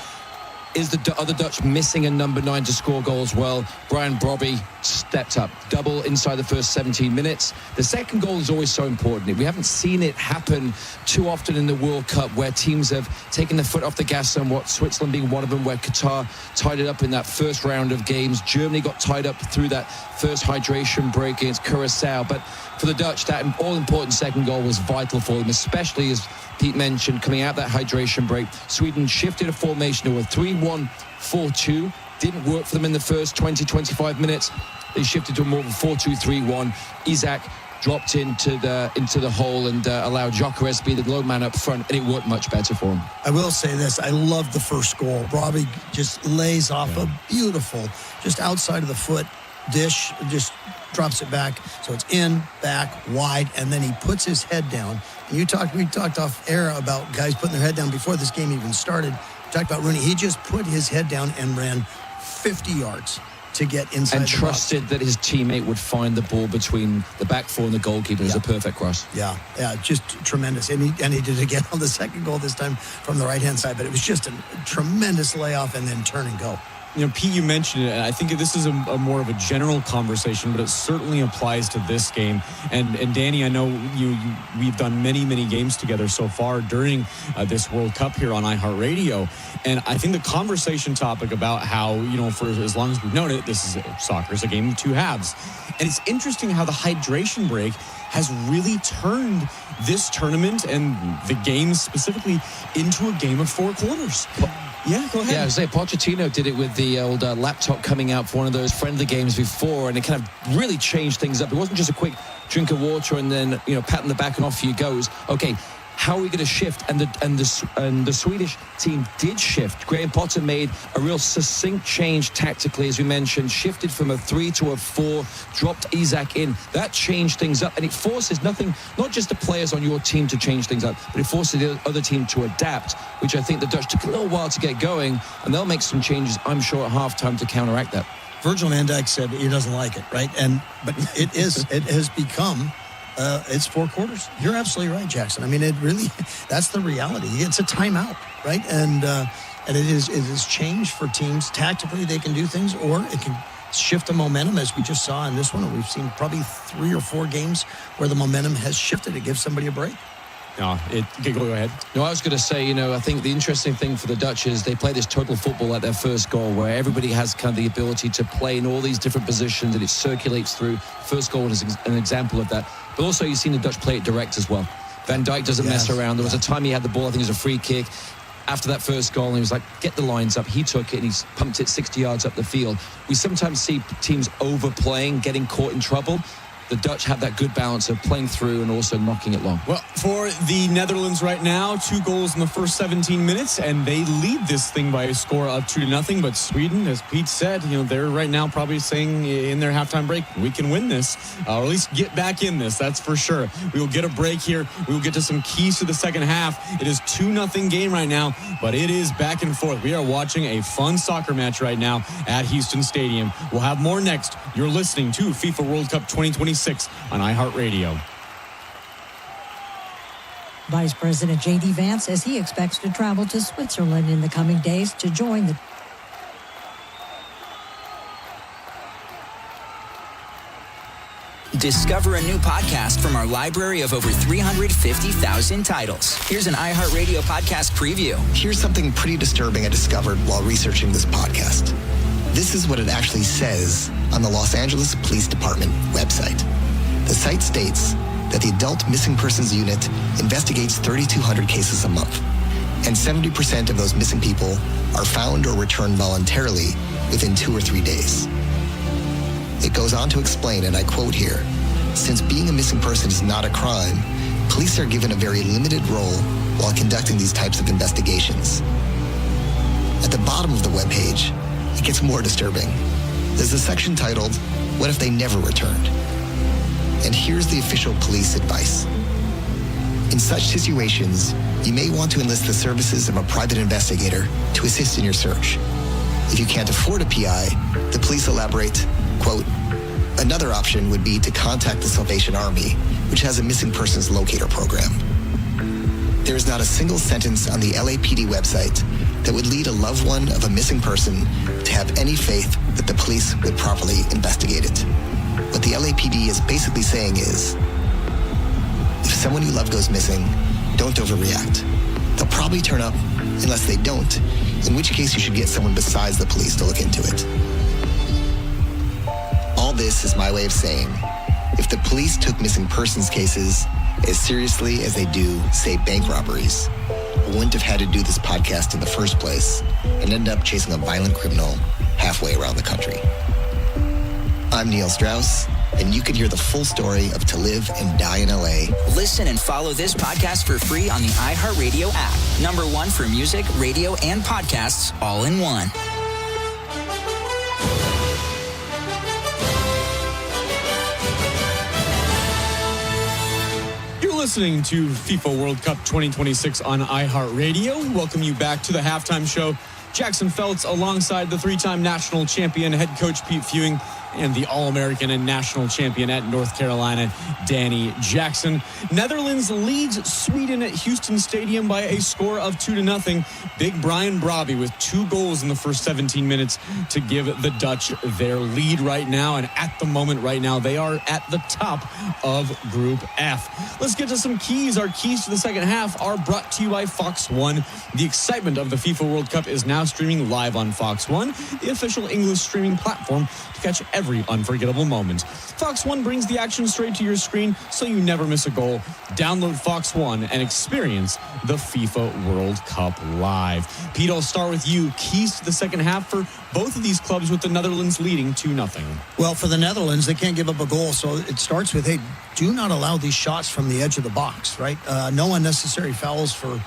is the other Dutch missing a number 9 to score goals? Well, Brian Brobby stepped up. Double inside the first 17 minutes. The second goal is always so important. We haven't seen it happen too often in the World Cup where teams have taken their foot off the gas somewhat, Switzerland being one of them, where Qatar tied it up in that first round of games. Germany got tied up through that first hydration break against Curacao. But for the Dutch, that all-important second goal was vital for them, especially as Pete mentioned, coming out that hydration break. Sweden shifted a formation to a 3-1-4-2. Didn't work for them in the first 20-25 minutes. They shifted to more of a 4-2-3-1. Isak dropped into the hole and allowed Gyökeres to be the lone man up front, and it worked much better for him. I will say this. I love the first goal. Robbie just lays off a beautiful, just outside of the foot dish, just drops it back. So it's in, back, wide, and then he puts his head down. And we talked off air about guys putting their head down before this game even started. We talked about Rooney. He just put his head down and ran 50 yards to get inside and the trusted box. That his teammate would find the ball between the back 4 and the goalkeeper. It was a perfect cross. Yeah, just tremendous. And he did it again on the second goal this time from the right-hand side. But it was just a tremendous layoff and then turn and go. Pete, you mentioned it, and I think this is a more of a general conversation, but it certainly applies to this game. And Danny, I know we've done many, many games together so far during this World Cup here on iHeartRadio. And I think the conversation topic about how, for as long as we've known it, soccer is a game of 2 halves. And it's interesting how the hydration break has really turned this tournament and the games specifically into a game of 4 quarters. Yeah, go ahead. Yeah, I was saying, Pochettino did it with the old laptop coming out for one of those friendly games before, and it kind of really changed things up. It wasn't just a quick drink of water and then, pat on the back and off you goes. Okay, how are we going to shift? And the Swedish team did shift. Graham Potter made a real succinct change tactically, as we mentioned, shifted from a 3 to a 4, dropped Isak in. That changed things up, and it forces not just the players on your team to change things up, but it forces the other team to adapt, which I think the Dutch took a little while to get going, and they'll make some changes, I'm sure, at halftime to counteract that. Virgil van Dijk said he doesn't like it, right? But it has become... it's 4 quarters. You're absolutely right, Jackson. I mean, it really, that's the reality. It's a timeout, right? And it is changed for teams. Tactically, they can do things, or it can shift the momentum, as we just saw in this one. We've seen probably 3 or 4 games where the momentum has shifted. It gives somebody a break. No, go ahead. No, I was going to say, I think the interesting thing for the Dutch is they play this total football at their first goal, where everybody has kind of the ability to play in all these different positions, and it circulates through. First goal is an example of that. But also, you've seen the Dutch play it direct as well. Van Dijk doesn't mess around. There was a time he had the ball, I think it was a free kick. After that first goal, and he was like, get the lines up. He took it, and he's pumped it 60 yards up the field. We sometimes see teams overplaying, getting caught in trouble. The Dutch have that good balance of playing through and also knocking it long. Well, for the Netherlands right now, 2 goals in the first 17 minutes, and they lead this thing by a score of 2-0. But Sweden, as Pete said, they're right now probably saying in their halftime break, we can win this, or at least get back in this. That's for sure. We will get a break here. We will get to some keys to the second half. It is 2-0 game right now, but it is back and forth. We are watching a fun soccer match right now at Houston Stadium. We'll have more next. You're listening to FIFA World Cup 2026 on iHeartRadio. Vice President J.D. Vance says he expects to travel to Switzerland in the coming days to join the Discover a new podcast from our library of over 350,000 titles. Here's an iHeartRadio podcast preview. Here's something pretty disturbing I discovered while researching this podcast. This is what it actually says on the Los Angeles Police Department website. The site states that the Adult Missing Persons Unit investigates 3,200 cases a month, and 70% of those missing people are found or returned voluntarily within 2 or 3 days. It goes on to explain, and I quote here, "Since being a missing person is not a crime, police are given a very limited role while conducting these types of investigations." At the bottom of the webpage, it gets more disturbing. There's a section titled, "What if they never returned?" And here's the official police advice. In such situations, you may want to enlist the services of a private investigator to assist in your search. If you can't afford a PI, the police elaborate, quote, "Another option would be to contact the Salvation Army, which has a missing persons locator program." There is not a single sentence on the LAPD website that would lead a loved one of a missing person to have any faith that the police would properly investigate it. What the LAPD is basically saying is, if someone you love goes missing, don't overreact. They'll probably turn up unless they don't, in which case you should get someone besides the police to look into it. All this is my way of saying, if the police took missing persons cases as seriously as they do, say, bank robberies, I wouldn't have had to do this podcast in the first place and end up chasing a violent criminal halfway around the country. I'm Neil Strauss, and you can hear the full story of To Live and Die in LA. Listen and follow this podcast for free on the iHeartRadio app. #1 for music, radio, and podcasts all in one. You're listening to FIFA World Cup 2026 on iHeartRadio. We welcome you back to the halftime show. Jackson Feltz alongside the three-time national champion head coach Pete Fewing and the All-American and national champion at North Carolina, Danny Jackson. Netherlands leads Sweden at Houston Stadium by a score of 2-0. Big Brian Brobby with 2 goals in the first 17 minutes to give the Dutch their lead right now. And at the moment right now, they are at the top of Group F. Let's get to some keys. Our keys to the second half are brought to you by Fox One. The excitement of the FIFA World Cup is now streaming live on Fox One, the official English streaming platform to catch every unforgettable moment. Fox One brings the action straight to your screen so you never miss a goal. Download Fox One and experience the FIFA World Cup live. Pete, I'll start with you. Keys to the second half for both of these clubs with the Netherlands leading 2-0. Well, for the Netherlands, they can't give up a goal. So it starts with, hey, do not allow these shots from the edge of the box, right? No unnecessary fouls for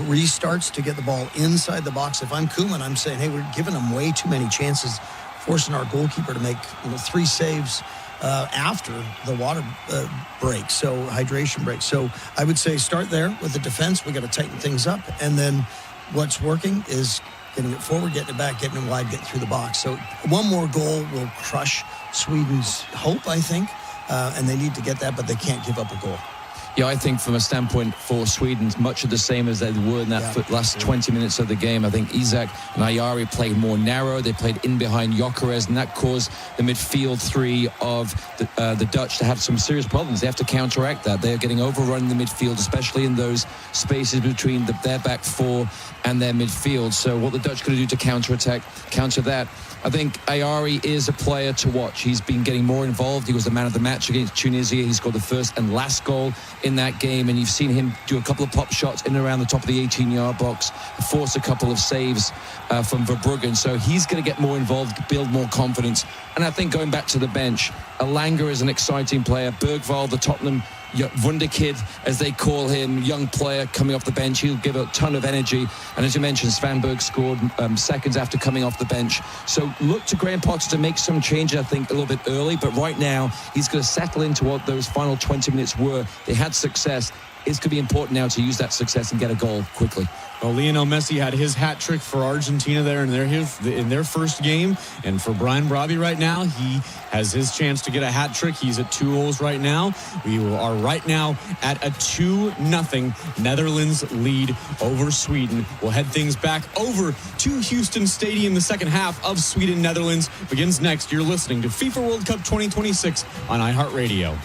restarts to get the ball inside the box. If I'm Koeman, I'm saying, hey, we're giving them way too many chances, forcing our goalkeeper to make 3 saves after the water break, so hydration break. So I would say start there with the defense. We got to tighten things up, and then what's working is getting it forward, getting it back, getting it wide, getting through the box. So one more goal will crush Sweden's hope, I think, and they need to get that, but they can't give up a goal. Yeah, I think from a standpoint for Sweden, much of the same as they were in that last 20 minutes of the game. I think Isak and Ayari played more narrow. They played in behind Gyökeres, and that caused the midfield three of the Dutch to have some serious problems. They have to counteract that. They are getting overrun in the midfield, especially in those spaces between their back four and their midfield. So what the Dutch going to do to counter that, I think Ayari is a player to watch. He's been getting more involved. He was the man of the match against Tunisia. He scored the first and last goal in that game, and you've seen him do a couple of pop shots in and around the top of the 18-yard box, force a couple of saves from Verbruggen. So he's going to get more involved, build more confidence. And I think going back to the bench, Elanga is an exciting player. Bergvall, the Tottenham Wunderkid, as they call him, young player coming off the bench. He'll give a ton of energy. And as you mentioned, Svanberg scored seconds after coming off the bench. So look to Graham Potter to make some changes, I think, a little bit early. But right now, he's going to settle into what those final 20 minutes were. They had success. it's going to be important now to use that success and get a goal quickly. Well, Lionel Messi had his hat trick for Argentina there in their first game. And for Brian Brobby right now, he has his chance to get a hat trick. He's at 2 goals right now. We are right now at a 2-0 Netherlands lead over Sweden. We'll head things back over to Houston Stadium. The second half of Sweden-Netherlands begins next. You're listening to FIFA World Cup 2026 on iHeartRadio.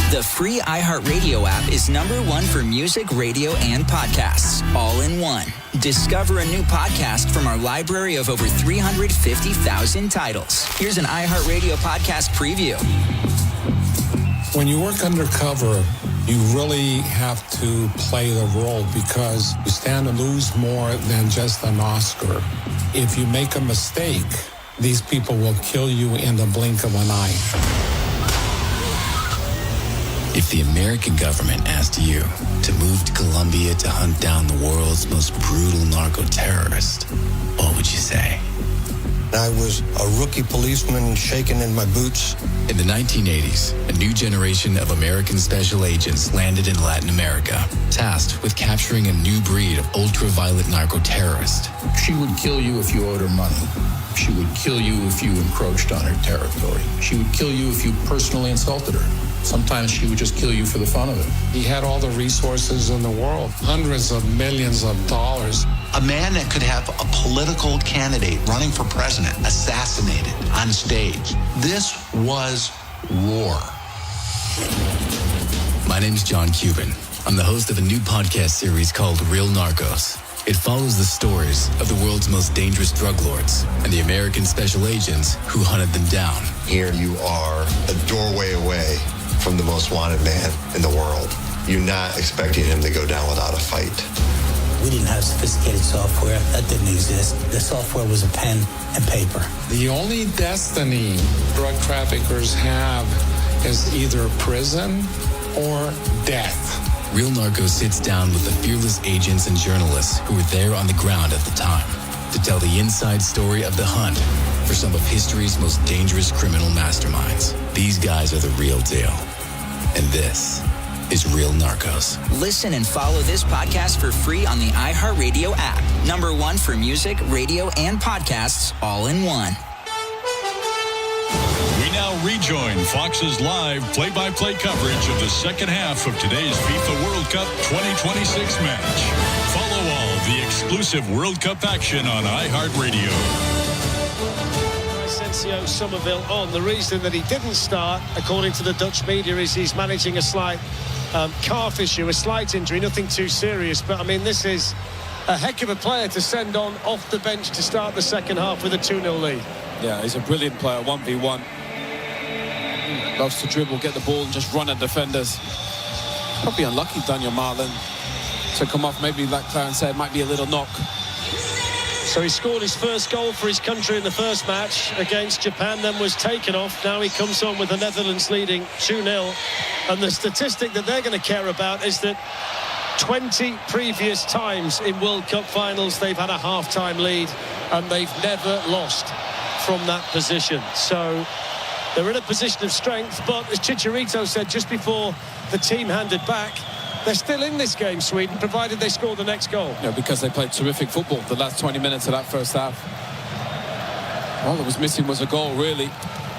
The free iHeartRadio app is #1 for music, radio, and podcasts, all in one. Discover a new podcast from our library of over 350,000 titles. Here's an iHeartRadio podcast preview. When you work undercover, you really have to play the role because you stand to lose more than just an Oscar. If you make a mistake, these people will kill you in the blink of an eye. If the American government asked you to move to Colombia to hunt down the world's most brutal narco-terrorist, what would you say? I was a rookie policeman shaking in my boots. In the 1980s, a new generation of American special agents landed in Latin America, tasked with capturing a new breed of ultraviolet narco-terrorist. She would kill you if you owed her money. She would kill you if you encroached on her territory. She would kill you if you personally insulted her. Sometimes she would just kill you for the fun of it. He had all the resources in the world, hundreds of millions of dollars. A man that could have a political candidate running for president assassinated on stage. This was war. My name is John Cuban. I'm the host of a new podcast series called Real Narcos. It follows the stories of the world's most dangerous drug lords and the American special agents who hunted them down. Here you are, a doorway away from the most wanted man in the world. You're not expecting him to go down without a fight. We didn't have sophisticated software. That didn't exist. The software was a pen and paper. The only destiny drug traffickers have is either prison or death. Real Narcos sits down with the fearless agents and journalists who were there on the ground at the time to tell the inside story of the hunt for some of history's most dangerous criminal masterminds. These guys are the real deal. And this is Real Narcos. Listen and follow this podcast for free on the iHeartRadio app. #1 for music, radio, and podcasts, all in one. We now rejoin Fox's live play-by-play coverage of the second half of today's FIFA World Cup 2026 match. Follow all the exclusive World Cup action on iHeartRadio. Asensio Somerville on. The reason that he didn't start, according to the Dutch media, is he's managing a slight calf issue, a slight injury, nothing too serious. But, I mean, this is a heck of a player to send on off the bench to start the second half with a 2-0 lead. Yeah, he's a brilliant player, 1v1. Loves to dribble, get the ball, and just run at defenders. Probably unlucky, Daniel Marlin, to come off. Maybe, like Clarence said, might be a little knock. So he scored his first goal for his country in the first match against Japan, then was taken off. Now he comes on with the Netherlands leading 2-0. And the statistic that they're going to care about is that 20 previous times in World Cup finals they've had a half-time lead and they've never lost from that position. So they're in a position of strength, but as Chicharito said just before the team handed back, they're still in this game, Sweden, provided they score the next goal. Yeah, because they played terrific football the last 20 minutes of that first half. All that was missing was a goal, really.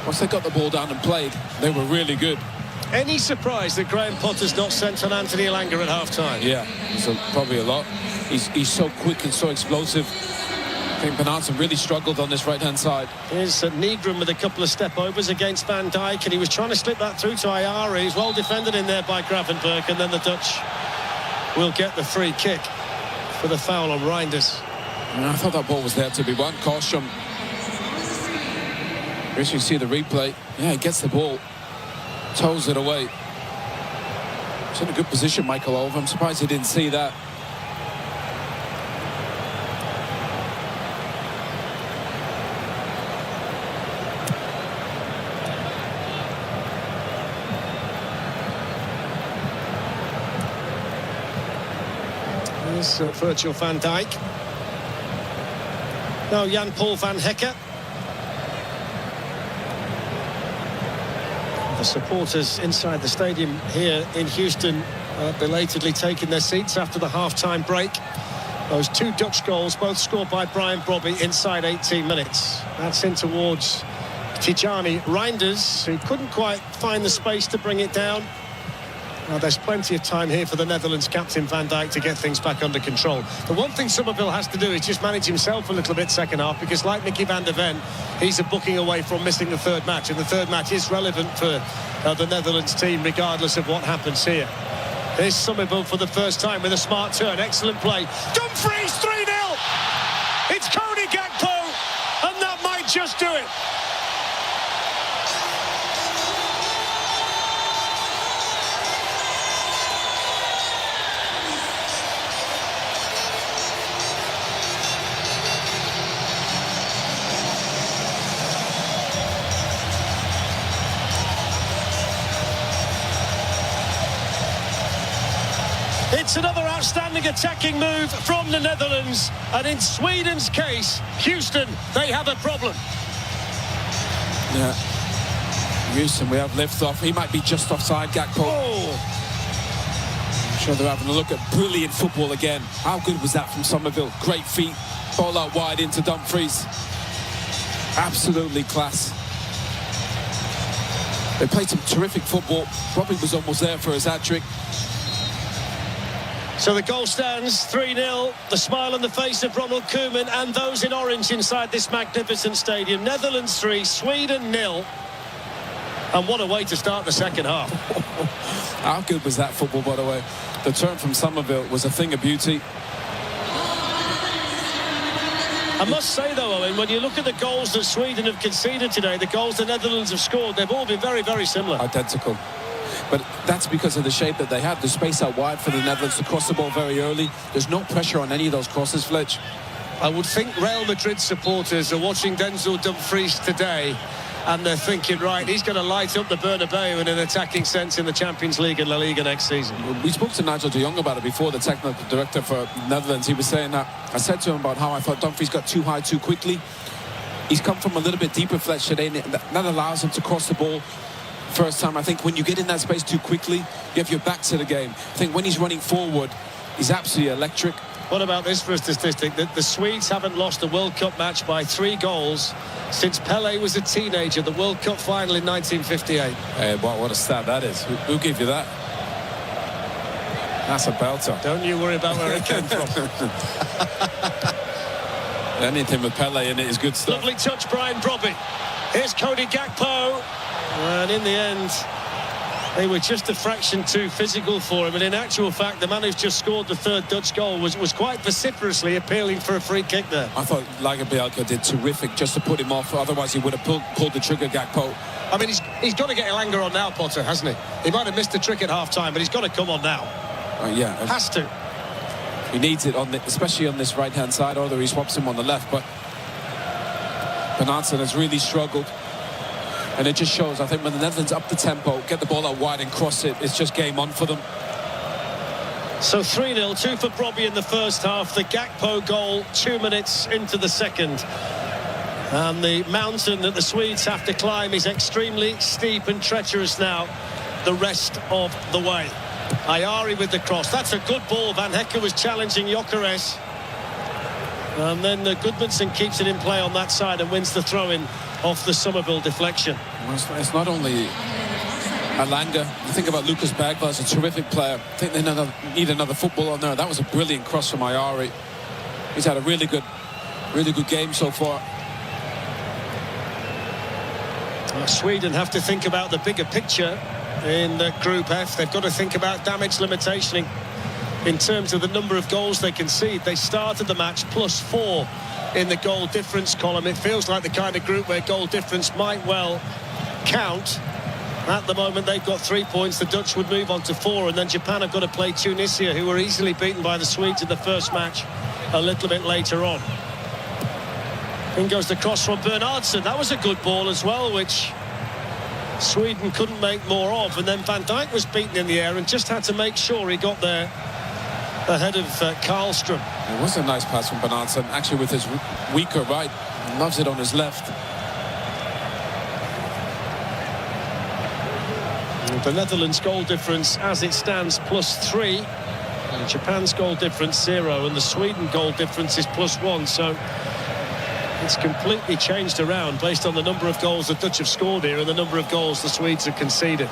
Once they got the ball down and played, they were really good. Any surprise that Graham Potter's not sent on Anthony Elanga at half-time? Yeah, so probably a lot. He's so quick and so explosive. I think Bernardson really struggled on this right-hand side. Here's Negron with a couple of step-overs against Van Dijk, and he was trying to slip that through to Ayari. He's well defended in there by Gravenberg, and then the Dutch will get the free kick for the foul on Reinders. I thought that ball was there to be won. Caution. Here you see the replay. Yeah, he gets the ball, toes it away. He's in a good position, Michael Ove. I'm surprised he didn't see that. Virgil van Dijk. No, Jan-Paul van Hekken. The supporters inside the stadium here in Houston belatedly taking their seats after the half-time break. Those two Dutch goals, both scored by Brian Brobby inside 18 minutes. That's in towards Tijani Reinders, who couldn't quite find the space to bring it down. Well, there's plenty of time here for the Netherlands captain Van Dijk to get things back under control. The one thing Somerville has to do is just manage himself a little bit second half, because like Mickey van der Ven, he's a booking away from missing the third match, and the third match is relevant for the Netherlands team regardless of what happens here. Here's Somerville for the first time with a smart turn. Excellent play. Dumfries 3-0. It's COYI Gakpo, and that might just do it. It's another outstanding attacking move from the Netherlands, and in Sweden's case, Houston, they have a problem. Yeah, Houston, we have lift off. He might be just offside, Gakpo. I'm sure they're having a look at brilliant football again. How good was that from Somerville? Great feet, ball out wide into Dumfries. Absolutely class. They played some terrific football. Robbie was almost there for his hat-trick. So the goal stands 3-0. The smile on the face of Ronald Koeman and those in orange inside this magnificent stadium. Netherlands 3, Sweden 0. And what a way to start the second half. How good was that football, by the way? The turn from Somerville was a thing of beauty. I must say, though, Owen, when you look at the goals that Sweden have conceded today, the goals the Netherlands have scored, they've all been very, very similar. Identical. But that's because of the shape that they have. The space out wide for the Netherlands to cross the ball very early. There's no pressure on any of those crosses, Fletch. I would think Real Madrid supporters are watching Denzel Dumfries today, and they're thinking, right, he's going to light up the Bernabeu in an attacking sense in the Champions League and La Liga next season. We spoke to Nigel de Jong about it before, the technical director for Netherlands. He was saying that. I said to him about how I thought Dumfries got too high too quickly. He's come from a little bit deeper, Fletch, today, and that allows him to cross the ball. First time, I think when you get in that space too quickly, you have your back to the game. I think when he's running forward, he's absolutely electric. What about this for a statistic? The Swedes haven't lost a World Cup match by 3 goals since Pelé was a teenager, the World Cup final in 1958. Hey, what a stat that is. Who gave you that? That's a belter. Don't you worry about where it came from. Anything with Pelé in it is good stuff. Lovely touch, Brian Brobby. Here's COYI Gakpo. And in the end, they were just a fraction too physical for him. And in actual fact, the man who's just scored the third Dutch goal was quite vociferously appealing for a free kick there. I thought Lagerbielke did terrific just to put him off. Otherwise, he would have pulled the trigger, Gakpo. I mean, he's got to get Elanga on now, Potter, hasn't he? He might have missed the trick at half-time, but he's got to come on now. Yeah. Has to. He needs it, especially on this right-hand side, although he swaps him on the left. But Bernardsson has really struggled. And it just shows, I think, when the Netherlands up the tempo, get the ball out wide and cross it, it's just game on for them. So 3-0, 2 for Brobby in the first half. The Gakpo goal 2 minutes into the second. And the mountain that the Swedes have to climb is extremely steep and treacherous now the rest of the way. Ayari with the cross. That's a good ball. Van Hekke was challenging Gyökeres. And then Goodmanson keeps it in play on that side and wins the throw-in off the Somerville deflection. Well, it's not only Elanga. You think about Lucas Bagba as a terrific player. I think they need another footballer on there. That was a brilliant cross from Ayari. He's had a really good game so far. Sweden have to think about the bigger picture in Group F. They've got to think about damage limitation in terms of the number of goals they concede. They started the match +4 in the goal difference column. It feels like the kind of group where goal difference might well count. At the moment, they've got 3 points. The Dutch would move on to 4, and then Japan have got to play Tunisia, who were easily beaten by the Swedes in the first match a little bit later on. In goes the cross from Bernardsson. That was a good ball as well, which Sweden couldn't make more of. And then Van Dijk was beaten in the air and just had to make sure he got there ahead of Karlström. It was a nice pass from Bernardsson, actually with his weaker right. He loves it on his left. And the Netherlands goal difference as it stands +3. And Japan's goal difference 0. And the Sweden goal difference is +1. So it's completely changed around based on the number of goals the Dutch have scored here and the number of goals the Swedes have conceded.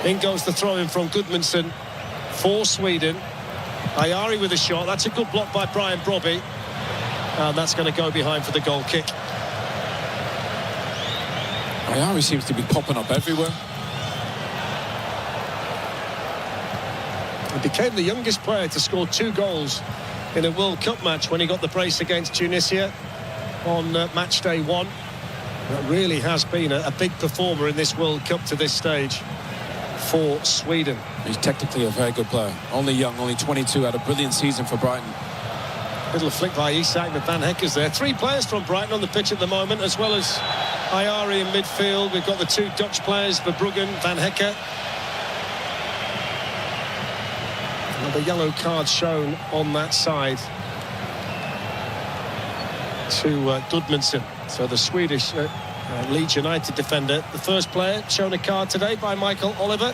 In goes the throw-in from Gudmundsson for Sweden. Ayari with a shot. That's a good block by Brian Brobby. And that's going to go behind for the goal kick. Ayari seems to be popping up everywhere. He became the youngest player to score 2 goals in a World Cup match when he got the brace against Tunisia on match day 1. That really has been a big performer in this World Cup to this stage for Sweden. He's technically a very good player. Only young, only 22, had a brilliant season for Brighton. Little flick by Isak, but Van Hecke's there. 3 players from Brighton on the pitch at the moment, as well as Ayari in midfield. We've got the 2 Dutch players, Verbruggen, Van Hecke. Another yellow card shown on that side to Gudmundsson. So the Swedish Leeds United defender, the first player shown a card today by Michael Oliver.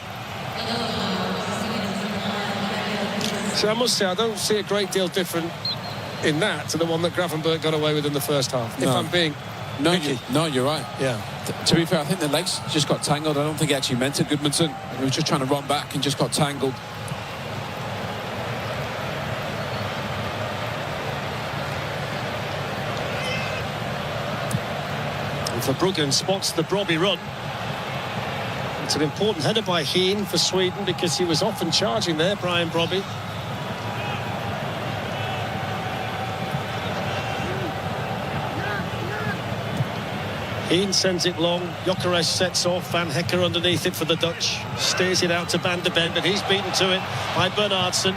So I must say, I don't see a great deal different in that to the one that Gravenberch got away with in the first half, if I'm being picky. No, you're right. Yeah. To be fair, I think the legs just got tangled. I don't think he actually meant it, Gudmundsson. He was just trying to run back and just got tangled. And Verbruggen spots the Brobby run. It's an important header by Heen for Sweden because he was often charging there, Brian Brobby. Heen sends it long. Gyökeres sets off. Van Hecke underneath it for the Dutch. Steers it out to Van de Ven, but he's beaten to it by Bernardsson.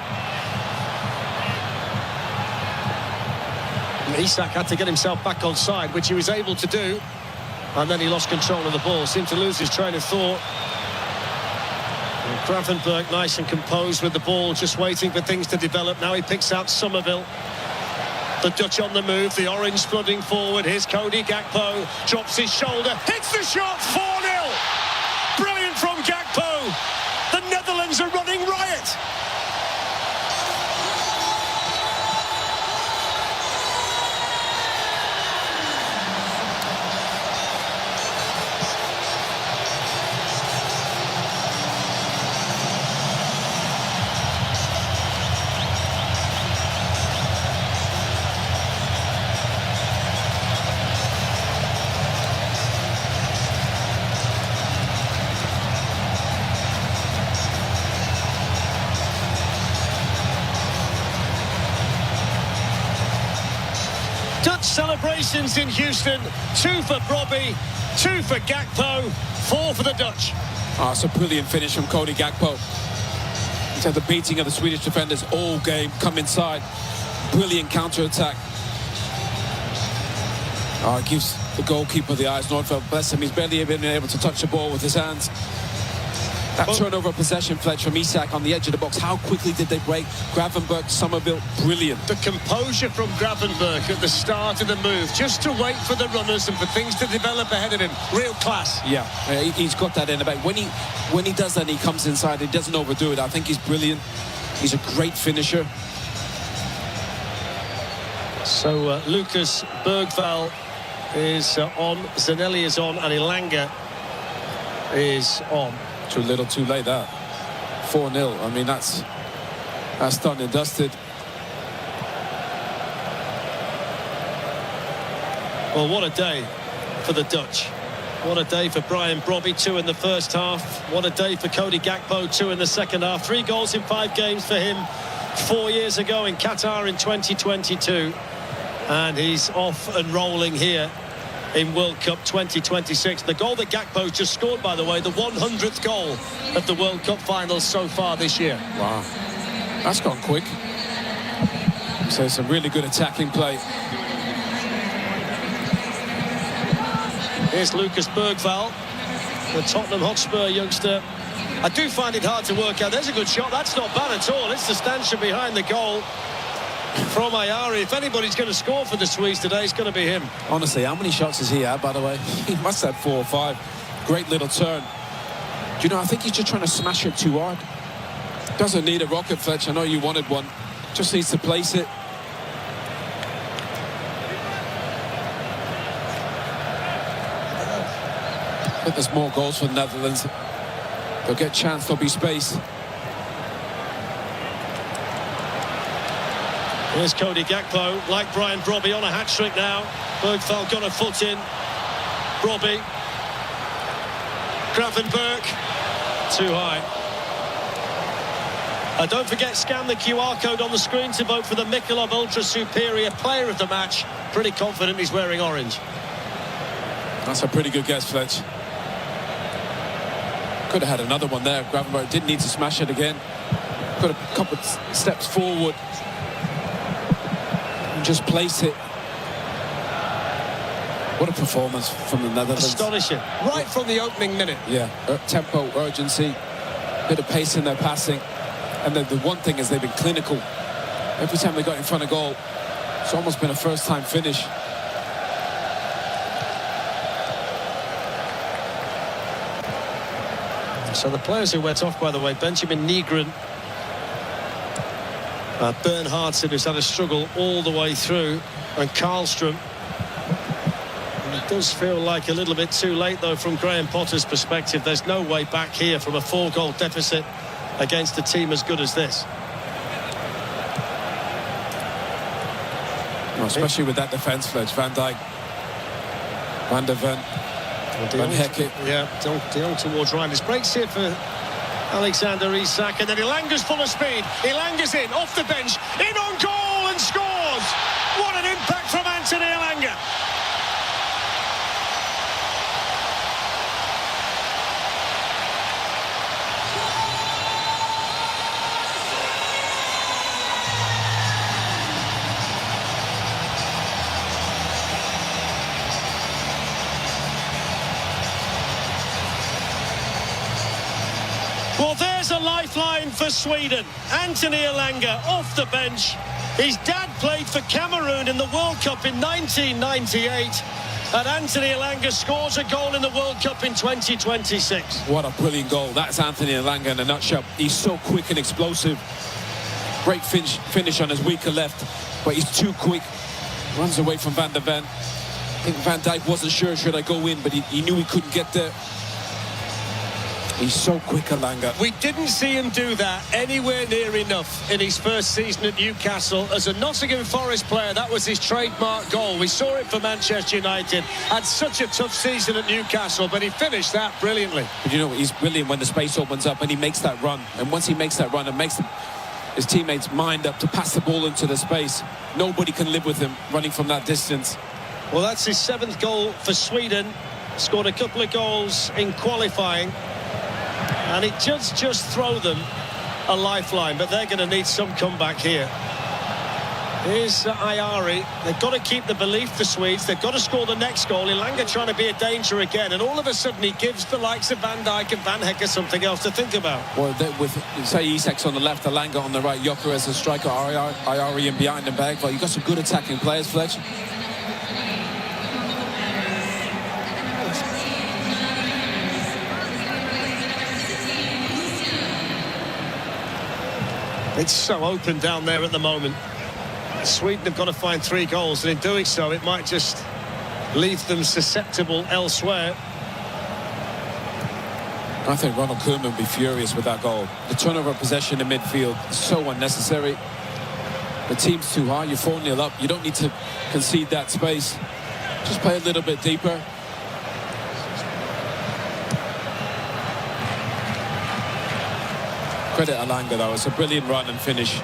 And Isak had to get himself back on side, which he was able to do. And then he lost control of the ball. Seemed to lose his train of thought. And Gravenberch nice and composed with the ball, just waiting for things to develop. Now he picks out Somerville. The Dutch on the move, the orange flooding forward. Here's Cody Gakpo, drops his shoulder, hits the shot, 4-0. Brilliant from Gakpo. The Netherlands are running riot. Dutch celebrations in Houston. 2 for Brobby, 2 for Gakpo, 4 for the Dutch. Oh, it's a brilliant finish from Cody Gakpo. He's had the beating of the Swedish defenders all game. Come inside. Brilliant counter-attack. Oh, it gives the goalkeeper the eyes. Nordfeldt, bless him, he's barely been able to touch the ball with his hands. That turnover of possession, Fletch, from Isak on the edge of the box. How quickly did they break? Gravenberch, Somerville, brilliant. The composure from Gravenberch at the start of the move, just to wait for the runners and for things to develop ahead of him. Real class. Yeah, he's got that in the back. When he does that, he comes inside. He doesn't overdo it. I think he's brilliant. He's a great finisher. So Lucas Bergvall is on, Zanelli is on, and Elanga is on. Too little, too late, that. 4-0. I mean, that's done and dusted. Well, what a day for the Dutch. What a day for Brian Brobby, 2 in the first half. What a day for Cody Gakpo, 2 in the second half. 3 goals in 5 games for him 4 years ago in Qatar in 2022. And he's off and rolling here in World Cup 2026. The goal that Gakpo just scored, by the way, the 100th goal of the World Cup finals so far this year. Wow, that's gone quick. So it's a really good attacking play. Here's Lucas Bergvall, the Tottenham Hotspur youngster. I do find it hard to work out. There's a good shot. That's not bad at all. It's the stanchion behind the goal from Ayari. If anybody's going to score for the Swedes today, it's going to be him. Honestly, how many shots has he had, by the way? He must have 4 or 5. Great little turn. you know, I think he's just trying to smash it too hard. Doesn't need a rocket, Fletch. I know you wanted one. Just needs to place it. I think there's more goals for the Netherlands. They'll get chance, there'll be space. Here's Cody Gakpo, like Brian Brobby, on a hat-trick now. Bergvall got a foot in. Brobby. Gravenberg. Too high. Don't forget, scan the QR code on the screen to vote for the Michelob Ultra Superior Player of the Match. Pretty confident he's wearing orange. That's a pretty good guess, Fletch. Could have had another one there. Gravenberg didn't need to smash it again. Put a couple of steps forward and just place it. What a performance from the Netherlands. Astonishing. Right from the opening minute. Yeah, tempo, urgency, bit of pace in their passing. And the one thing is they've been clinical. Every time they got in front of goal, it's almost been a first-time finish. So the players who went off, by the way, Benjamin Nygren, Bernhardsen, who's had a struggle all the way through, and Karlstrom. It does feel like a little bit too late, though, from Graham Potter's perspective. There's no way back here from a 4-goal deficit against a team as good as this. Well, especially with that defence, Fletch. Van Dijk, Van der Ven, Van Hecke. Yeah, De Jong towards Reinders. Breaks here for Alexander Isak, and then Ilanga's full of speed. Ilanga's in, off the bench, in on goal and scores! What an impact from Anthony Ilanga! Well, there's a lifeline for Sweden. Anthony Ilanga off the bench. His dad played for Cameroon in the World Cup in 1998. And Anthony Ilanga scores a goal in the World Cup in 2026. What a brilliant goal. That's Anthony Ilanga in a nutshell. He's so quick and explosive. Great finish on his weaker left, but he's too quick. Runs away from Van der Ven. I think Van Dijk wasn't sure, should I go in, but he knew he couldn't get there. He's so quick, Ilanga. We didn't see him do that anywhere near enough in his first season at Newcastle. As a Nottingham Forest player, that was his trademark goal. We saw it for Manchester United. Had such a tough season at Newcastle, but he finished that brilliantly. But you know, he's brilliant when the space opens up and he makes that run. And once he makes that run and makes his teammates mind up to pass the ball into the space, nobody can live with him running from that distance. Well, that's his 7th goal for Sweden. Scored a couple of goals in qualifying. And it just throw them a lifeline, but they're going to need some comeback here. Here's Ayari. They've got to keep the belief, the Swedes. They've got to score the next goal. Ilanga trying to be a danger again, and all of a sudden he gives the likes of Van Dijk and Van Hecke something else to think about. Well, with, say, Isak's on the left, Ilanga on the right, Joker as a striker, Ayari in behind and back. Well, you've got some good attacking players, Fletch. It's so open down there at the moment. Sweden have got to find 3 goals, and in doing so, it might just leave them susceptible elsewhere. I think Ronald Koeman would be furious with that goal. The turnover of possession in midfield is so unnecessary. The team's too high. You're 4-0 up. You don't need to concede that space. Just play a little bit deeper. Credit Ilanga, though. It's a brilliant run and finish.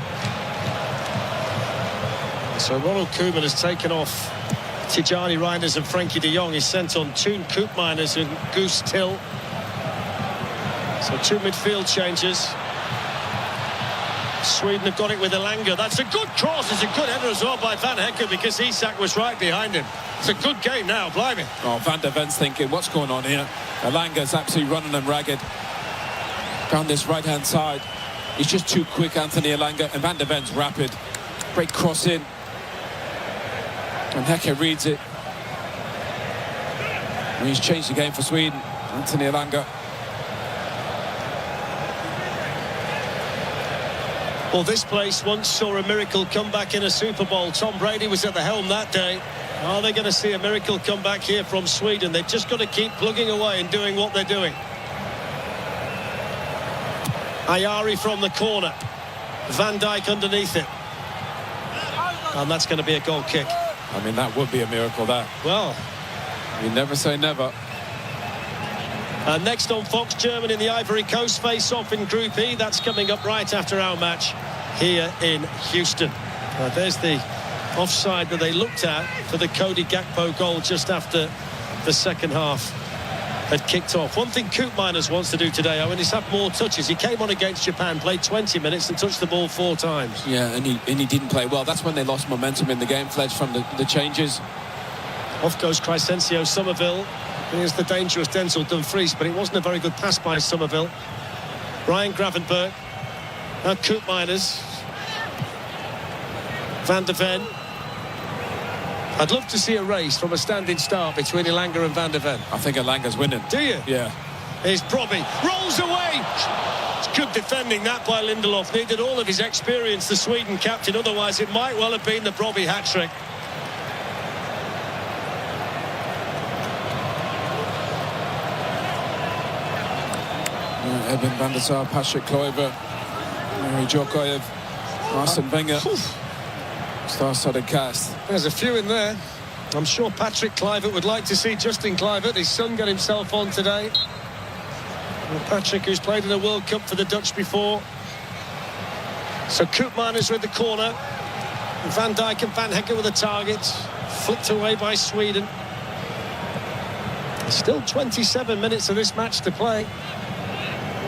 So Ronald Koeman has taken off Tijani Reinders and Frankie de Jong. He's sent on Toon Koopmeiners and Goose Till. So 2 midfield changes. Sweden have got it with Ilanga. That's a good cross. It's a good header as well by Van Hecke, because Isak was right behind him. It's a good game now, blimey. Oh, Van der Ven's thinking, what's going on here? Ilanga's absolutely running them ragged down this right-hand side. He's just too quick, Anthony Ilanga, and Van der Ven's rapid. Great cross in. And Hecke reads it. And he's changed the game for Sweden. Anthony Ilanga. Well, this place once saw a miracle comeback in a Super Bowl. Tom Brady was at the helm that day. Are they going to see a miracle comeback here from Sweden? They've just got to keep plugging away and doing what they're doing. Ayari from the corner. Van Dijk underneath it. And that's going to be a goal kick. I mean, that would be a miracle, that. Well, you never say never. And next on Fox, Germany and the Ivory Coast face off in Group E. That's coming up right after our match here in Houston. There's the offside that they looked at for the Cody Gakpo goal just after the second half had kicked off. One thing Koopmeiners wants to do today, Owen, is have more touches. He came on against Japan, played 20 minutes and touched the ball 4 times. Yeah, and he didn't play well. That's when they lost momentum in the game, Fledge, from the changes. Off goes Crescencio Somerville. Here's the dangerous Denzel Dumfries, but it wasn't a very good pass by Somerville. Ryan Gravenberg. Now Koopmeiners. Van der Ven. I'd love to see a race from a standing start between Elanga and Van der Ven. I think Elanga's winning. Do you? Yeah. Here's Brobby. Rolls away. It's good defending that by Lindelof. Needed all of his experience, the Sweden captain. Otherwise, it might well have been the Brobby hat-trick. Edwin van der Sar, Patrick Kluivert, Mary Djokovic, Arsene Wenger. Star-studded cast. There's a few in there. I'm sure Patrick Kluivert would like to see Justin Kluivert. His son got himself on today. And Patrick, who's played in the World Cup for the Dutch before. So Koopmeiners with the corner. Van Dijk and Van Hekken with the target. Flicked away by Sweden. Still 27 minutes of this match to play.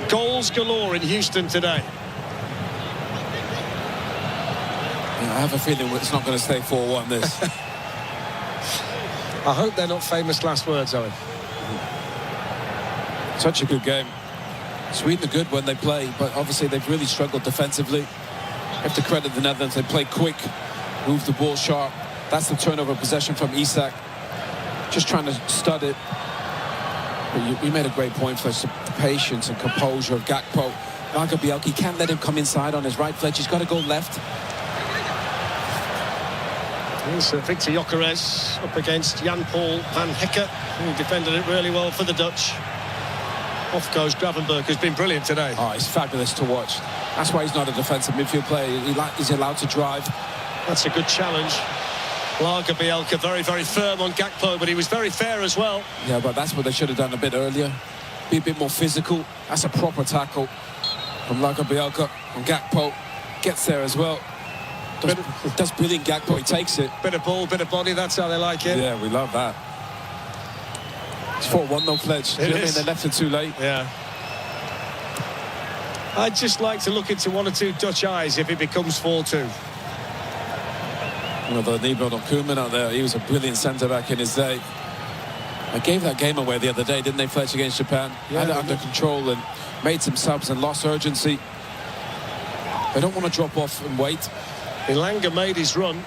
Goals galore in Houston today. I have a feeling it's not going to stay 4-1 this. I hope they're not famous last words, Owen. Such a good game. Sweden are good when they play, but obviously they've really struggled defensively. You have to credit the Netherlands. They play quick, move the ball sharp. That's the turnover possession from Isak. Just trying to stud it. But you made a great point, Fletch. The patience and composure of Gakpo. Marco Bielki can't let him come inside on his right, Fletch. He's got to go left. Here's Victor Gyökeres up against Jan-Paul Van Hekken, who defended it really well for the Dutch. Off goes Gravenberg, who's been brilliant today. Oh, he's fabulous to watch. That's why he's not a defensive midfield player. He's allowed to drive. That's a good challenge. Lager Bielka very, very firm on Gakpo, but he was very fair as well. Yeah, but that's what they should have done a bit earlier. Be a bit more physical. That's a proper tackle from Lager Bielka. And Gakpo gets there as well. Does brilliant Gakpo. He takes it. Bit of ball, bit of body. That's how they like it. Yeah, we love that. It's 4-1 though, Fledge. You know what I mean? They left it too late. Yeah. I'd just like to look into 1 or 2 Dutch eyes if it becomes 4-2. Well, the Nibel on Koeman out there, he was a brilliant centre-back in his day. They gave that game away the other day, didn't they, Fletch, against Japan? Yeah, had it under control and made some subs and lost urgency. They don't want to drop off and wait. Elanga made his run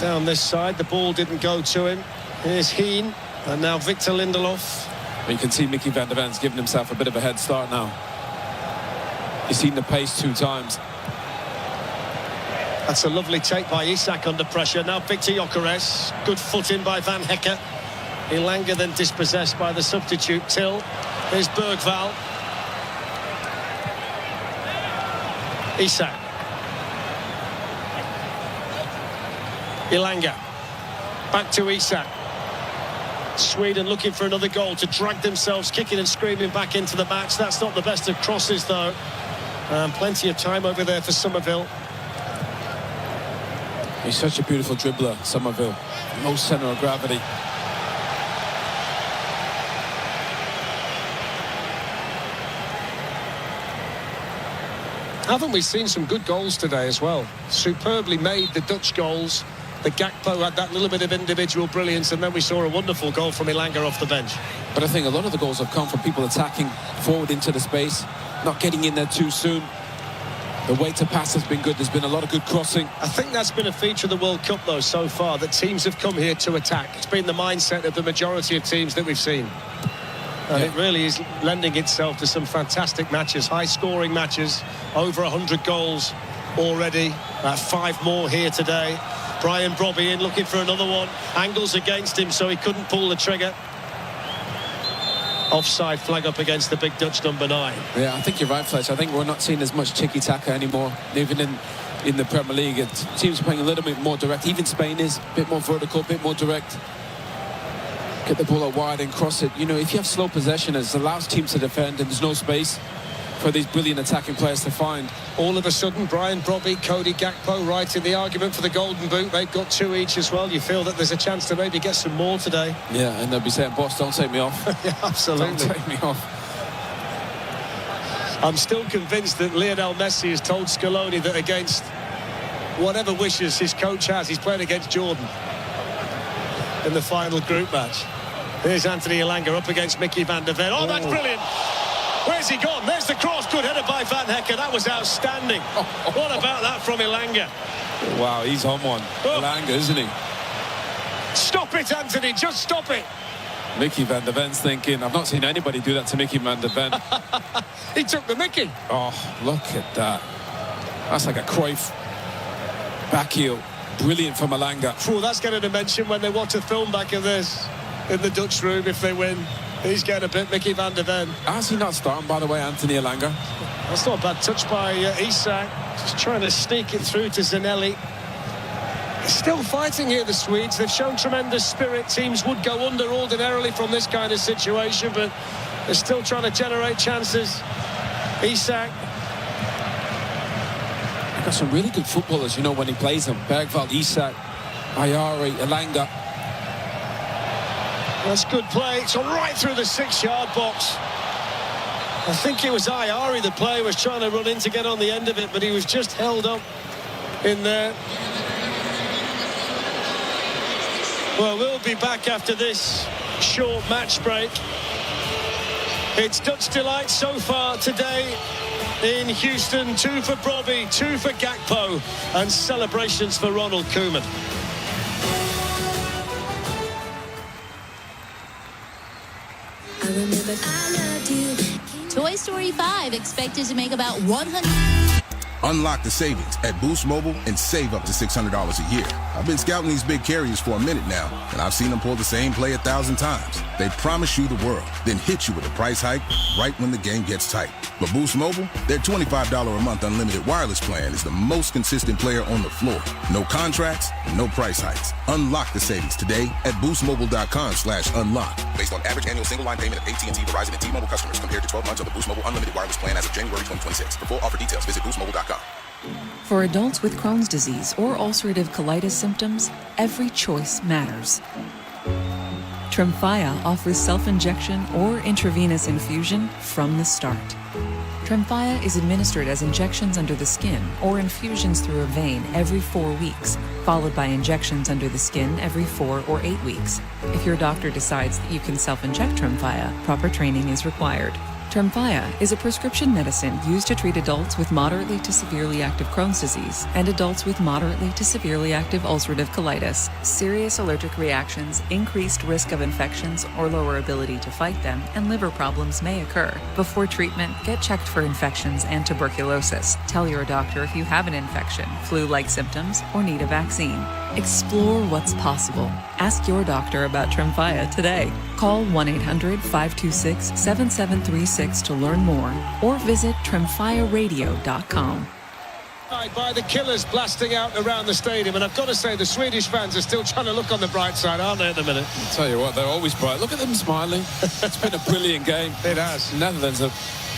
down this side. The ball didn't go to him. Here's Heen, and now Victor Lindelof. You can see Mickey van der Ven's giving himself a bit of a head start now. He's seen the pace 2 times. That's a lovely take by Isak under pressure. Now Victor Gyökeres. Good foot in by Van Hekken. Elanga then dispossessed by the substitute Till. Here's Bergval. Isak. Elanga. Back to Isak. Sweden looking for another goal to drag themselves kicking and screaming back into the match. That's not the best of crosses though. Plenty of time over there for Somerville. He's such a beautiful dribbler, Somerville. No centre of gravity. Haven't we seen some good goals today as well? Superbly made, the Dutch goals. The Gakpo had that little bit of individual brilliance, and then we saw a wonderful goal from Elanga off the bench. But I think a lot of the goals have come from people attacking forward into the space, not getting in there too soon. The way to pass has been good. There's been a lot of good crossing. I think that's been a feature of the World Cup, though, so far, that teams have come here to attack. It's been the mindset of the majority of teams that we've seen. And it really is lending itself to some fantastic matches, high-scoring matches, over 100 goals already. 5 more here today. Brian Brobby in looking for another one. Angles against him, so he couldn't pull the trigger. Offside flag up against the big Dutch number 9. Yeah, I think you're right, Fletch. I think we're not seeing as much tiki-taka anymore. Even in the Premier League, it seems playing a little bit more direct. Even Spain is a bit more vertical, a bit more direct. Get the ball out wide and cross it. You know, if you have slow possession, it allows teams to defend and there's no space for these brilliant attacking players to find. All of a sudden, Brian Brobby, Cody Gakpo right in the argument for the Golden Boot. They've got 2 each as well. You feel that there's a chance to maybe get some more today. Yeah, and they'll be saying, boss, don't take me off. Yeah, absolutely. Don't take me off. I'm still convinced that Lionel Messi has told Scaloni that against whatever wishes his coach has, he's playing against Jordan in the final group match. Here's Anthony Elanga up against Mickey van der Ven. Oh, that's brilliant. Where's he gone? There's the cross. Good header by Van Hekken. That was outstanding. What about that from Elanga? Wow, he's on one. Elanga, isn't he? Stop it, Anthony. Just stop it. Mickey van der Ven's thinking, I've not seen anybody do that to Mickey van der Ven. He took the Mickey. Oh, look at that. That's like a Cruyff back heel. Brilliant from Elanga. Oh, that's getting a mention when they watch a film back of this in the Dutch room if they win. He's getting a bit Mickey van der Ven. How's he not starting, by the way, Anthony Elanga? That's not a bad touch by Isak. Just trying to sneak it through to Zanelli. Still fighting here, the Swedes. They've shown tremendous spirit. Teams would go under ordinarily from this kind of situation, but they're still trying to generate chances. Isak. They've got some really good footballers, you know, when he plays them. Bergvall, Isak, Ayari, Elanga. That's good play. It's right through the 6-yard box. I think it was Ayari, the player, was trying to run in to get on the end of it, but he was just held up in there. Well, we'll be back after this short match break. It's Dutch delight so far today in Houston. 2 for Brobby, 2 for Gakpo, and celebrations for Ronald Koeman. Toy Story 5 expected to make about 100. Unlock the savings at Boost Mobile and save up to $600 a year. I've been scouting these big carriers for a minute now, and I've seen them pull the same play 1,000 times. They promise you the world, then hit you with a price hike right when the game gets tight. But Boost Mobile, their $25 a month unlimited wireless plan is the most consistent player on the floor. No contracts, no price hikes. Unlock the savings today at boostmobile.com/unlock. Based on average annual single line payment of AT&T, Verizon, and T-Mobile customers compared to 12 months of the Boost Mobile unlimited wireless plan as of January 2026. For full offer details, visit boostmobile.com. For adults with Crohn's disease or ulcerative colitis symptoms, every choice matters. Tremfya offers self-injection or intravenous infusion from the start. Tremfya is administered as injections under the skin or infusions through a vein every 4 weeks, followed by injections under the skin every 4 or 8 weeks. If your doctor decides that you can self-inject Tremfya, proper training is required. Tremfya is a prescription medicine used to treat adults with moderately to severely active Crohn's disease and adults with moderately to severely active ulcerative colitis. Serious allergic reactions, increased risk of infections or lower ability to fight them, and liver problems may occur. Before treatment, get checked for infections and tuberculosis. Tell your doctor if you have an infection, flu-like symptoms, or need a vaccine. Explore what's possible. Ask your doctor about Tremfya today. Call 1-800-526-7736 to learn more or visit tremfyaradio.com. By the killers blasting out around the stadium, and I've got to say the Swedish fans are still trying to look on the bright side, aren't they, at the minute? I'll tell you what, they're always bright. Look at them smiling. It's been a brilliant game. It has. The Netherlands are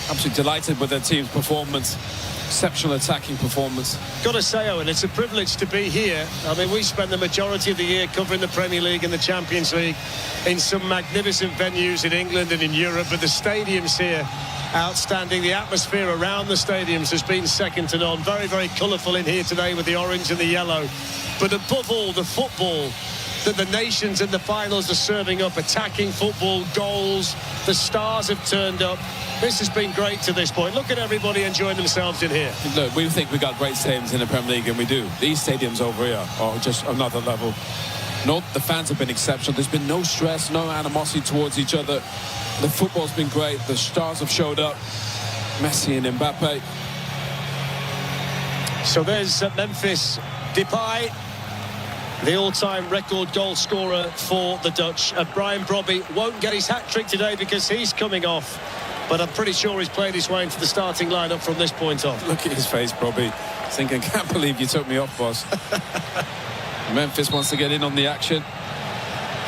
absolutely delighted with their team's performance. Exceptional attacking performance. Got to say, Owen, it's a privilege to be here. I mean, we spend the majority of the year covering the Premier League and the Champions League in some magnificent venues in England and in Europe, but the stadiums here, outstanding. The atmosphere around the stadiums has been second to none. Very, very colourful in here today with the orange and the yellow. But above all, the football that the nations in the finals are serving up, attacking football, goals, the stars have turned up. This has been great to this point. Look at everybody enjoying themselves in here. Look, we think we got great stadiums in the Premier League, and we do. These stadiums over here are just another level. No, the fans have been exceptional. There's been no stress, no animosity towards each other. The football's been great. The stars have showed up. Messi and Mbappe. So there's Memphis Depay, the all-time record goal scorer for the Dutch. Brian Brobby won't get his hat-trick today because he's coming off. But I'm pretty sure he's played his way into the starting lineup from this point on. Look at his face, Brobby. Thinking, can't believe you took me off, boss. Memphis wants to get in on the action.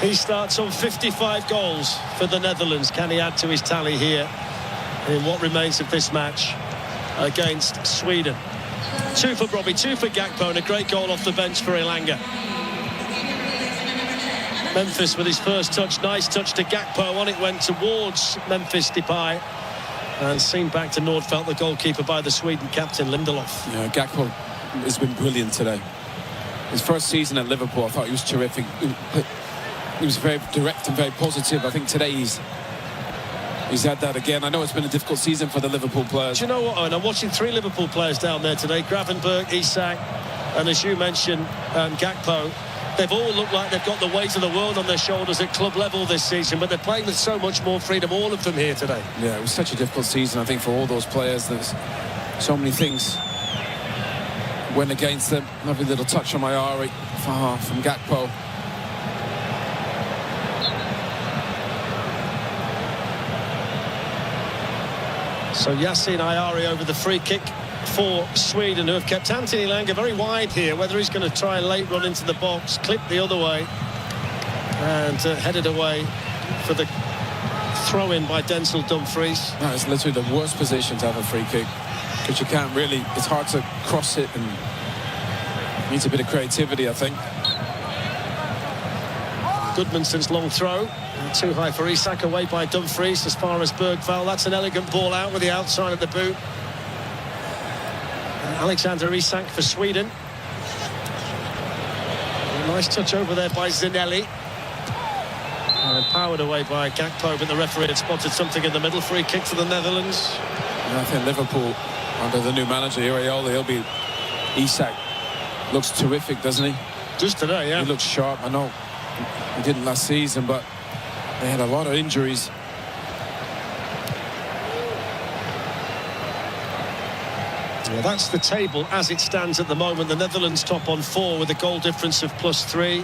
He starts on 55 goals for the Netherlands. Can he add to his tally here in what remains of this match against Sweden? 2 for Brobby, 2 for Gakpo, and a great goal off the bench for Elanga. Memphis with his first touch, nice touch to Gakpo. On it went towards Memphis Depay, and seen back to Nordfeldt, the goalkeeper, by the Sweden captain Lindelof. Yeah, Gakpo has been brilliant today. His first season at Liverpool, I thought he was terrific. He was very direct and very positive. I think today he's had that again. I know it's been a difficult season for the Liverpool players. Do you know what, Owen? I'm watching 3 Liverpool players down there today. Gravenberch, Isak, and as you mentioned, Gakpo. They've all looked like they've got the weight of the world on their shoulders at club level this season, but they're playing with so much more freedom, all of them here today. Yeah, it was such a difficult season, I think, for all those players. There's so many things went against them. Lovely little touch on Ayari from Gakpo. So Yasin Ayari over the free kick for Sweden, who have kept Anthony Elanga very wide here. Whether he's going to try a late run into the box, clip the other way, and headed away for the throw-in by Denzel Dumfries. That is literally the worst position to have a free kick, because you can't really, it's hard to cross it, and needs a bit of creativity, I think. Goodmanson's long throw, too high for Isak, away by Dumfries as far as Bergvall. That's an elegant ball out with the outside of the boot. Alexander Isak for Sweden. A nice touch over there by Zanelli. And powered away by Gakpo, but the referee had spotted something in the middle. Free kick to the Netherlands. And I think Liverpool, under the new manager, he'll be... Isak looks terrific, doesn't he? Just today, yeah. He looks sharp. I know he didn't last season, but they had a lot of injuries. Well, that's the table as it stands at the moment. The Netherlands top on 4 with a goal difference of +3.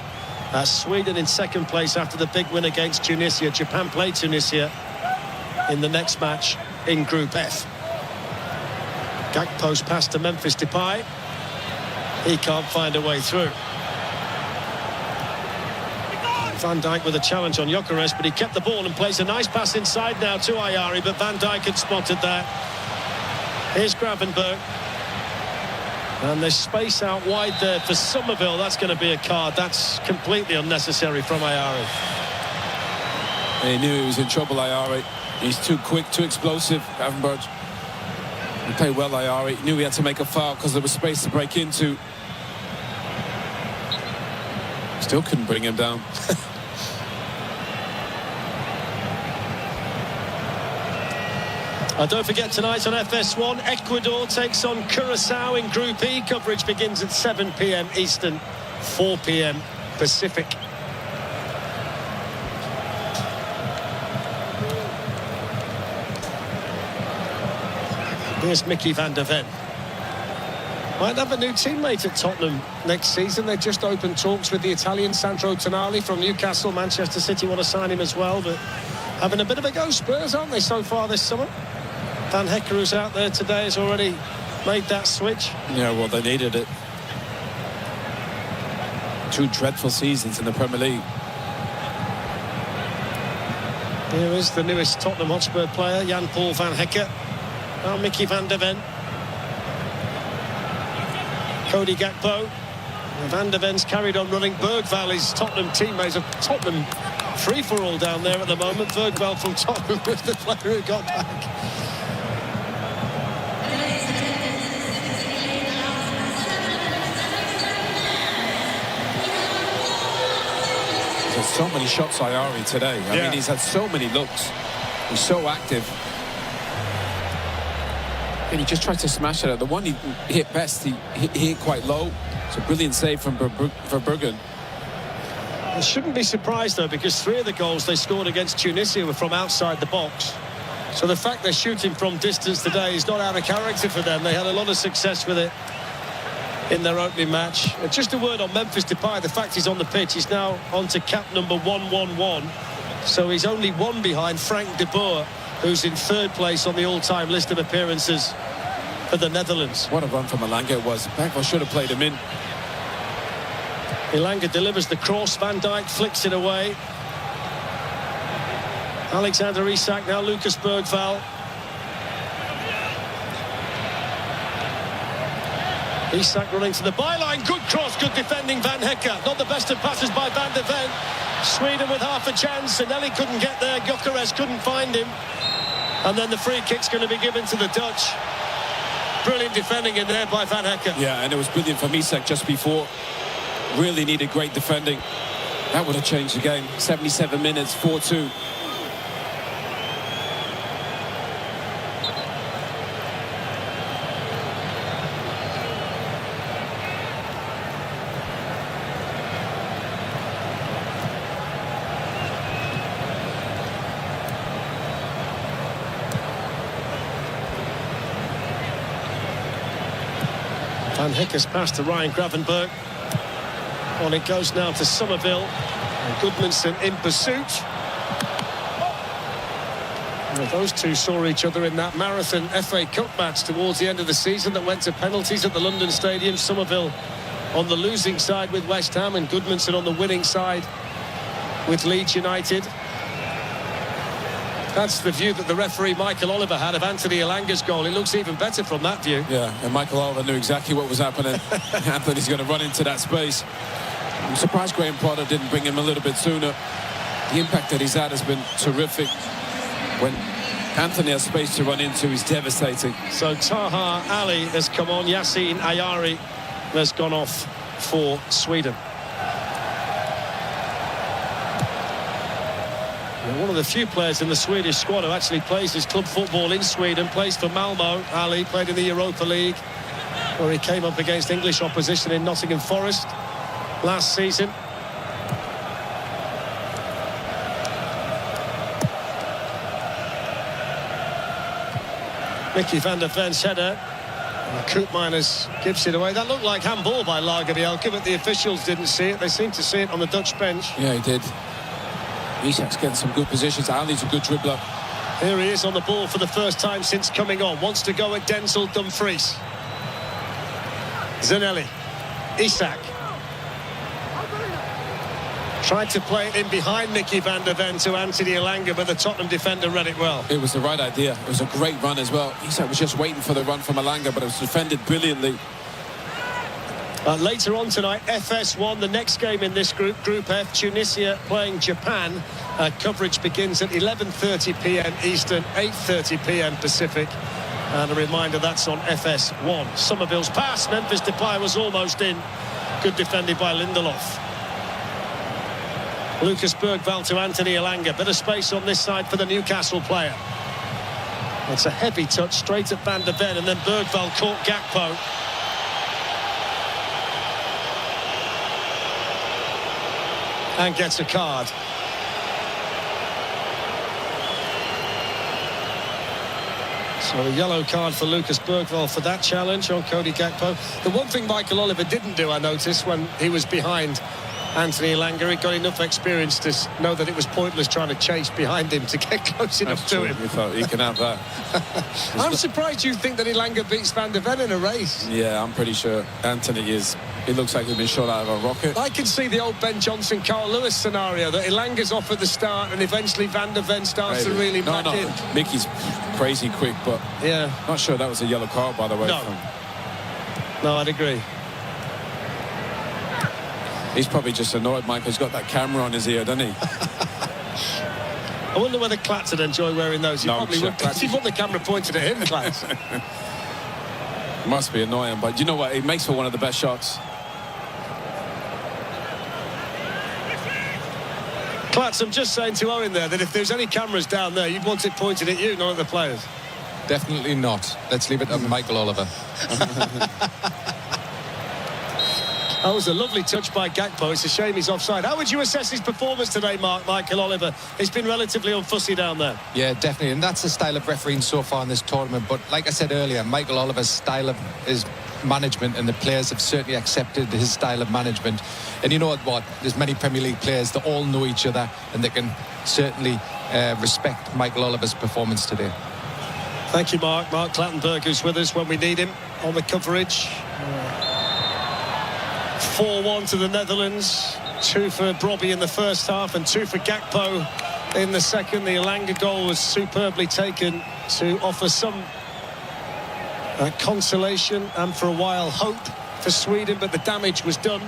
Sweden in second place after the big win against Tunisia. Japan play Tunisia in the next match in Group F. Gakpo's pass to Memphis Depay. He can't find a way through. Van Dijk with a challenge on Gyökeres, but he kept the ball and plays a nice pass inside now to Ayari, but Van Dijk had spotted that. Here's Gravenberch. And there's space out wide there for Somerville. That's going to be a card. That's completely unnecessary from Ayari. He knew he was in trouble, Ayari. He's too quick, too explosive, Gravenberch. He played well, Ayari. He knew he had to make a foul because there was space to break into. Still couldn't bring him down. Don't forget tonight on FS1, Ecuador takes on Curacao in Group E. Coverage begins at 7 p.m. Eastern, 4 p.m. Pacific. Here's Mickey van der Ven. Might have a new teammate at Tottenham next season. They've just opened talks with the Italian Sandro Tonali from Newcastle. Manchester City want to sign him as well, but having a bit of a go, Spurs, aren't they, so far this summer? Van Hecker, who's out there today, has already made that switch. Yeah, well, they needed it. 2 dreadful seasons in the Premier League. Here is the newest Tottenham Hotspur player, Jan-Paul Van Hecker. Now Mickey van der Ven. Cody Gakpo. Van der Ven's carried on running. Bergvall is Tottenham teammates of Tottenham free-for-all down there at the moment. Bergvall from Tottenham was the player who got back. There's so many shots, Ayari, today. I mean, he's had so many looks. He's so active. And he just tried to smash it out. The one he hit best, he hit quite low. It's a brilliant save from Verbruggen. I shouldn't be surprised, though, because 3 of the goals they scored against Tunisia were from outside the box. So the fact they're shooting from distance today is not out of character for them. They had a lot of success with it in their opening match. Just a word on Memphis Depay. The fact he's on the pitch, he's now on to cap number 111. So he's only one behind Frank de Boer, who's in 3rd place on the all-time list of appearances for the Netherlands. What a run from Elanga it was. Bagwell should have played him in. Elanga delivers the cross. Van Dijk flicks it away. Alexander Isak, now Lucas Bergvall. Isak running to the byline. Good cross, good defending Van Hekke. Not the best of passes by Van de Ven. Sweden with half a chance. Sanelli couldn't get there. Gyökeres couldn't find him. And then the free kick's going to be given to the Dutch. Brilliant defending in there by Van Hekke. Yeah, and it was brilliant from Isak just before. Really needed great defending. That would have changed the game. 77 minutes, 4-2. Van Hekke's pass to Ryan Gravenberch. On it goes now to Somerville. And Goodmanson in pursuit. Well, those two saw each other in that marathon FA Cup match towards the end of the season that went to penalties at the London Stadium. Somerville on the losing side with West Ham and Goodmanson on the winning side with Leeds United. That's the view that the referee Michael Oliver had of Anthony Elanga's goal. It looks even better from that view. Yeah, and Michael Oliver knew exactly what was happening. Anthony's going to run into that space. I'm surprised Graham Potter didn't bring him a little bit sooner. The impact that he's had has been terrific. When Anthony has space to run into, he's devastating. So Taha Ali has come on. Yassine Ayari has gone off for Sweden. One of the few players in the Swedish squad who actually plays his club football in Sweden, plays for Malmo. Ali played in the Europa League, where he came up against English opposition in Nottingham Forest last season. Mickey van der Ven's header. Koopmeiners gives it away. That looked like handball by Lagerbielke, but the officials didn't see it. They seemed to see it on the Dutch bench. Yeah, he did. Isak's getting some good positions. Ali's a good dribbler. Here he is on the ball for the first time since coming on. Wants to go at Denzel Dumfries. Zanelli. Isak. Tried to play it in behind Mickey van der Ven to Anthony Elanga, but the Tottenham defender read it well. It was the right idea. It was a great run as well. Isak was just waiting for the run from Elanga, but it was defended brilliantly. Later on tonight, FS1, the next game in this group, Group F, Tunisia playing Japan. Coverage begins at 11:30 p.m. Eastern, 8:30 p.m. Pacific. And a reminder, that's on FS1. Somerville's pass, Memphis Depay was almost in. Good defended by Lindelof. Lucas Bergvall to Anthony Elanga. Bit of space on this side for the Newcastle player. It's a heavy touch straight at Van der Ven, and then Bergvall caught Gakpo. And gets a card. So a yellow card for Lucas Bergvall for that challenge on Cody Gakpo. The one thing Michael Oliver didn't do, I noticed, when he was behind Anthony Elanga, he got enough experience to know that it was pointless trying to chase behind him to get close enough to him. He thought he can have that. I'm surprised you think that Elanga beats Van der Ven in a race. Yeah, I'm pretty sure Anthony is. It looks like he's been shot out of a rocket. I can see the old Ben Johnson, Carl Lewis scenario, that Elanga's off at the start and eventually Van der Ven starts to really back in. Mickey's crazy quick, but yeah, not sure that was a yellow card, by the way. No, I'd agree. He's probably just annoyed, Mike. He's got that camera on his ear, doesn't he? I wonder whether Klatz would enjoy wearing those. He probably would. He'd want the camera pointed at him, Klatz. Must be annoying, but you know what? It makes for one of the best shots. Klatz, I'm just saying to Owen there that if there's any cameras down there, you'd want it pointed at you, not at the players. Definitely not. Let's leave it up to Michael Oliver. That was a lovely touch by Gakpo. It's a shame he's offside. How would you assess his performance today, Michael Oliver? He's been relatively unfussy down there. Yeah, definitely. And that's the style of refereeing so far in this tournament. But like I said earlier, Michael Oliver's style is management, and the players have certainly accepted his style of management. And you know what? There's many Premier League players that all know each other, and they can certainly respect Michael Oliver's performance today. Thank you, Mark. Mark Clattenburg, who's with us when we need him on the coverage. 4-1 to the Netherlands. 2 for Brobbey in the first half and 2 for Gakpo in the second. The Elanga goal was superbly taken to offer some consolation and for a while hope for Sweden, but the damage was done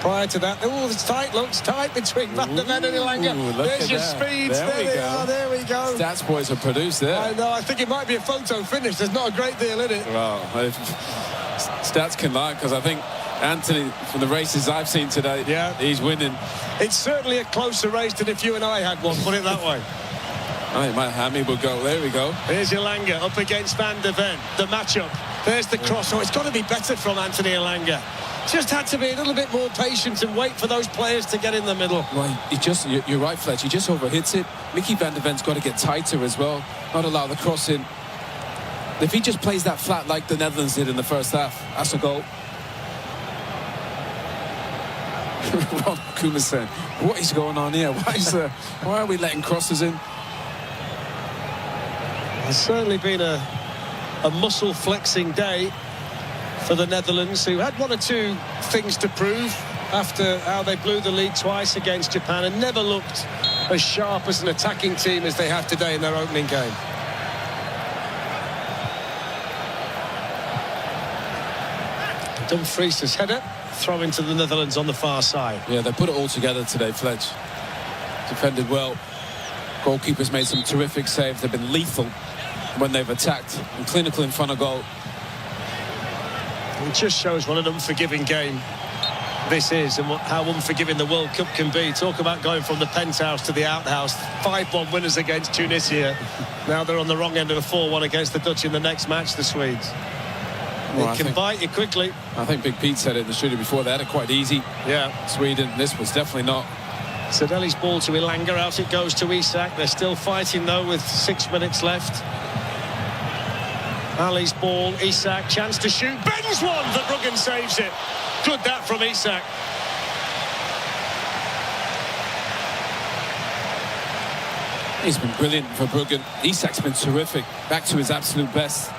prior to that. Oh, it's tight, looks tight between Van der Ven and Elanga. There's your speeds. There we go. Stats boys have produced there. I know, I think it might be a photo finish. There's not a great deal in it. Well, stats can lie, because I think Anthony, from the races I've seen today, he's winning. It's certainly a closer race than if you and I had one, put it that way. I think my hammy will go. There we go. Here's Elanga up against Van der Ven. The matchup. There's the cross. Oh, it's got to be better from Anthony Elanga. Just had to be a little bit more patient and wait for those players to get in the middle. Right, you're right, Fletch. He just overhits it. Mickey Van der Ven's got to get tighter as well. Not allow the cross in. If he just plays that flat like the Netherlands did in the first half, that's a goal. Ron Kuma saying, what is going on here? Why are we letting crosses in? It's certainly been a muscle flexing day for the Netherlands, who had 1 or 2 things to prove after how they blew the lead twice against Japan and never looked as sharp as an attacking team as they have today in their opening game. Dumfries' header, throw into the Netherlands on the far side. Yeah, they put it all together today, Fletch. Defended well. Goalkeepers made some terrific saves. They've been lethal when they've attacked and clinical in front of goal. It just shows what an unforgiving game this is and how unforgiving the World Cup can be. Talk about going from the penthouse to the outhouse. 5-1 winners against Tunisia. Now they're on the wrong end of a 4-1 against the Dutch in the next match, the Swedes. Well, it can bite you quickly. I think Big Pete said it in the studio before. They had it quite easy. Yeah. Sweden, this was definitely not. Sadelli's ball to Elanga. Out it goes to Isak. They're still fighting, though, with 6 minutes left. Ali's ball, Isak, chance to shoot, bends one, Verbruggen saves it. Good that from Isak. He's been brilliant for Verbruggen. Isak's been terrific, back to his absolute best.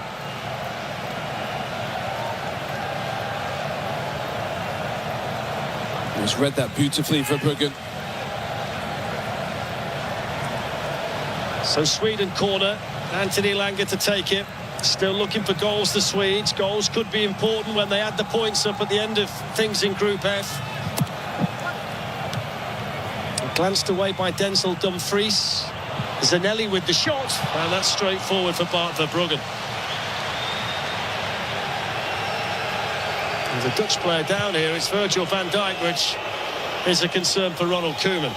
He's read that beautifully for Verbruggen. So Sweden corner, Anthony Elanga to take it. Still looking for goals, the Swedes. Goals could be important when they add the points up at the end of things in Group F. Glanced away by Denzel Dumfries. Zanelli with the shot, and that's straightforward for Bart Verbruggen. And the Dutch player down here is Virgil van Dijk, which is a concern for Ronald Koeman.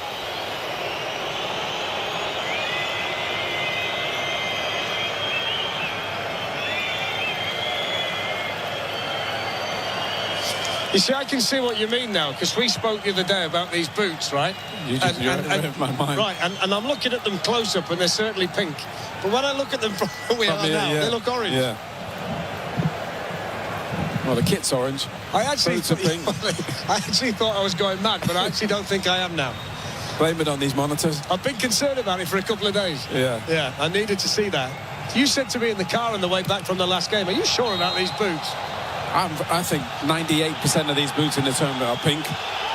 You see, I can see what you mean now, because we spoke the other day about these boots, right? You just read my mind. Right, and I'm looking at them close up, and they're certainly pink. But when I look at them from where we are now, they look orange. Yeah. Well, the kit's orange. I actually pink. thought I was going mad, but I actually don't think I am now. Blame it on these monitors. I've been concerned about it for a couple of days. Yeah, I needed to see that. You said to me in the car on the way back from the last game, are you sure about these boots? I think 98% of these boots in the tournament are pink.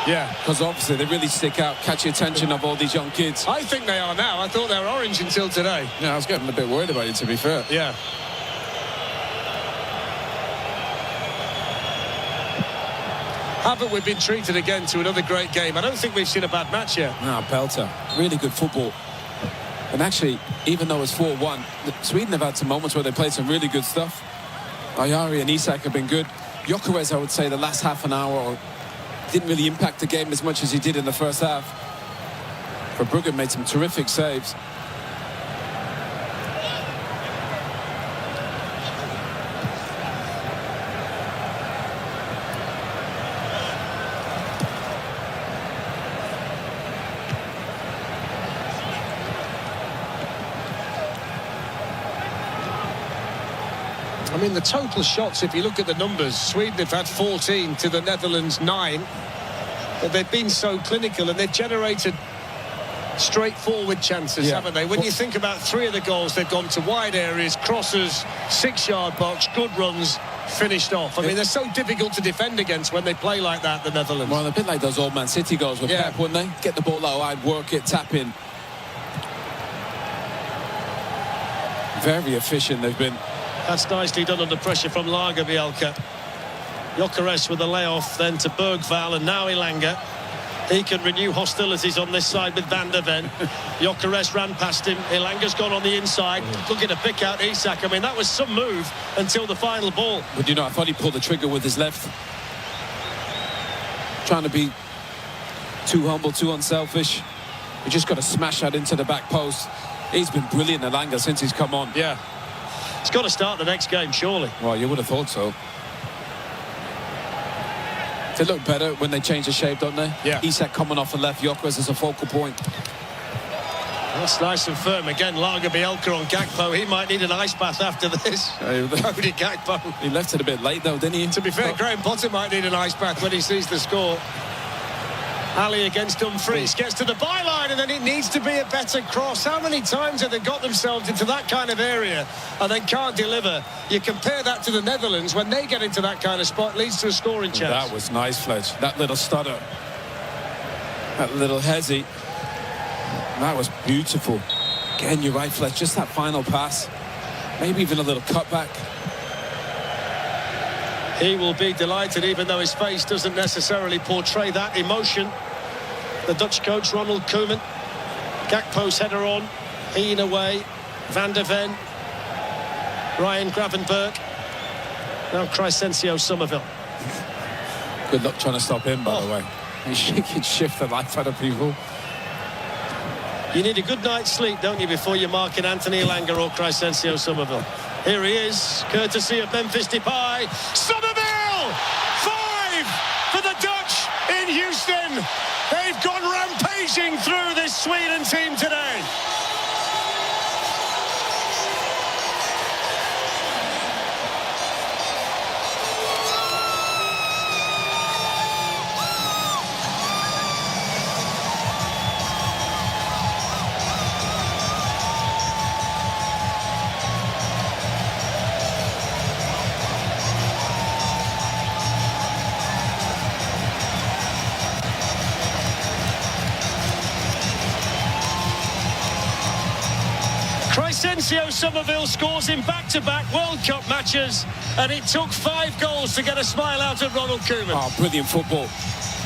Yeah. Because obviously they really stick out, catch the attention of all these young kids. I think they are now. I thought they were orange until today. Yeah, I was getting a bit worried about you, to be fair. Yeah. Haven't we been treated again to another great game? I don't think we've seen a bad match yet. No, belter. Really good football. And actually, even though it's 4-1, Sweden have had some moments where they played some really good stuff. Ayari and Isak have been good. Gyökeres, I would say, the last half an hour didn't really impact the game as much as he did in the first half. Verbruggen made some terrific saves. mean, the total shots, if you look at the numbers, Sweden have had 14 to the Netherlands 9. But they've been so clinical and they've generated straightforward chances, haven't they? When you think about 3 of the goals, they've gone to wide areas, crosses, 6-yard box, good runs, finished off. I mean, they're so difficult to defend against when they play like that, the Netherlands. Well, a bit like those old Man City goals with Pep, wouldn't they? Get the ball out wide, work it, tap in. Very efficient they've been. That's nicely done under pressure from Lagerbielke. Gyökeres with a layoff, then to Bergvall, and now Elanga. He can renew hostilities on this side with Van der Ven. Gyökeres ran past him. Elanga's gone on the inside, looking to pick out Isak. I mean, that was some move until the final ball. But, you know, I thought he pulled the trigger with his left. Trying to be too humble, too unselfish. We just got to smash that into the back post. He's been brilliant, Elanga, since he's come on. Yeah. He's got to start the next game, surely. Well, you would have thought so. They look better when they change the shape, don't they? Yeah. Isak coming off the left, Gyökeres as a focal point. That's nice and firm. Again, Lagerbielke on Gakpo. He might need an ice bath after this. Cody Gakpo. He left it a bit late, though, didn't he? To be fair, Graham Potter might need an ice bath when he sees the score. Ali against Dumfries, gets to the byline, and then it needs to be a better cross. How many times have they got themselves into that kind of area and then can't deliver? You compare that to the Netherlands, when they get into that kind of spot, leads to a scoring chance. That was nice, Fledge. That little stutter. That little hezzy. That was beautiful. Again, you're right, Fletch. Just that final pass. Maybe even a little cutback. He will be delighted, even though his face doesn't necessarily portray that emotion. The Dutch coach, Ronald Koeman. Gakpo's header on. Heen away. Van der Ven. Ryan Gravenberg. Now Crescencio Somerville. Good luck trying to stop him, by the way. He can shift the life out of people. You need a good night's sleep, don't you, before you're marking Anthony Elanga or Crescencio Somerville. Here he is, courtesy of Memphis Depay. Somerville! 5 for the Dutch in Houston. They've gone rampaging through this Sweden team today. Crescencio Somerville scores in back-to-back World Cup matches, and it took 5 goals to get a smile out of Ronald Koeman. Oh, brilliant football.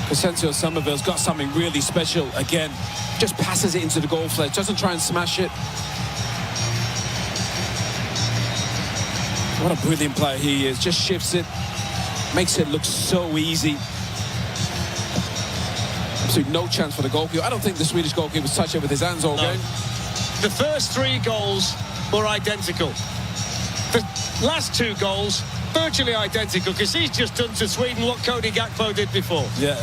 Crescencio Somerville's got something really special. Again, just passes it into the goal, Fledge. Doesn't try and smash it. What a brilliant player he is. Just shifts it. Makes it look so easy. Absolutely no chance for the goalkeeper. I don't think the Swedish goalkeeper's touched it with his hands all game. The first 3 goals were identical. The last 2 goals, virtually identical, because he's just done to Sweden what Cody Gakpo did before. Yeah,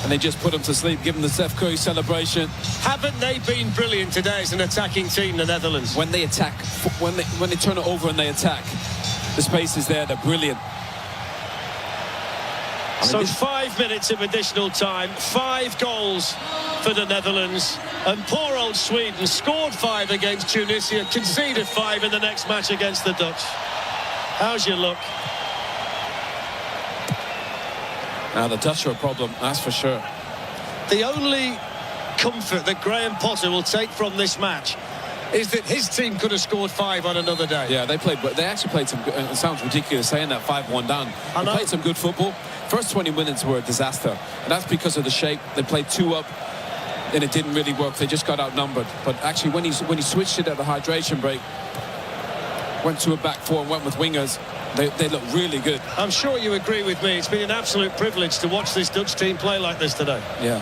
and they just put him to sleep, give him the Steph Curry celebration. Haven't they been brilliant today as an attacking team, the Netherlands? When they attack, when they turn it over and they attack, the space is there, they're brilliant. So 5 minutes of additional time, 5 goals for the Netherlands, and poor old Sweden scored 5 against Tunisia, conceded 5 in the next match against the Dutch. How's your look? Now the Dutch are a problem, that's for sure. The only comfort that Graham Potter will take from this match is that his team could have scored 5 on another day. Yeah, they actually played some good, it sounds ridiculous saying that, 5-1 down. They played some good football. First 20 minutes were a disaster, and that's because of the shape. They played 2 up, and it didn't really work. They just got outnumbered. But actually, when he switched it at the hydration break, went to a back 4 and went with wingers, they look really good. I'm sure you agree with me. It's been an absolute privilege to watch this Dutch team play like this today. Yeah.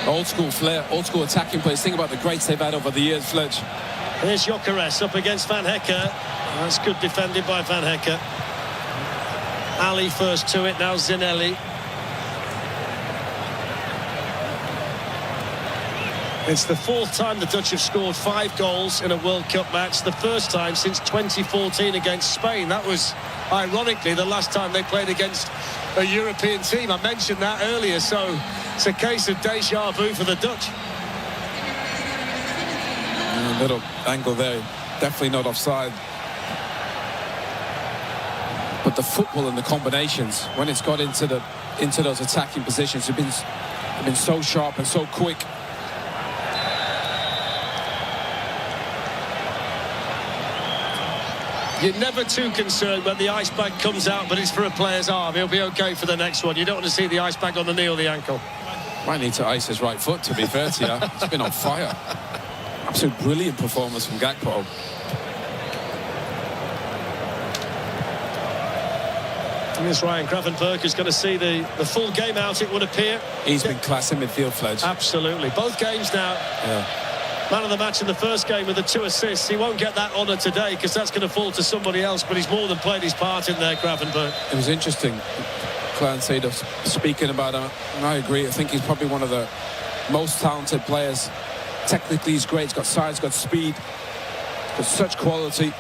Old school flair, old school attacking players. Think about the greats they've had over the years, Fletch. Here's Gyökeres up against Van Hekke. That's good defended by Van Hekke. Ali first to it, now Zinelli. It's the fourth time the Dutch have scored 5 goals in a World Cup match. The first time since 2014 against Spain. That was, ironically, the last time they played against a European team. I mentioned that earlier, so it's a case of déjà vu for the Dutch. A little angle there. Definitely not offside. But the football and the combinations, when it's got into those attacking positions, have been so sharp and so quick. You're never too concerned when the ice bag comes out, but it's for a player's arm. He'll be okay for the next one. You don't want to see the ice bag on the knee or the ankle. Might need to ice his right foot, to be fair to you. It's been on fire. Absolute brilliant performance from Gakpo. Here's Ryan Gravenberch, who's going to see the full game out, it would appear. He's been class in midfield, Fledge. Absolutely. Both games now. Yeah. Man of the match in the first game with the 2 assists. He won't get that honour today because that's going to fall to somebody else, but he's more than played his part in there, Gravenberch. It was interesting, Clarence Seedorf speaking about him, and I agree. I think he's probably one of the most talented players. Technically, he's great. He's got size, got speed, got such quality.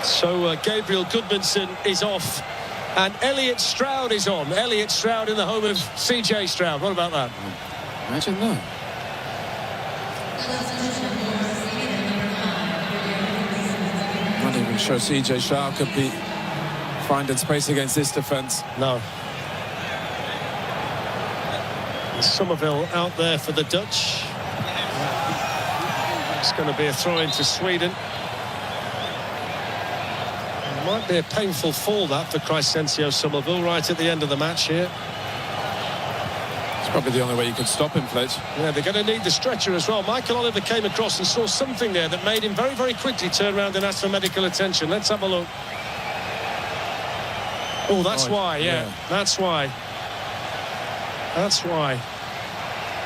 So Gabriel Goodmanson is off, and Elliot Stroud is on. Elliot Stroud in the home of CJ Stroud. What about that? Imagine that. Not even sure CJ Stroud could be finding space against this defence. No. Somerville out there for the Dutch. It's going to be a throw into Sweden. It might be a painful fall, that, for Crescencio Somerville right at the end of the match here. It's probably the only way you could stop him, Fletch. Yeah, they're going to need the stretcher as well. Michael Oliver came across and saw something there that made him very, very quickly turn around and ask for medical attention. Let's have a look. Oh, that's why, yeah. That's why. That's why.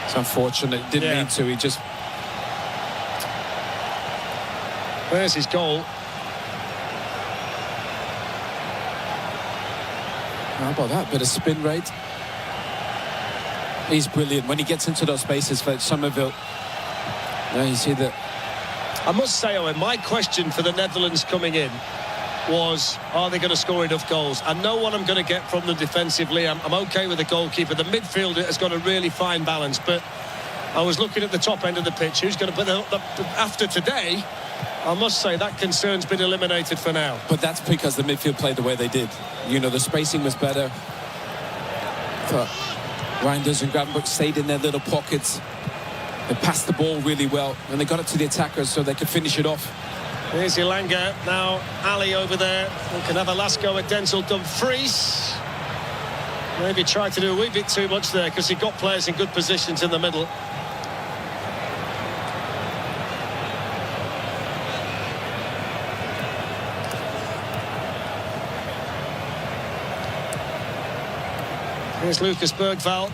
It's unfortunate. Didn't mean to. He just... There's his goal. How about that? Bit of spin rate. He's brilliant. When he gets into those spaces, Fletch, Somerville... Yeah, you see that. I must say, Owen, my question for the Netherlands coming in was, are they going to score enough goals? I know what I'm going to get from them defensively. I'm okay with the goalkeeper. The midfielder has got a really fine balance, but I was looking at the top end of the pitch. Who's going to put after today? I must say that concern's been eliminated for now. But that's because the midfield played the way they did. You know, the spacing was better. But Reinders and Gravenberch stayed in their little pockets. They passed the ball really well, and they got it to the attackers so they could finish it off. Here's Ilanga. Now Ali over there. We can have a last go at Denzel Dumfries. Maybe tried to do a wee bit too much there because he got players in good positions in the middle. Here's Lucas Bergvall.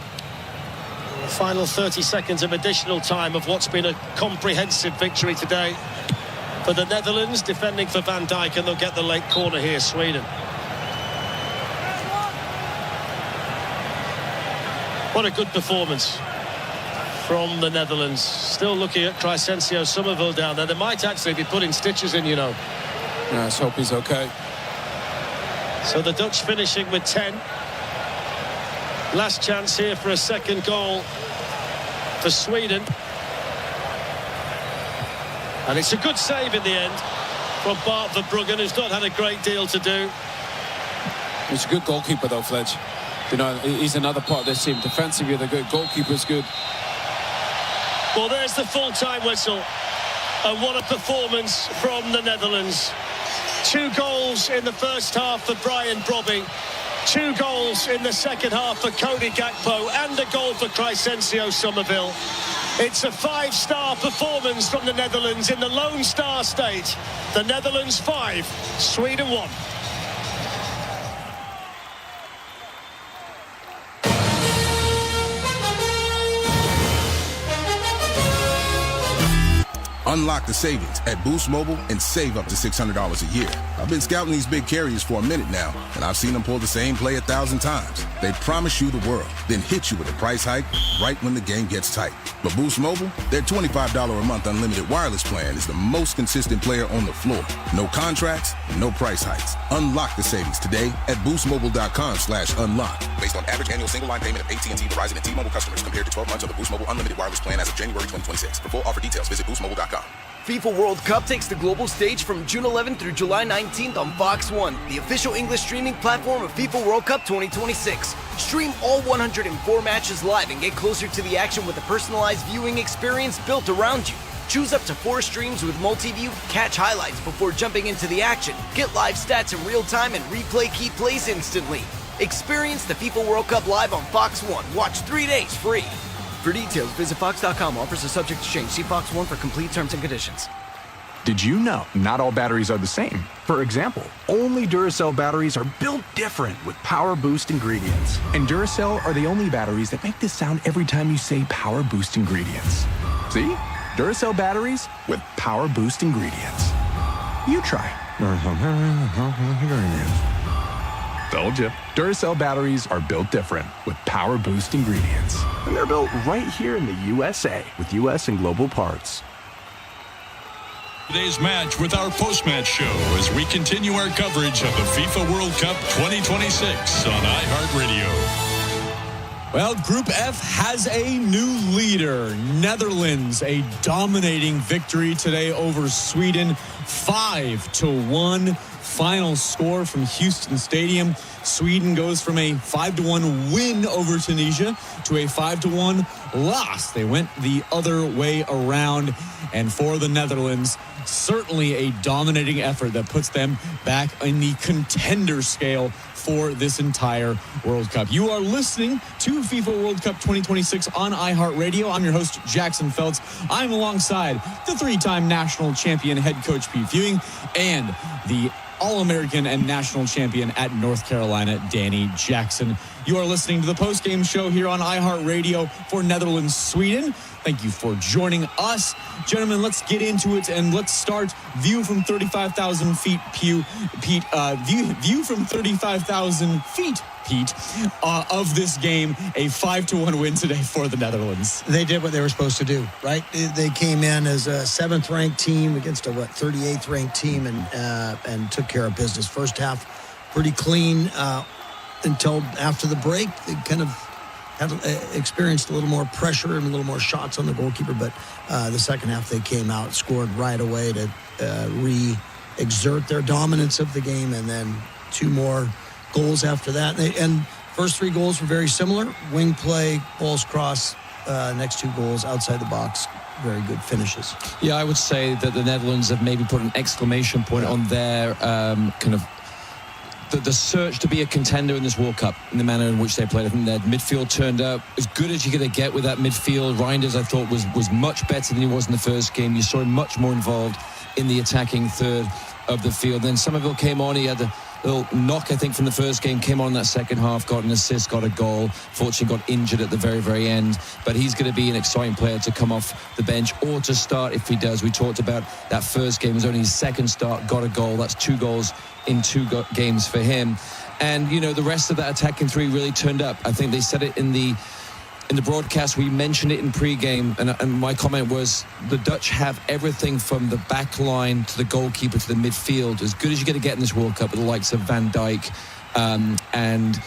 The final 30 seconds of additional time of what's been a comprehensive victory today for the Netherlands, defending for Van Dijk, and they'll get the late corner here, Sweden. What a good performance from the Netherlands. Still looking at Crescencio Somerville down there. They might actually be putting stitches in, you know. Yeah, let's hope he's okay. So the Dutch finishing with 10. Last chance here for a second goal for Sweden. And it's a good save in the end from Bart Verbruggen, who's not had a great deal to do. He's a good goalkeeper, though, Fledge. You know, he's another part of this team. Defensively, they're good. Goalkeeper's good. Well, there's the full-time whistle. And what a performance from the Netherlands. 2 goals in the first half for Brian Brobby. 2 goals in the second half for Cody Gakpo, and a goal for Crescencio Somerville. It's a 5-star performance from the Netherlands in the Lone Star State. The Netherlands 5, Sweden 1. Unlock the savings at Boost Mobile and save up to $600 a year. I've been scouting these big carriers for a minute now, and I've seen them pull the same play 1,000 times. They promise you the world, then hit you with a price hike right when the game gets tight. But Boost Mobile, their $25 a month unlimited wireless plan is the most consistent player on the floor. No contracts, no price hikes. Unlock the savings today at boostmobile.com/unlock. Based on average annual single line payment of AT&T, Verizon, and T-Mobile customers compared to 12 months of the Boost Mobile unlimited wireless plan as of January 2026. For full offer details, visit boostmobile.com. FIFA World Cup takes the global stage from June 11th through July 19th on Fox One, the official English streaming platform of FIFA World Cup 2026. Stream all 104 matches live and get closer to the action with a personalized viewing experience built around you. Choose up to 4 streams with multi-view, catch highlights before jumping into the action, get live stats in real time, and replay key plays instantly. Experience the FIFA World Cup live on Fox One. Watch 3 days free. For details, visit Fox.com. Offers are subject to change. See Fox One for complete terms and conditions. Did you know not all batteries are the same? For example, only Duracell batteries are built different with Power Boost ingredients. And Duracell are the only batteries that make this sound every time you say Power Boost ingredients. See? Duracell batteries with Power Boost ingredients. You try. Told you. Duracell batteries are built different with Power Boost ingredients. And they're built right here in the USA with US and global parts. Today's match with our post-match show as we continue our coverage of the FIFA World Cup 2026 on iHeartRadio. Well, Group F has a new leader. Netherlands, a dominating victory today over Sweden, 5-1. Final score from Houston Stadium. Sweden goes from a 5-1 win over Tunisia to a 5-1 loss. They went the other way around. And for the Netherlands, certainly a dominating effort that puts them back in the contender scale for this entire World Cup. You are listening to FIFA World Cup 2026 on iHeartRadio. I'm your host, Jackson Feltz. I'm alongside the 3-time national champion head coach Pete Fewing and the All-American and national champion at North Carolina, Danny Jackson. You are listening to the post-game show here on iHeartRadio for Netherlands-Sweden. Thank you for joining us. Gentlemen, let's get into it, and let's start view from 35,000 feet, Pete. View from 35,000 feet, Pete, of this game, a 5-1 win today for the Netherlands. They did what they were supposed to do, right? They came in as a 7th-ranked team against a 38th-ranked team and took care of business. First half, pretty clean until after the break. They kind of had experienced a little more pressure and a little more shots on the goalkeeper, but the second half they came out, scored right away to re-exert their dominance of the game, and then 2 more goals after that. And first 3 goals were very similar. Wing play, balls cross, next 2 goals outside the box. Very good finishes. Yeah, I would say that the Netherlands have maybe put an exclamation point on their kind of the search to be a contender in this World Cup in the manner in which they played. I think their midfield turned out as good as you're going to get with that midfield. Reinders, I thought, was much better than he was in the first game. You saw him much more involved in the attacking third of the field. Then Somerville came on. He had a little knock, I think, from the first game, came on in that second half, got an assist, got a goal. Fortunately, got injured at the very, very end. But he's going to be an exciting player to come off the bench or to start if he does. We talked about that first game. It was only his second start, got a goal. That's 2 goals in 2 games for him. And, you know, the rest of that attacking 3 really turned up. I think they said it in the broadcast. We mentioned it in pre-game, and my comment was the Dutch have everything from the back line to the goalkeeper to the midfield, as good as you're going to get in this World Cup with the likes of Van Dijk and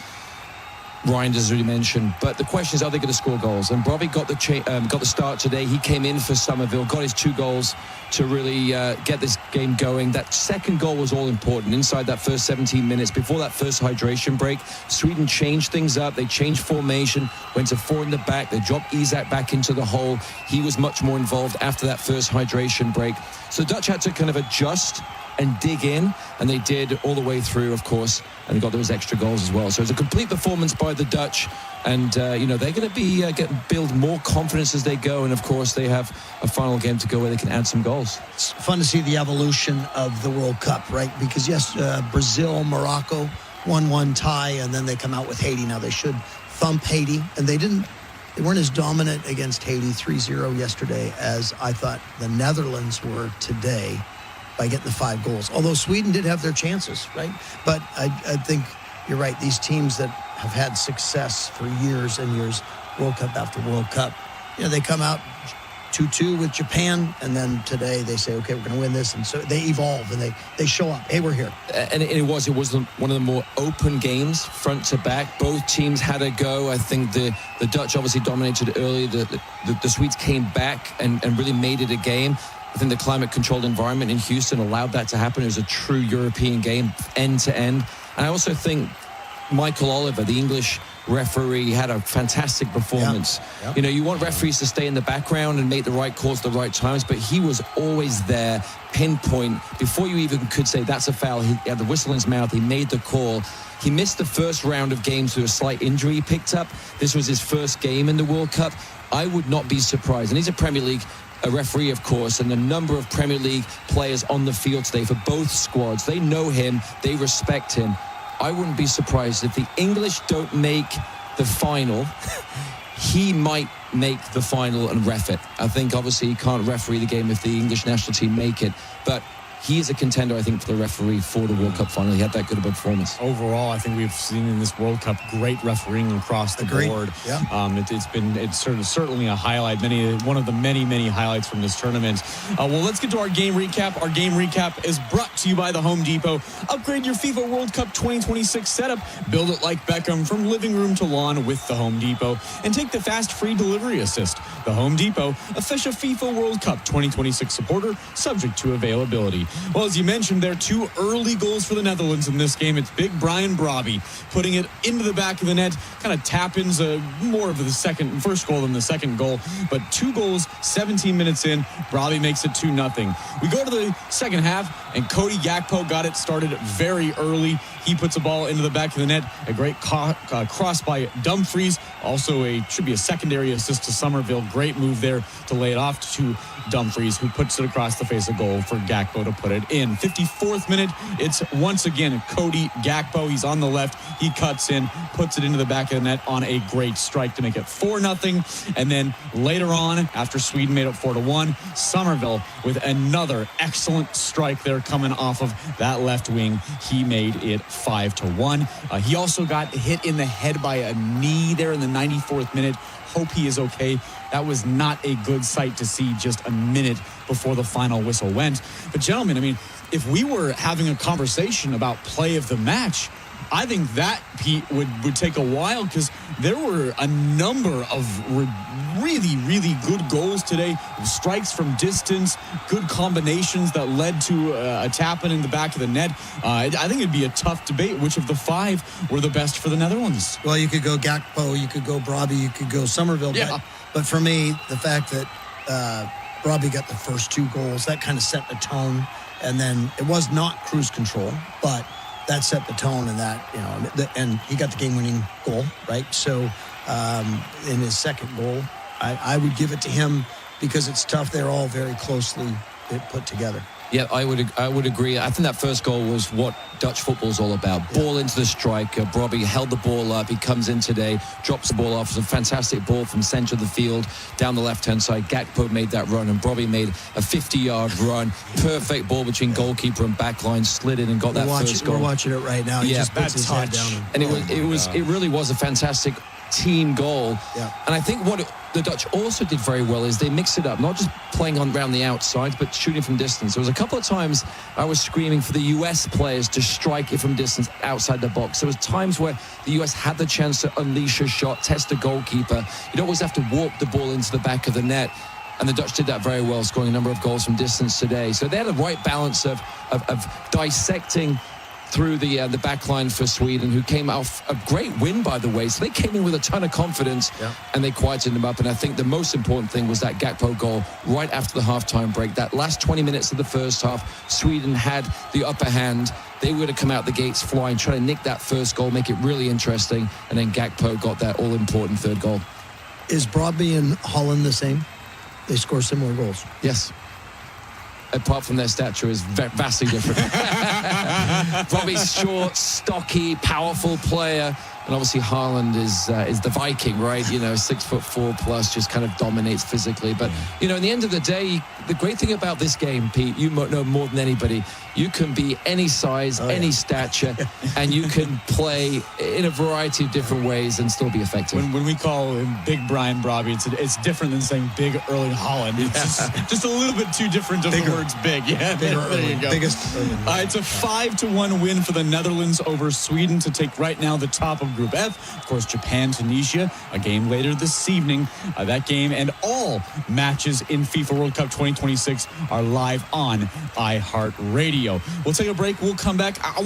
Reinders, as we mentioned. But the question is, are they going to score goals? And Bobby got the start today. He came in for Somerville, got his 2 goals to really get this game going. That second goal was all important. Inside that first 17 minutes, before that first hydration break, Sweden changed things up. They changed formation, went to 4 in the back. They dropped Isak back into the hole. He was much more involved after that first hydration break. So the Dutch had to kind of adjust and dig in, and they did all the way through, of course, and they got those extra goals as well. So it's a complete performance by the Dutch, and they're going to be build more confidence as they go, and of course they have a final game to go where they can add some goals. It's fun to see the evolution of the World Cup, right? Because yes, Brazil, Morocco, 1-1 tie, and then they come out with Haiti. Now they should thump Haiti, and they didn't They weren't as dominant against Haiti 3-0 yesterday as I thought the Netherlands were today by getting the 5 goals. Although Sweden did have their chances, right? But I think you're right. These teams that have had success for years and years, World Cup after World Cup, they come out 2-2 with Japan, and then today they say, okay, we're going to win this, and so they evolve and they show up. Hey, we're here. And it was one of the more open games, front to back. Both teams had a go. I think the Dutch obviously dominated early. The Swedes came back and really made it a game. I think the climate-controlled environment in Houston allowed that to happen. It was a true European game, end to end. And I also think Michael Oliver, the English referee, had a fantastic performance. Yeah. You want referees to stay in the background and make the right calls at the right times, but he was always there, pinpoint. Before you even could say that's a foul, he had the whistle in his mouth, he made the call. He missed the first round of games with a slight injury he picked up. This was his first game in the World Cup. I would not be surprised. And he's a Premier League referee, of course, and the number of Premier League players on the field today for both squads. They know him, they respect him. I wouldn't be surprised if the English don't make the final. He might make the final and ref it. I think obviously he can't referee the game if the English national team make it, but he is a contender, I think, for the referee for the World Cup final. He had that good of a performance. Overall, I think we've seen in this World Cup great refereeing across the board. Yeah. It's certainly a highlight, one of the many highlights from this tournament. Well, let's get to our game recap. Our game recap is brought to you by the Home Depot. Upgrade your FIFA World Cup 2026 setup. Build it like Beckham from living room to lawn with the Home Depot. And take the fast free delivery assist. The Home Depot, official FIFA World Cup 2026 supporter, subject to availability. Well, as you mentioned, there are 2 early goals for the Netherlands in this game. It's big Brian Brobby putting it into the back of the net, kind of tap-ins, more of the first goal than the second goal. But 2 goals, 17 minutes in, Brobby makes it 2-0. We go to the second half, and Cody Gakpo got it started very early. He puts a ball into the back of the net. A great cross by Dumfries. Also, should be a secondary assist to Somerville. Great move there to lay it off to Dumfries, who puts it across the face of goal for Gakpo to put it in. 54th minute, it's once again Cody Gakpo. He's on the left. He cuts in, puts it into the back of the net on a great strike to make it 4-0. And then later on, after Sweden made it 4-1, Somerville with another excellent strike there coming off of that left wing. He made it 5-1. He also got hit in the head by a knee there in the 94th minute. Hope he is okay. That was not a good sight to see just a minute before the final whistle went. But gentlemen, I mean, if we were having a conversation about play of the match, I think that, Pete, would take a while, because there were a number of really good goals today. Strikes from distance, good combinations that led to a tap-in in the back of the net. I think it'd be a tough debate which of the 5 were the best for the Netherlands. Well, you could go Gakpo, you could go Brobby, you could go Somerville. Yeah. But for me, the fact that Brobby got the first 2 goals, that kind of set the tone. And then it was not cruise control, but that set the tone, and that, and he got the game-winning goal, right? So in his second goal, I would give it to him, because it's tough. They're all very closely put together. Yeah, I would agree. I think that first goal was what Dutch football is all about. Ball into the striker. Brobby held the ball up. He comes in today, drops the ball off. It's a fantastic ball from center of the field down the left-hand side. Gakpo made that run, and Brobby made a 50-yard run. Perfect ball between goalkeeper and backline. Slid in and got that first goal. We're watching it right now. He just puts his head down. And it really was a fantastic team goal. Yeah. And I think what the Dutch also did very well is they mixed it up, not just playing on around the outside, but shooting from distance. There was a couple of times I was screaming for the US players to strike it from distance outside the box. There was times where the US had the chance to unleash a shot, test the goalkeeper. You'd always have to warp the ball into the back of the net. And the Dutch did that very well, scoring a number of goals from distance today. So they had a right balance of dissecting through the back line for Sweden, who came off a great win, by the way. So they came in with a ton of confidence, and they quieted them up. And I think the most important thing was that Gakpo goal right after the halftime break. That last 20 minutes of the first half, Sweden had the upper hand. They would have come out the gates flying, trying to nick that first goal, make it really interesting. And then Gakpo got that all-important third goal. Is Brobby and Holland the same? They score similar goals. Yes. Apart from their stature is vastly different. Brobby's short, stocky, powerful player. And obviously Haaland is the Viking, right? 6'4" plus, just kind of dominates physically. But, in the end of the day, the great thing about this game, Pete, you know more than anybody, you can be any size, any stature, and you can play in a variety of different ways and still be effective. When we call him Big Brian Brobby, it's different than saying Big Erling Haaland. It's just a little bit too different of the words big. Yeah, there you go. Biggest. It's a 5-1 win for the Netherlands over Sweden to take right now the top of Group F. Of course, Japan, Tunisia, a game later this evening. That game and all matches in FIFA World Cup 2026 are live on iHeartRadio. We'll take a break. We'll come back. I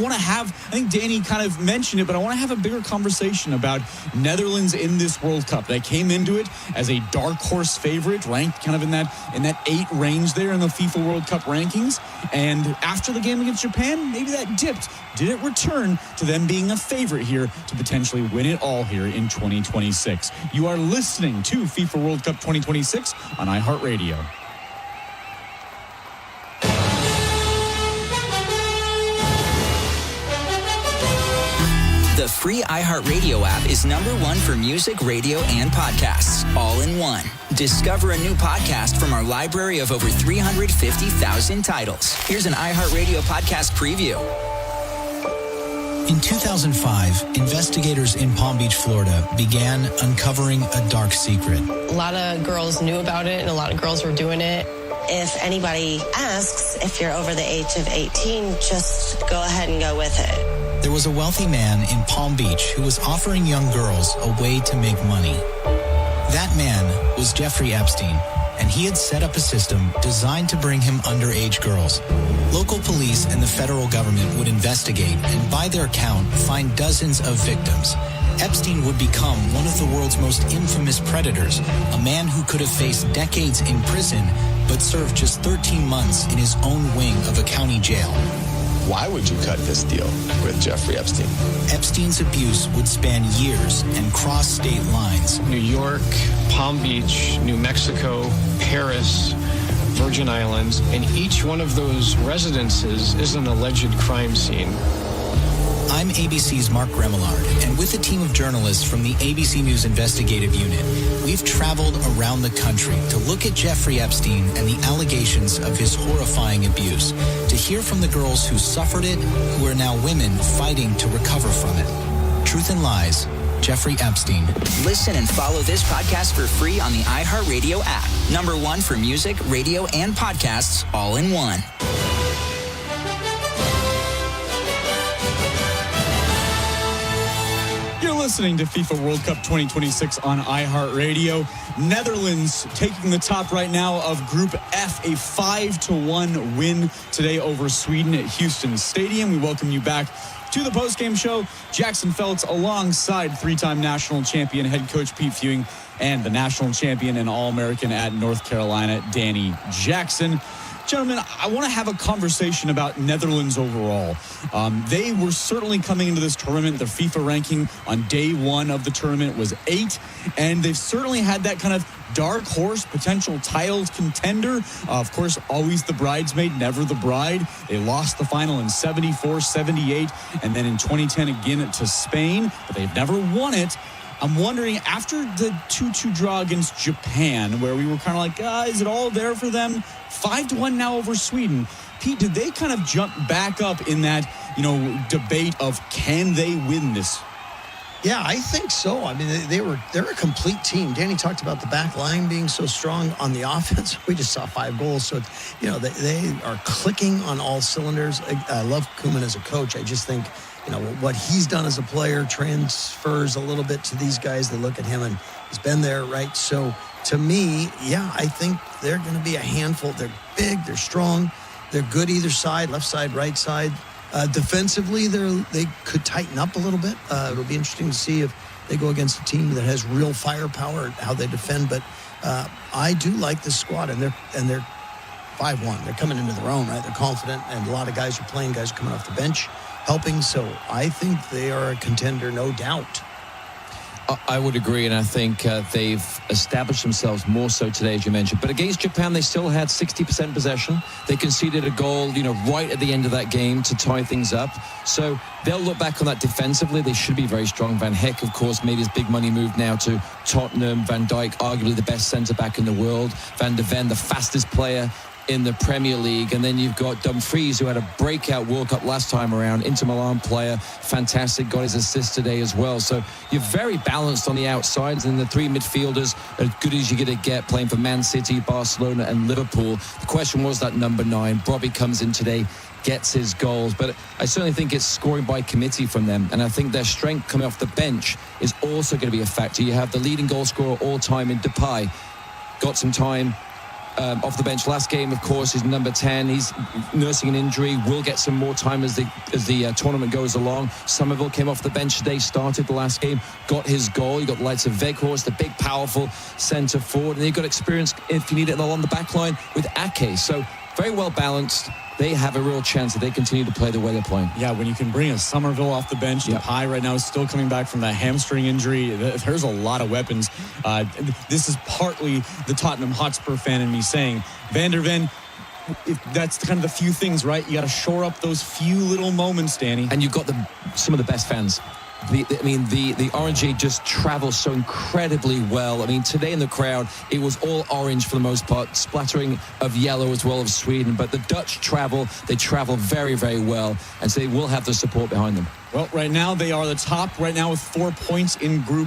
think Danny kind of mentioned it, but I want to have a bigger conversation about Netherlands in this World Cup. They came into it as a dark horse favorite, ranked kind of in that 8 range there in the FIFA World Cup rankings. And after the game against Japan, maybe that dipped. Did it return to them being a favorite here to potentially win it all here in 2026? You are listening to FIFA World Cup 2026 on iHeartRadio. The free iHeartRadio app is #1 for music, radio, and podcasts, all in one. Discover a new podcast from our library of over 350,000 titles. Here's an iHeartRadio podcast preview. In 2005, investigators in Palm Beach, Florida, began uncovering a dark secret. A lot of girls knew about it, and a lot of girls were doing it. If anybody asks if you're over the age of 18, just go ahead and go with it. There was a wealthy man in Palm Beach who was offering young girls a way to make money. That man was Jeffrey Epstein, and he had set up a system designed to bring him underage girls. Local police and the federal government would investigate and, by their count, find dozens of victims. Epstein would become one of the world's most infamous predators, a man who could have faced decades in prison but served just 13 months in his own wing of a county jail. Why would you cut this deal with Jeffrey Epstein? Epstein's abuse would span years and cross state lines. New York, Palm Beach, New Mexico, Paris, Virgin Islands, and each one of those residences is an alleged crime scene. I'm ABC's Mark Remillard, and with a team of journalists from the ABC News Investigative Unit, we've traveled around the country to look at Jeffrey Epstein and the allegations of his horrifying abuse, to hear from the girls who suffered it, who are now women fighting to recover from it. Truth and Lies, Jeffrey Epstein. Listen and follow this podcast for free on the iHeartRadio app. #1 for music, radio, and podcasts, all in one. Listening to FIFA World Cup 2026 on iHeartRadio. Netherlands taking the top right now of Group F, a 5-1 win today over Sweden at Houston Stadium. We welcome you back to the postgame show. Jackson Feltz alongside 3-time national champion head coach Pete Fewing and the national champion and All-American at North Carolina, Danny Jackson. Gentlemen, I want to have a conversation about Netherlands overall. They were certainly coming into this tournament. Their FIFA ranking on day one of the tournament was 8, and they've certainly had that kind of dark horse, potential title contender. Of course, always the bridesmaid, never the bride. They lost the final in 74, 78, and then in 2010 again to Spain, but they've never won it. I'm wondering, after the 2-2 draw against Japan, where we were kind of like, is it all there for them? 5-1 now over Sweden. Pete, did they kind of jump back up in that, debate of can they win this? Yeah, I think so. I mean, they're a complete team. Danny talked about the back line being so strong on the offense. We just saw 5 goals. So, they are clicking on all cylinders. I love Koeman as a coach. I just think, what he's done as a player transfers a little bit to these guys. They look at him and he's been there, right? So to me, I think they're going to be a handful. They're big, they're strong, they're good either side, left side, right side. Defensively, they could tighten up a little bit. It'll be interesting to see if they go against a team that has real firepower, how they defend. But I do like this squad, and they're 5-1. They're coming into their own, right? They're confident, and a lot of guys are playing, guys are coming off the bench, helping. So I think they are a contender, no doubt. I would agree, and I think they've established themselves more so today, as you mentioned. But against Japan, they still had 60% possession. They conceded a goal, right at the end of that game to tie things up. So they'll look back on that defensively. They should be very strong. Van Heck, of course, made his big money move now to Tottenham. Van Dijk, arguably the best centre-back in the world. Van de Ven, the fastest player in the Premier League. And then you've got Dumfries, who had a breakout World Cup last time around. Inter Milan player, fantastic, got his assist today as well. So you're very balanced on the outsides, and the three midfielders as good as you're going to get, playing for Man City, Barcelona and Liverpool. The question was that number 9. Bobby comes in today, gets his goals, but I certainly think it's scoring by committee from them, and I think their strength coming off the bench is also going to be a factor. You have the leading goal scorer all time in Depay, got some time off the bench last game. Of course, is number 10. He's nursing an injury, will get some more time as the tournament goes along. Somerville came off the bench today, started the last game, got his goal. You got the likes of Weghorst, the big powerful centre forward, and then you've got experience if you need it along the back line with Ake. So very well balanced. They have a real chance if they continue to play the way they're playing. Yeah, when you can bring a Somerville off the bench, Depay right now is still coming back from that hamstring injury. There's a lot of weapons. This is partly the Tottenham Hotspur fan in me saying, Van der Ven, that's kind of the few things, right? You got to shore up those few little moments, Danny. And you've got some of the best fans. The Orangey just travels so incredibly well. I mean, today in the crowd, it was all orange for the most part, splattering of yellow as well of Sweden. But the Dutch they travel very, very well, and so they will have the support behind them. Well, right now they are the top right now with 4 points in Group